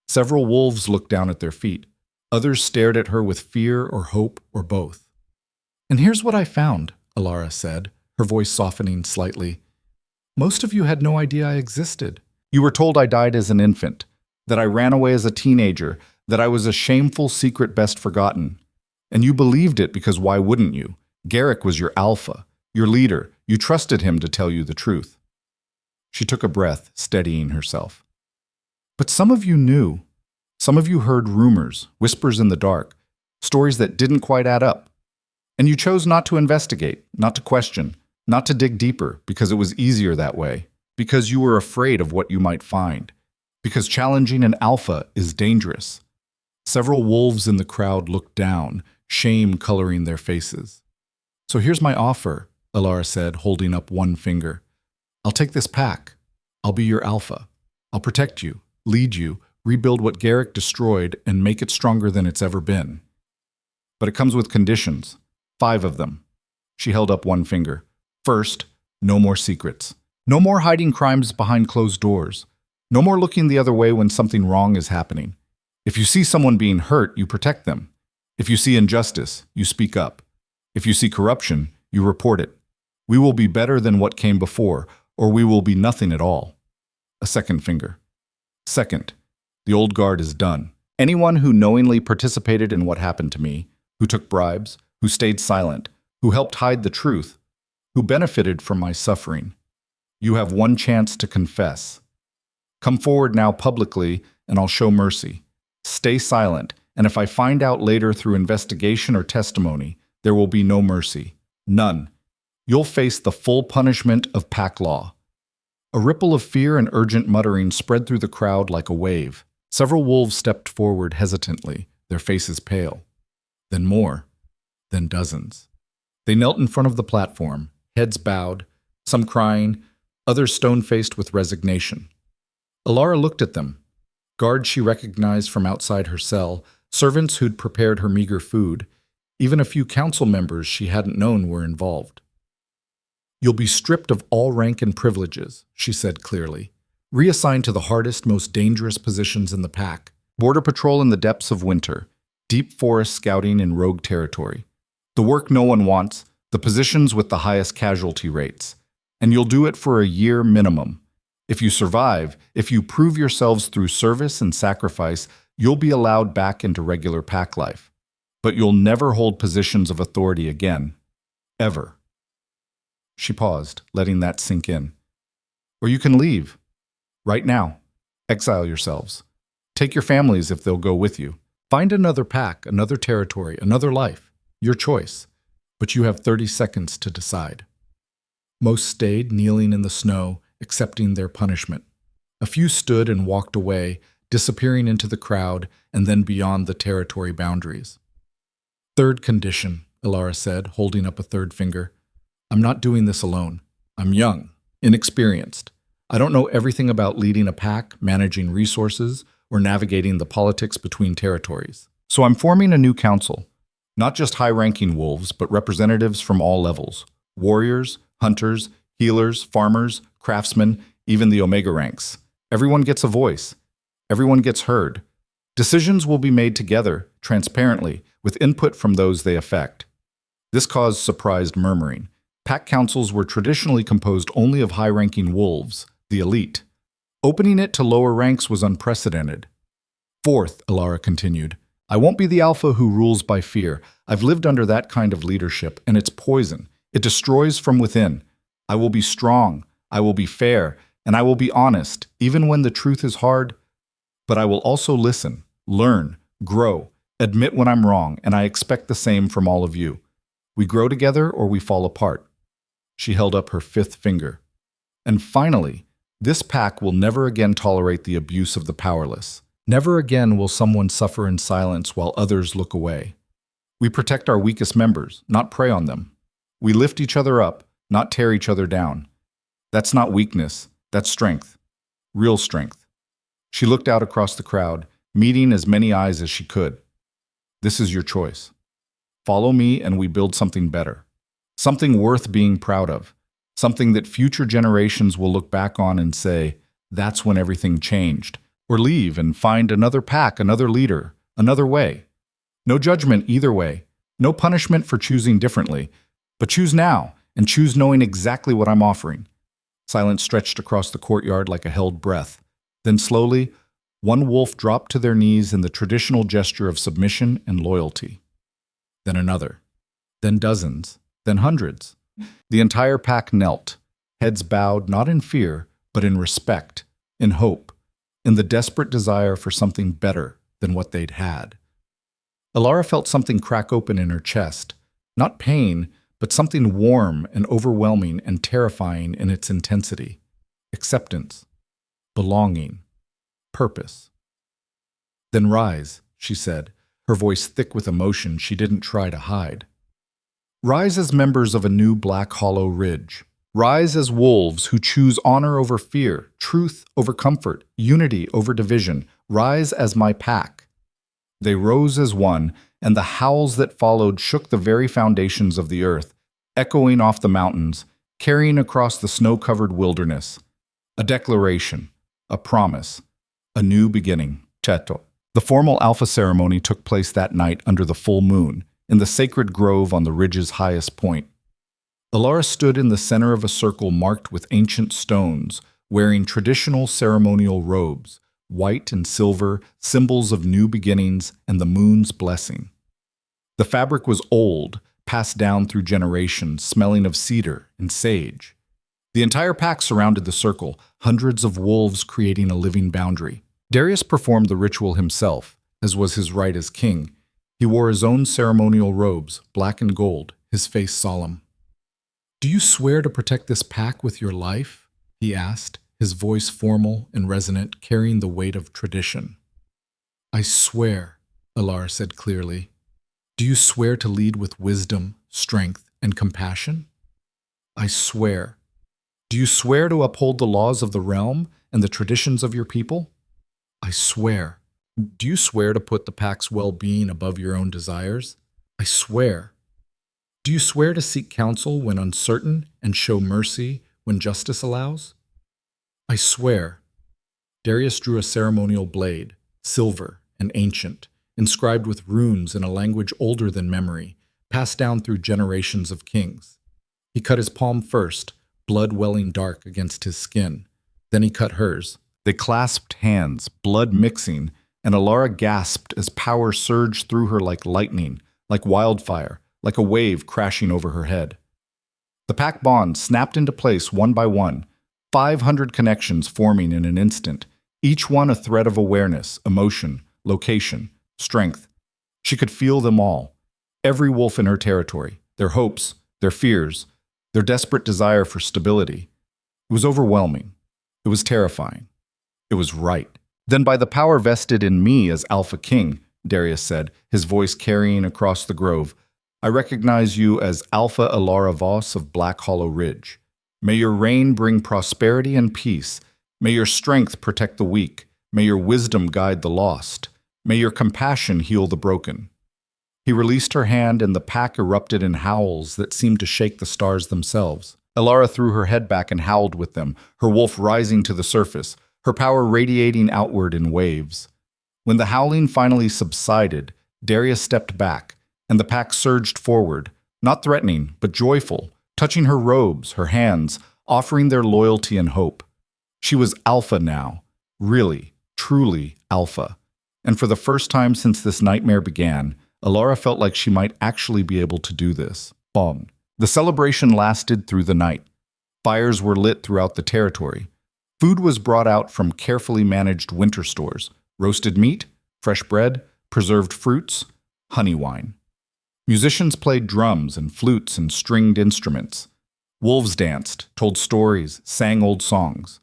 A: Several wolves looked down at their feet. Others stared at her with fear or hope or both. "And here's what I found," Elara said, her voice softening slightly. "Most of you had no idea I existed. You were told I died as an infant, that I ran away as a teenager, that I was a shameful secret best forgotten. And you believed it because why wouldn't you? Garrick was your alpha, your leader. You trusted him to tell you the truth." She took a breath, steadying herself. "But some of you knew. Some of you heard rumors, whispers in the dark, stories that didn't quite add up. And you chose not to investigate, not to question, not to dig deeper, because it was easier that way, because you were afraid of what you might find, because challenging an alpha is dangerous." Several wolves in the crowd looked down, shame coloring their faces. "So here's my offer," Elara said, holding up one finger. "I'll take this pack. I'll be your alpha. I'll protect you, lead you, rebuild what Garrick destroyed, and make it stronger than it's ever been. But it comes with conditions. 5 of them." She held up one finger. "First, no more secrets. No more hiding crimes behind closed doors. No more looking the other way when something wrong is happening. If you see someone being hurt, you protect them. If you see injustice, you speak up. If you see corruption, you report it. We will be better than what came before, or we will be nothing at all." A second finger. "Second, the old guard is done. Anyone who knowingly participated in what happened to me, who took bribes, who stayed silent, who helped hide the truth, who benefited from my suffering. You have one chance to confess. Come forward now publicly, and I'll show mercy. Stay silent, and if I find out later through investigation or testimony, there will be no mercy. None. You'll face the full punishment of pack law." A ripple of fear and urgent muttering spread through the crowd like a wave. Several wolves stepped forward hesitantly, their faces pale. Then more. Then dozens. They knelt in front of the platform, heads bowed, some crying, others stone-faced with resignation. Elara looked at them. Guards she recognized from outside her cell, servants who'd prepared her meager food, even a few council members she hadn't known were involved. "You'll be stripped of all rank and privileges," she said clearly. "Reassigned to the hardest, most dangerous positions in the pack. Border patrol in the depths of winter, deep forest scouting in rogue territory. The work no one wants, the positions with the highest casualty rates. And you'll do it for a year minimum. If you survive, if you prove yourselves through service and sacrifice, you'll be allowed back into regular pack life. But you'll never hold positions of authority again. Ever." She paused, letting that sink in. "Or you can leave. Right now. Exile yourselves. Take your families if they'll go with you. Find another pack, another territory, another life. Your choice. But you have 30 seconds to decide." Most stayed kneeling in the snow, accepting their punishment. A few stood and walked away, disappearing into the crowd and then beyond the territory boundaries. "Third condition," Elara said, holding up a third finger. "I'm not doing this alone. I'm young, inexperienced. I don't know everything about leading a pack, managing resources, or navigating the politics between territories. So I'm forming a new council. Not just high-ranking wolves, but representatives from all levels. Warriors, hunters, healers, farmers, craftsmen, even the Omega ranks. Everyone gets a voice. Everyone gets heard. Decisions will be made together, transparently, with input from those they affect." This caused surprised murmuring. Pack councils were traditionally composed only of high-ranking wolves, the elite. Opening it to lower ranks was unprecedented. "Fourth," Elara continued, "I won't be the alpha who rules by fear. I've lived under that kind of leadership, and it's poison. It destroys from within. I will be strong, I will be fair, and I will be honest, even when the truth is hard. But I will also listen, learn, grow, admit when I'm wrong, and I expect the same from all of you. We grow together or we fall apart." She held up her 5th finger. "And finally, this pack will never again tolerate the abuse of the powerless. Never again will someone suffer in silence while others look away. We protect our weakest members, not prey on them. We lift each other up, not tear each other down. That's not weakness, that's strength. Real strength." She looked out across the crowd, meeting as many eyes as she could. This is your choice. Follow me and we build something better. Something worth being proud of. Something that future generations will look back on and say, that's when everything changed. Or leave and find another pack, another leader, another way. No judgment either way. No punishment for choosing differently. But choose now, and choose knowing exactly what I'm offering. Silence stretched across the courtyard like a held breath. Then slowly, one wolf dropped to their knees in the traditional gesture of submission and loyalty. Then another. Then dozens. Then hundreds. The entire pack knelt, heads bowed not in fear, but in respect, in hope, in the desperate desire for something better than what they'd had. Elara felt something crack open in her chest, not pain, but something warm and overwhelming and terrifying in its intensity. Acceptance, belonging, purpose. Then rise, she said, her voice thick with emotion she didn't try to hide. Rise as members of a new Black Hollow Ridge. Rise as wolves who choose honor over fear, truth over comfort, unity over division. Rise as my pack. They rose as one, and the howls that followed shook the very foundations of the earth, echoing off the mountains, carrying across the snow-covered wilderness. A declaration, a promise, a new beginning. Cheto. The formal alpha ceremony took place that night under the full moon, in the sacred grove on the ridge's highest point. Elara stood in the center of a circle marked with ancient stones, wearing traditional ceremonial robes, white and silver, symbols of new beginnings and the moon's blessing. The fabric was old, passed down through generations, smelling of cedar and sage. The entire pack surrounded the circle, hundreds of wolves creating a living boundary. Darius performed the ritual himself, as was his right as king. He wore his own ceremonial robes, black and gold, his face solemn. "Do you swear to protect this pack with your life?" he asked, his voice formal and resonant, carrying the weight of tradition. "I swear," Elara said clearly. "Do you swear to lead with wisdom, strength, and compassion?" "I swear." "Do you swear to uphold the laws of the realm and the traditions of your people?" "I swear." "Do you swear to put the pack's well-being above your own desires?" "I swear." "Do you swear to seek counsel when uncertain and show mercy when justice allows?" "I swear." Darius drew a ceremonial blade, silver and ancient, inscribed with runes in a language older than memory, passed down through generations of kings. He cut his palm first, blood welling dark against his skin. Then he cut hers. They clasped hands, blood mixing, and Elara gasped as power surged through her like lightning, like wildfire, like a wave crashing over her head. The pack bond snapped into place one by one, 500 connections forming in an instant, each one a thread of awareness, emotion, location, strength. She could feel them all, every wolf in her territory, their hopes, their fears, their desperate desire for stability. It was overwhelming. It was terrifying. It was right. "Then by the power vested in me as Alpha King," Darius said, his voice carrying across the grove, "I recognize you as Alpha Elara Voss of Black Hollow Ridge. May your reign bring prosperity and peace. May your strength protect the weak. May your wisdom guide the lost. May your compassion heal the broken." He released her hand and the pack erupted in howls that seemed to shake the stars themselves. Elara threw her head back and howled with them, her wolf rising to the surface, her power radiating outward in waves. When the howling finally subsided, Darius stepped back, and the pack surged forward, not threatening, but joyful, touching her robes, her hands, offering their loyalty and hope. She was Alpha now, really, truly Alpha. And for the first time since this nightmare began, Elara felt like she might actually be able to do this. Bong. The celebration lasted through the night. Fires were lit throughout the territory. Food was brought out from carefully managed winter stores: roasted meat, fresh bread, preserved fruits, honey wine. Musicians played drums and flutes and stringed instruments. Wolves danced, told stories, sang old songs.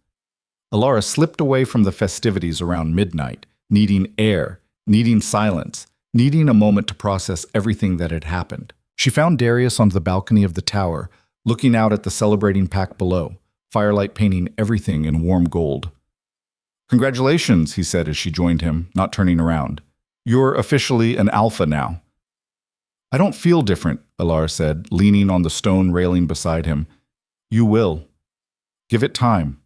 A: Elara slipped away from the festivities around midnight, needing air, needing silence, needing a moment to process everything that had happened. She found Darius on the balcony of the tower, looking out at the celebrating pack below, firelight painting everything in warm gold. "Congratulations," he said as she joined him, not turning around. You're officially an alpha now. I don't feel different, Elara said, leaning on the stone railing beside him. You will. Give it time.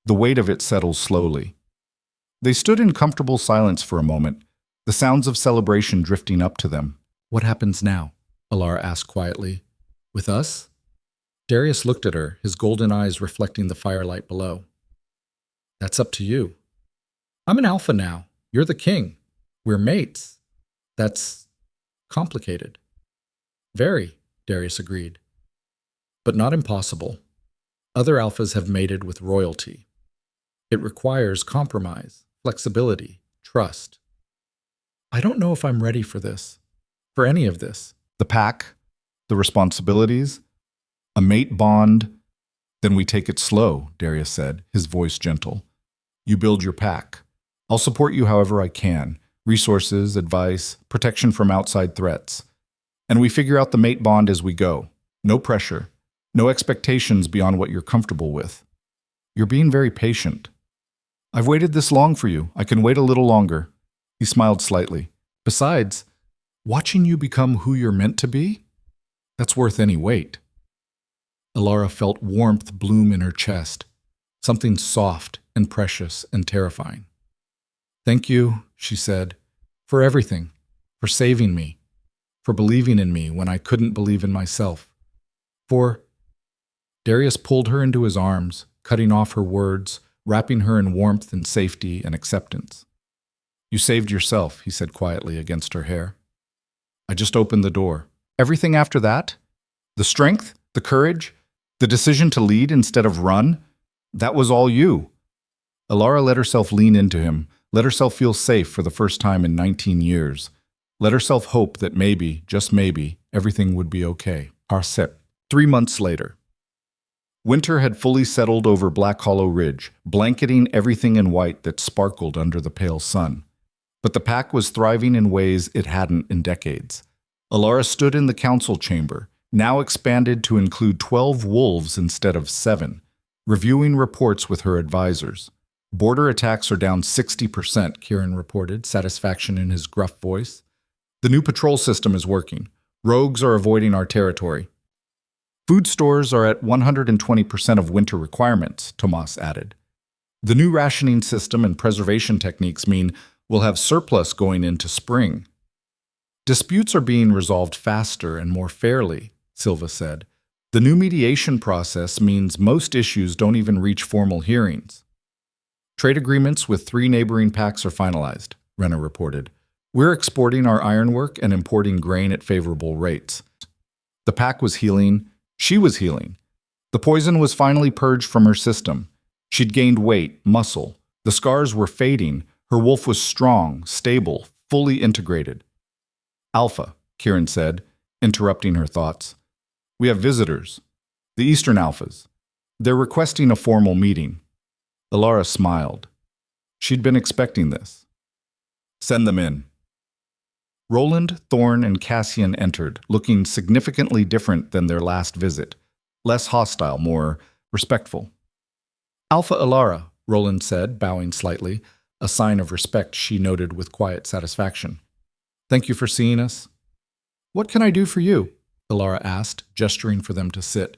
A: The weight of it settles slowly. They stood in comfortable silence for a moment, the sounds of celebration drifting up to them. What happens now? Elara asked quietly. With us? Darius looked at her, his golden eyes reflecting the firelight below. That's up to you. I'm an alpha now. You're the king. We're mates. That's complicated. Very, Darius agreed. But not impossible. Other alphas have mated with royalty. It requires compromise, flexibility, trust. I don't know if I'm ready for this, for any of this. The pack, the responsibilities, a mate bond. Then we take it slow, Darius said, his voice gentle. You build your pack. I'll support you however I can. Resources, advice, protection from outside threats. And we figure out the mate bond as we go. No pressure. No expectations beyond what you're comfortable with. You're being very patient. I've waited this long for you. I can wait a little longer. He smiled slightly. Besides, watching you become who you're meant to be, that's worth any wait. Elara felt warmth bloom in her chest, something soft and precious and terrifying. Thank you, she said, for everything, for saving me, for believing in me when I couldn't believe in myself, for... Darius pulled her into his arms, cutting off her words, wrapping her in warmth and safety and acceptance. You saved yourself, he said quietly against her hair. I just opened the door. Everything after that? The strength, the courage, the decision to lead instead of run? That was all you. Elara let herself lean into him, let herself feel safe for the first time in 19 years. Let herself hope that maybe, just maybe, everything would be okay. Arsep. 3 months later. Winter had fully settled over Black Hollow Ridge, blanketing everything in white that sparkled under the pale sun. But the pack was thriving in ways it hadn't in decades. Elara stood in the council chamber, now expanded to include 12 wolves instead of 7, reviewing reports with her advisors. Border attacks are down 60%, Kieran reported, satisfaction in his gruff voice. The new patrol system is working. Rogues are avoiding our territory. Food stores are at 120% of winter requirements, Tomas added. The new rationing system and preservation techniques mean we'll have surplus going into spring. Disputes are being resolved faster and more fairly, Silva said. The new mediation process means most issues don't even reach formal hearings. Trade agreements with 3 neighboring packs are finalized, Renner reported. We're exporting our ironwork and importing grain at favorable rates. The pack was healing. She was healing. The poison was finally purged from her system. She'd gained weight, muscle. The scars were fading. Her wolf was strong, stable, fully integrated. Alpha, Kieran said, interrupting her thoughts. We have visitors. The Eastern Alphas. They're requesting a formal meeting. Elara smiled. She'd been expecting this. Send them in. Roland, Thorn, and Cassian entered, looking significantly different than their last visit. Less hostile, more respectful. Alpha Elara, Roland said, bowing slightly, a sign of respect she noted with quiet satisfaction. Thank you for seeing us. What can I do for you? Elara asked, gesturing for them to sit.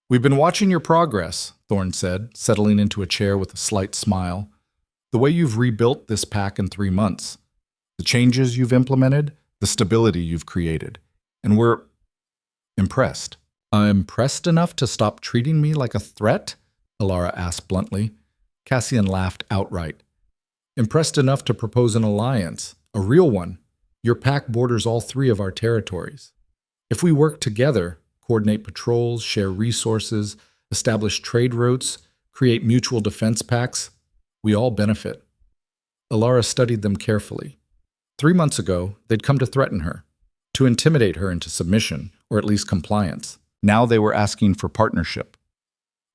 A: We've been watching your progress, Thorn said, settling into a chair with a slight smile. The way you've rebuilt this pack in 3 months. The changes you've implemented, the stability you've created. And we're impressed. Impressed enough to stop treating me like a threat? Elara asked bluntly. Cassian laughed outright. Impressed enough to propose an alliance, a real one. Your pack borders all 3 of our territories. If we work together, coordinate patrols, share resources, establish trade routes, create mutual defense packs, we all benefit. Elara studied them carefully. 3 months ago, they'd come to threaten her, to intimidate her into submission, or at least compliance. Now they were asking for partnership.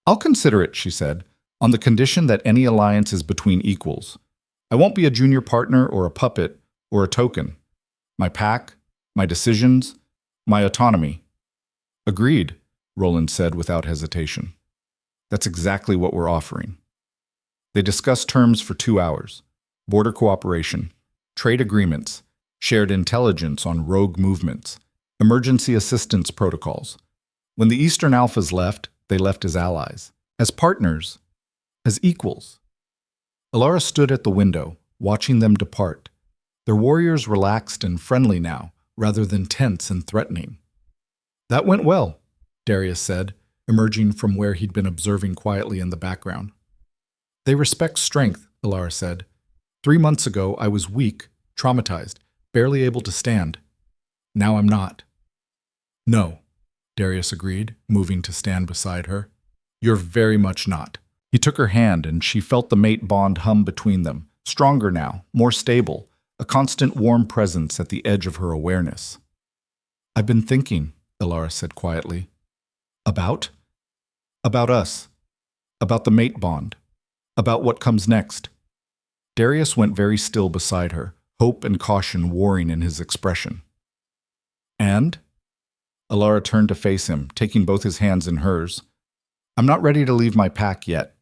A: I'll consider it, she said, on the condition that any alliance is between equals. I won't be a junior partner or a puppet or a token. My pack, my decisions, my autonomy. Agreed, Roland said without hesitation. That's exactly what we're offering. They discussed terms for 2 hours. Border cooperation, trade agreements, shared intelligence on rogue movements, emergency assistance protocols. When the Eastern Alphas left, they left as allies, as partners, as equals. Elara stood at the window, watching them depart. Their warriors relaxed and friendly now, rather than tense and threatening. "That went well," Darius said, emerging from where he'd been observing quietly in the background. "They respect strength," Elara said. 3 months ago, I was weak, traumatized, barely able to stand. Now I'm not." "No," Darius agreed, moving to stand beside her. "You're very much not." He took her hand, and she felt the mate bond hum between them, stronger now, more stable, a constant warm presence at the edge of her awareness. "I've been thinking," Elara said quietly. "About? About us. About the mate bond. About what comes next." Darius went very still beside her, hope and caution warring in his expression. "And?" Elara turned to face him, taking both his hands in hers. "I'm not ready to leave my pack yet.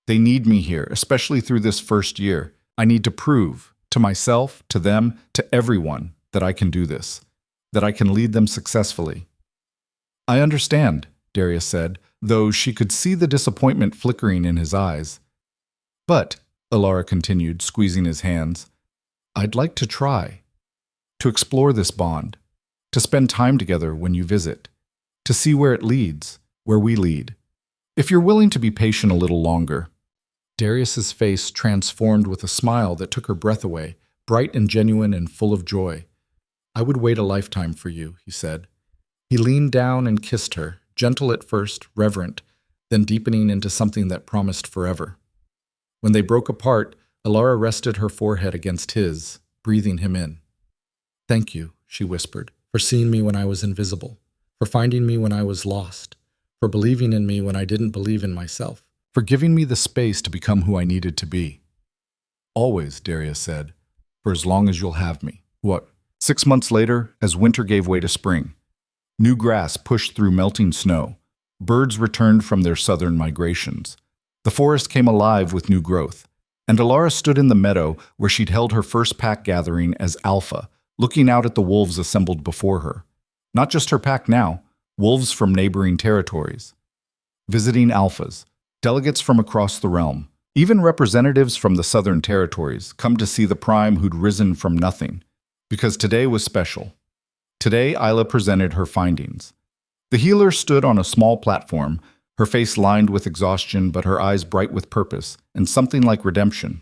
A: They need me here, especially through this first year. I need to prove, to myself, to them, to everyone, that I can do this, that I can lead them successfully." "I understand," Darius said, though she could see the disappointment flickering in his eyes. "But," Elara continued, squeezing his hands, "I'd like to try. To explore this bond. To spend time together when you visit. To see where it leads, where we lead. If you're willing to be patient a little longer." Darius's face transformed with a smile that took her breath away, bright and genuine and full of joy. "I would wait a lifetime for you," he said. He leaned down and kissed her, gentle at first, reverent, then deepening into something that promised forever. When they broke apart, Elara rested her forehead against his, breathing him in. "Thank you," she whispered, "for seeing me when I was invisible, for finding me when I was lost, for believing in me when I didn't believe in myself, for giving me the space to become who I needed to be." "Always," Darius said, "for as long as you'll have me." What? 6 months later, as winter gave way to spring. New grass pushed through melting snow. Birds returned from their southern migrations. The forest came alive with new growth. And Elara stood in the meadow where she'd held her first pack gathering as Alpha, looking out at the wolves assembled before her. Not just her pack now, wolves from neighboring territories. Visiting Alphas, delegates from across the realm, even representatives from the southern territories come to see the prime who'd risen from nothing. Because today was special. Today, Isla presented her findings. The healer stood on a small platform, her face lined with exhaustion but her eyes bright with purpose and something like redemption.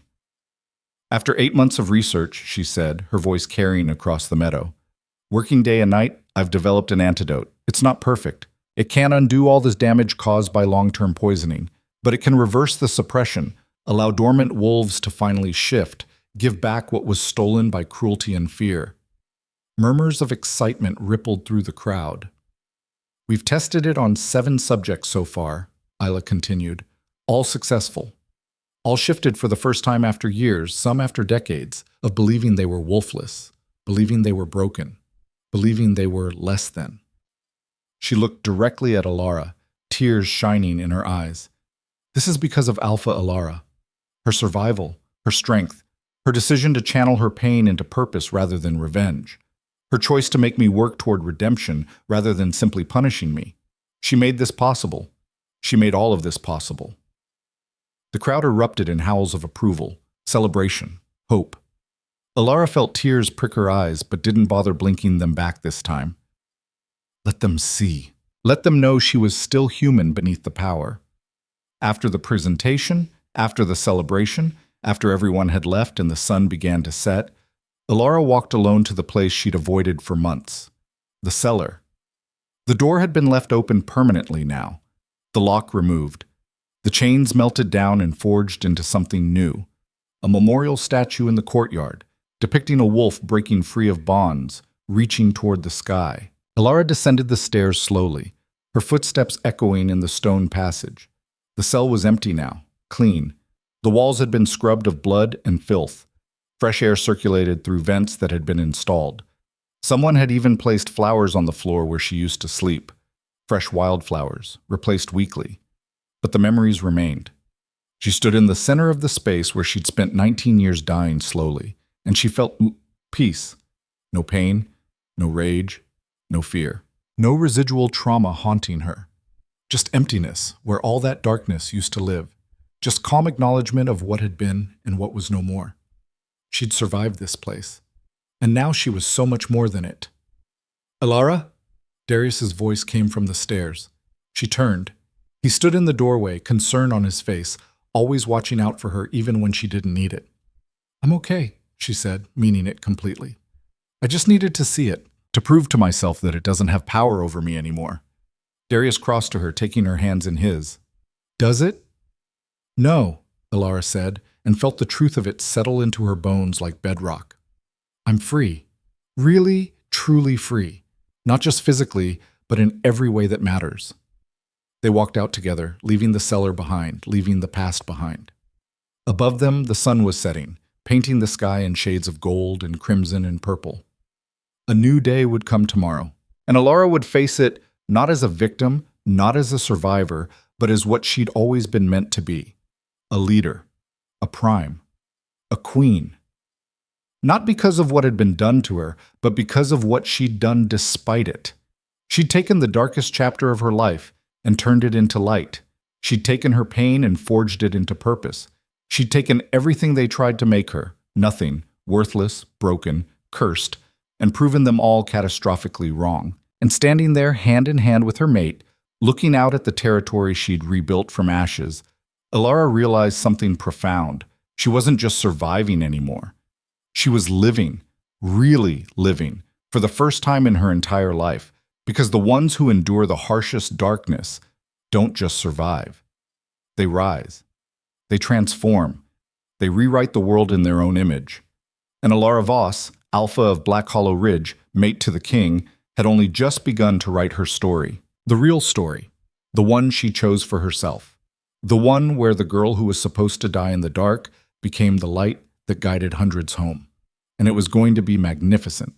A: "After 8 months of research," she said, her voice carrying across the meadow, "working day and night, I've developed an antidote. It's not perfect. It can't undo all this damage caused by long-term poisoning, but it can reverse the suppression, allow dormant wolves to finally shift, give back what was stolen by cruelty and fear." Murmurs of excitement rippled through the crowd. "We've tested it on 7 subjects so far," Isla continued, "all successful. All shifted for the first time after years, some after decades, of believing they were wolfless, believing they were broken, believing they were less than." She looked directly at Elara, tears shining in her eyes. "This is because of Alpha Elara. Her survival, her strength, her decision to channel her pain into purpose rather than revenge. Her choice to make me work toward redemption rather than simply punishing me. She made this possible. She made all of this possible." The crowd erupted in howls of approval, celebration, hope. Elara felt tears prick her eyes but didn't bother blinking them back this time. Let them see. Let them know she was still human beneath the power. After the presentation, after the celebration, after everyone had left and the sun began to set, Elara walked alone to the place she'd avoided for months. The cellar. The door had been left open permanently now, the lock removed. The chains melted down and forged into something new. A memorial statue in the courtyard, depicting a wolf breaking free of bonds, reaching toward the sky. Elara descended the stairs slowly, her footsteps echoing in the stone passage. The cell was empty now, clean. The walls had been scrubbed of blood and filth. Fresh air circulated through vents that had been installed. Someone had even placed flowers on the floor where she used to sleep. Fresh wildflowers, replaced weekly. But the memories remained. She stood in the center of the space where she'd spent 19 years dying slowly, and she felt peace. No pain, no rage, no fear. No residual trauma haunting her. Just emptiness, where all that darkness used to live. Just calm acknowledgement of what had been and what was no more. She'd survived this place. And now she was so much more than it. "Elara?" Darius's voice came from the stairs. She turned. He stood in the doorway, concern on his face, always watching out for her even when she didn't need it. "I'm okay," she said, meaning it completely. "I just needed to see it, to prove to myself that it doesn't have power over me anymore." Darius crossed to her, taking her hands in his. "Does it?" "No," Elara said, and felt the truth of it settle into her bones like bedrock. "I'm free. Really, truly free. Not just physically, but in every way that matters." They walked out together, leaving the cellar behind, leaving the past behind. Above them, the sun was setting, painting the sky in shades of gold and crimson and purple. A new day would come tomorrow, and Elara would face it not as a victim, not as a survivor, but as what she'd always been meant to be. A leader, a prime, a queen. Not because of what had been done to her, but because of what she'd done despite it. She'd taken the darkest chapter of her life and turned it into light. She'd taken her pain and forged it into purpose. She'd taken everything they tried to make her, nothing, worthless, broken, cursed, and proven them all catastrophically wrong. And standing there hand in hand with her mate, looking out at the territory she'd rebuilt from ashes, Elara realized something profound. She wasn't just surviving anymore. She was living, really living, for the first time in her entire life, because the ones who endure the harshest darkness don't just survive. They rise. They transform. They rewrite the world in their own image. And Elara Voss, Alpha of Black Hollow Ridge, mate to the king, had only just begun to write her story. The real story. The one she chose for herself. The one where the girl who was supposed to die in the dark became the light that guided hundreds home. And it was going to be magnificent.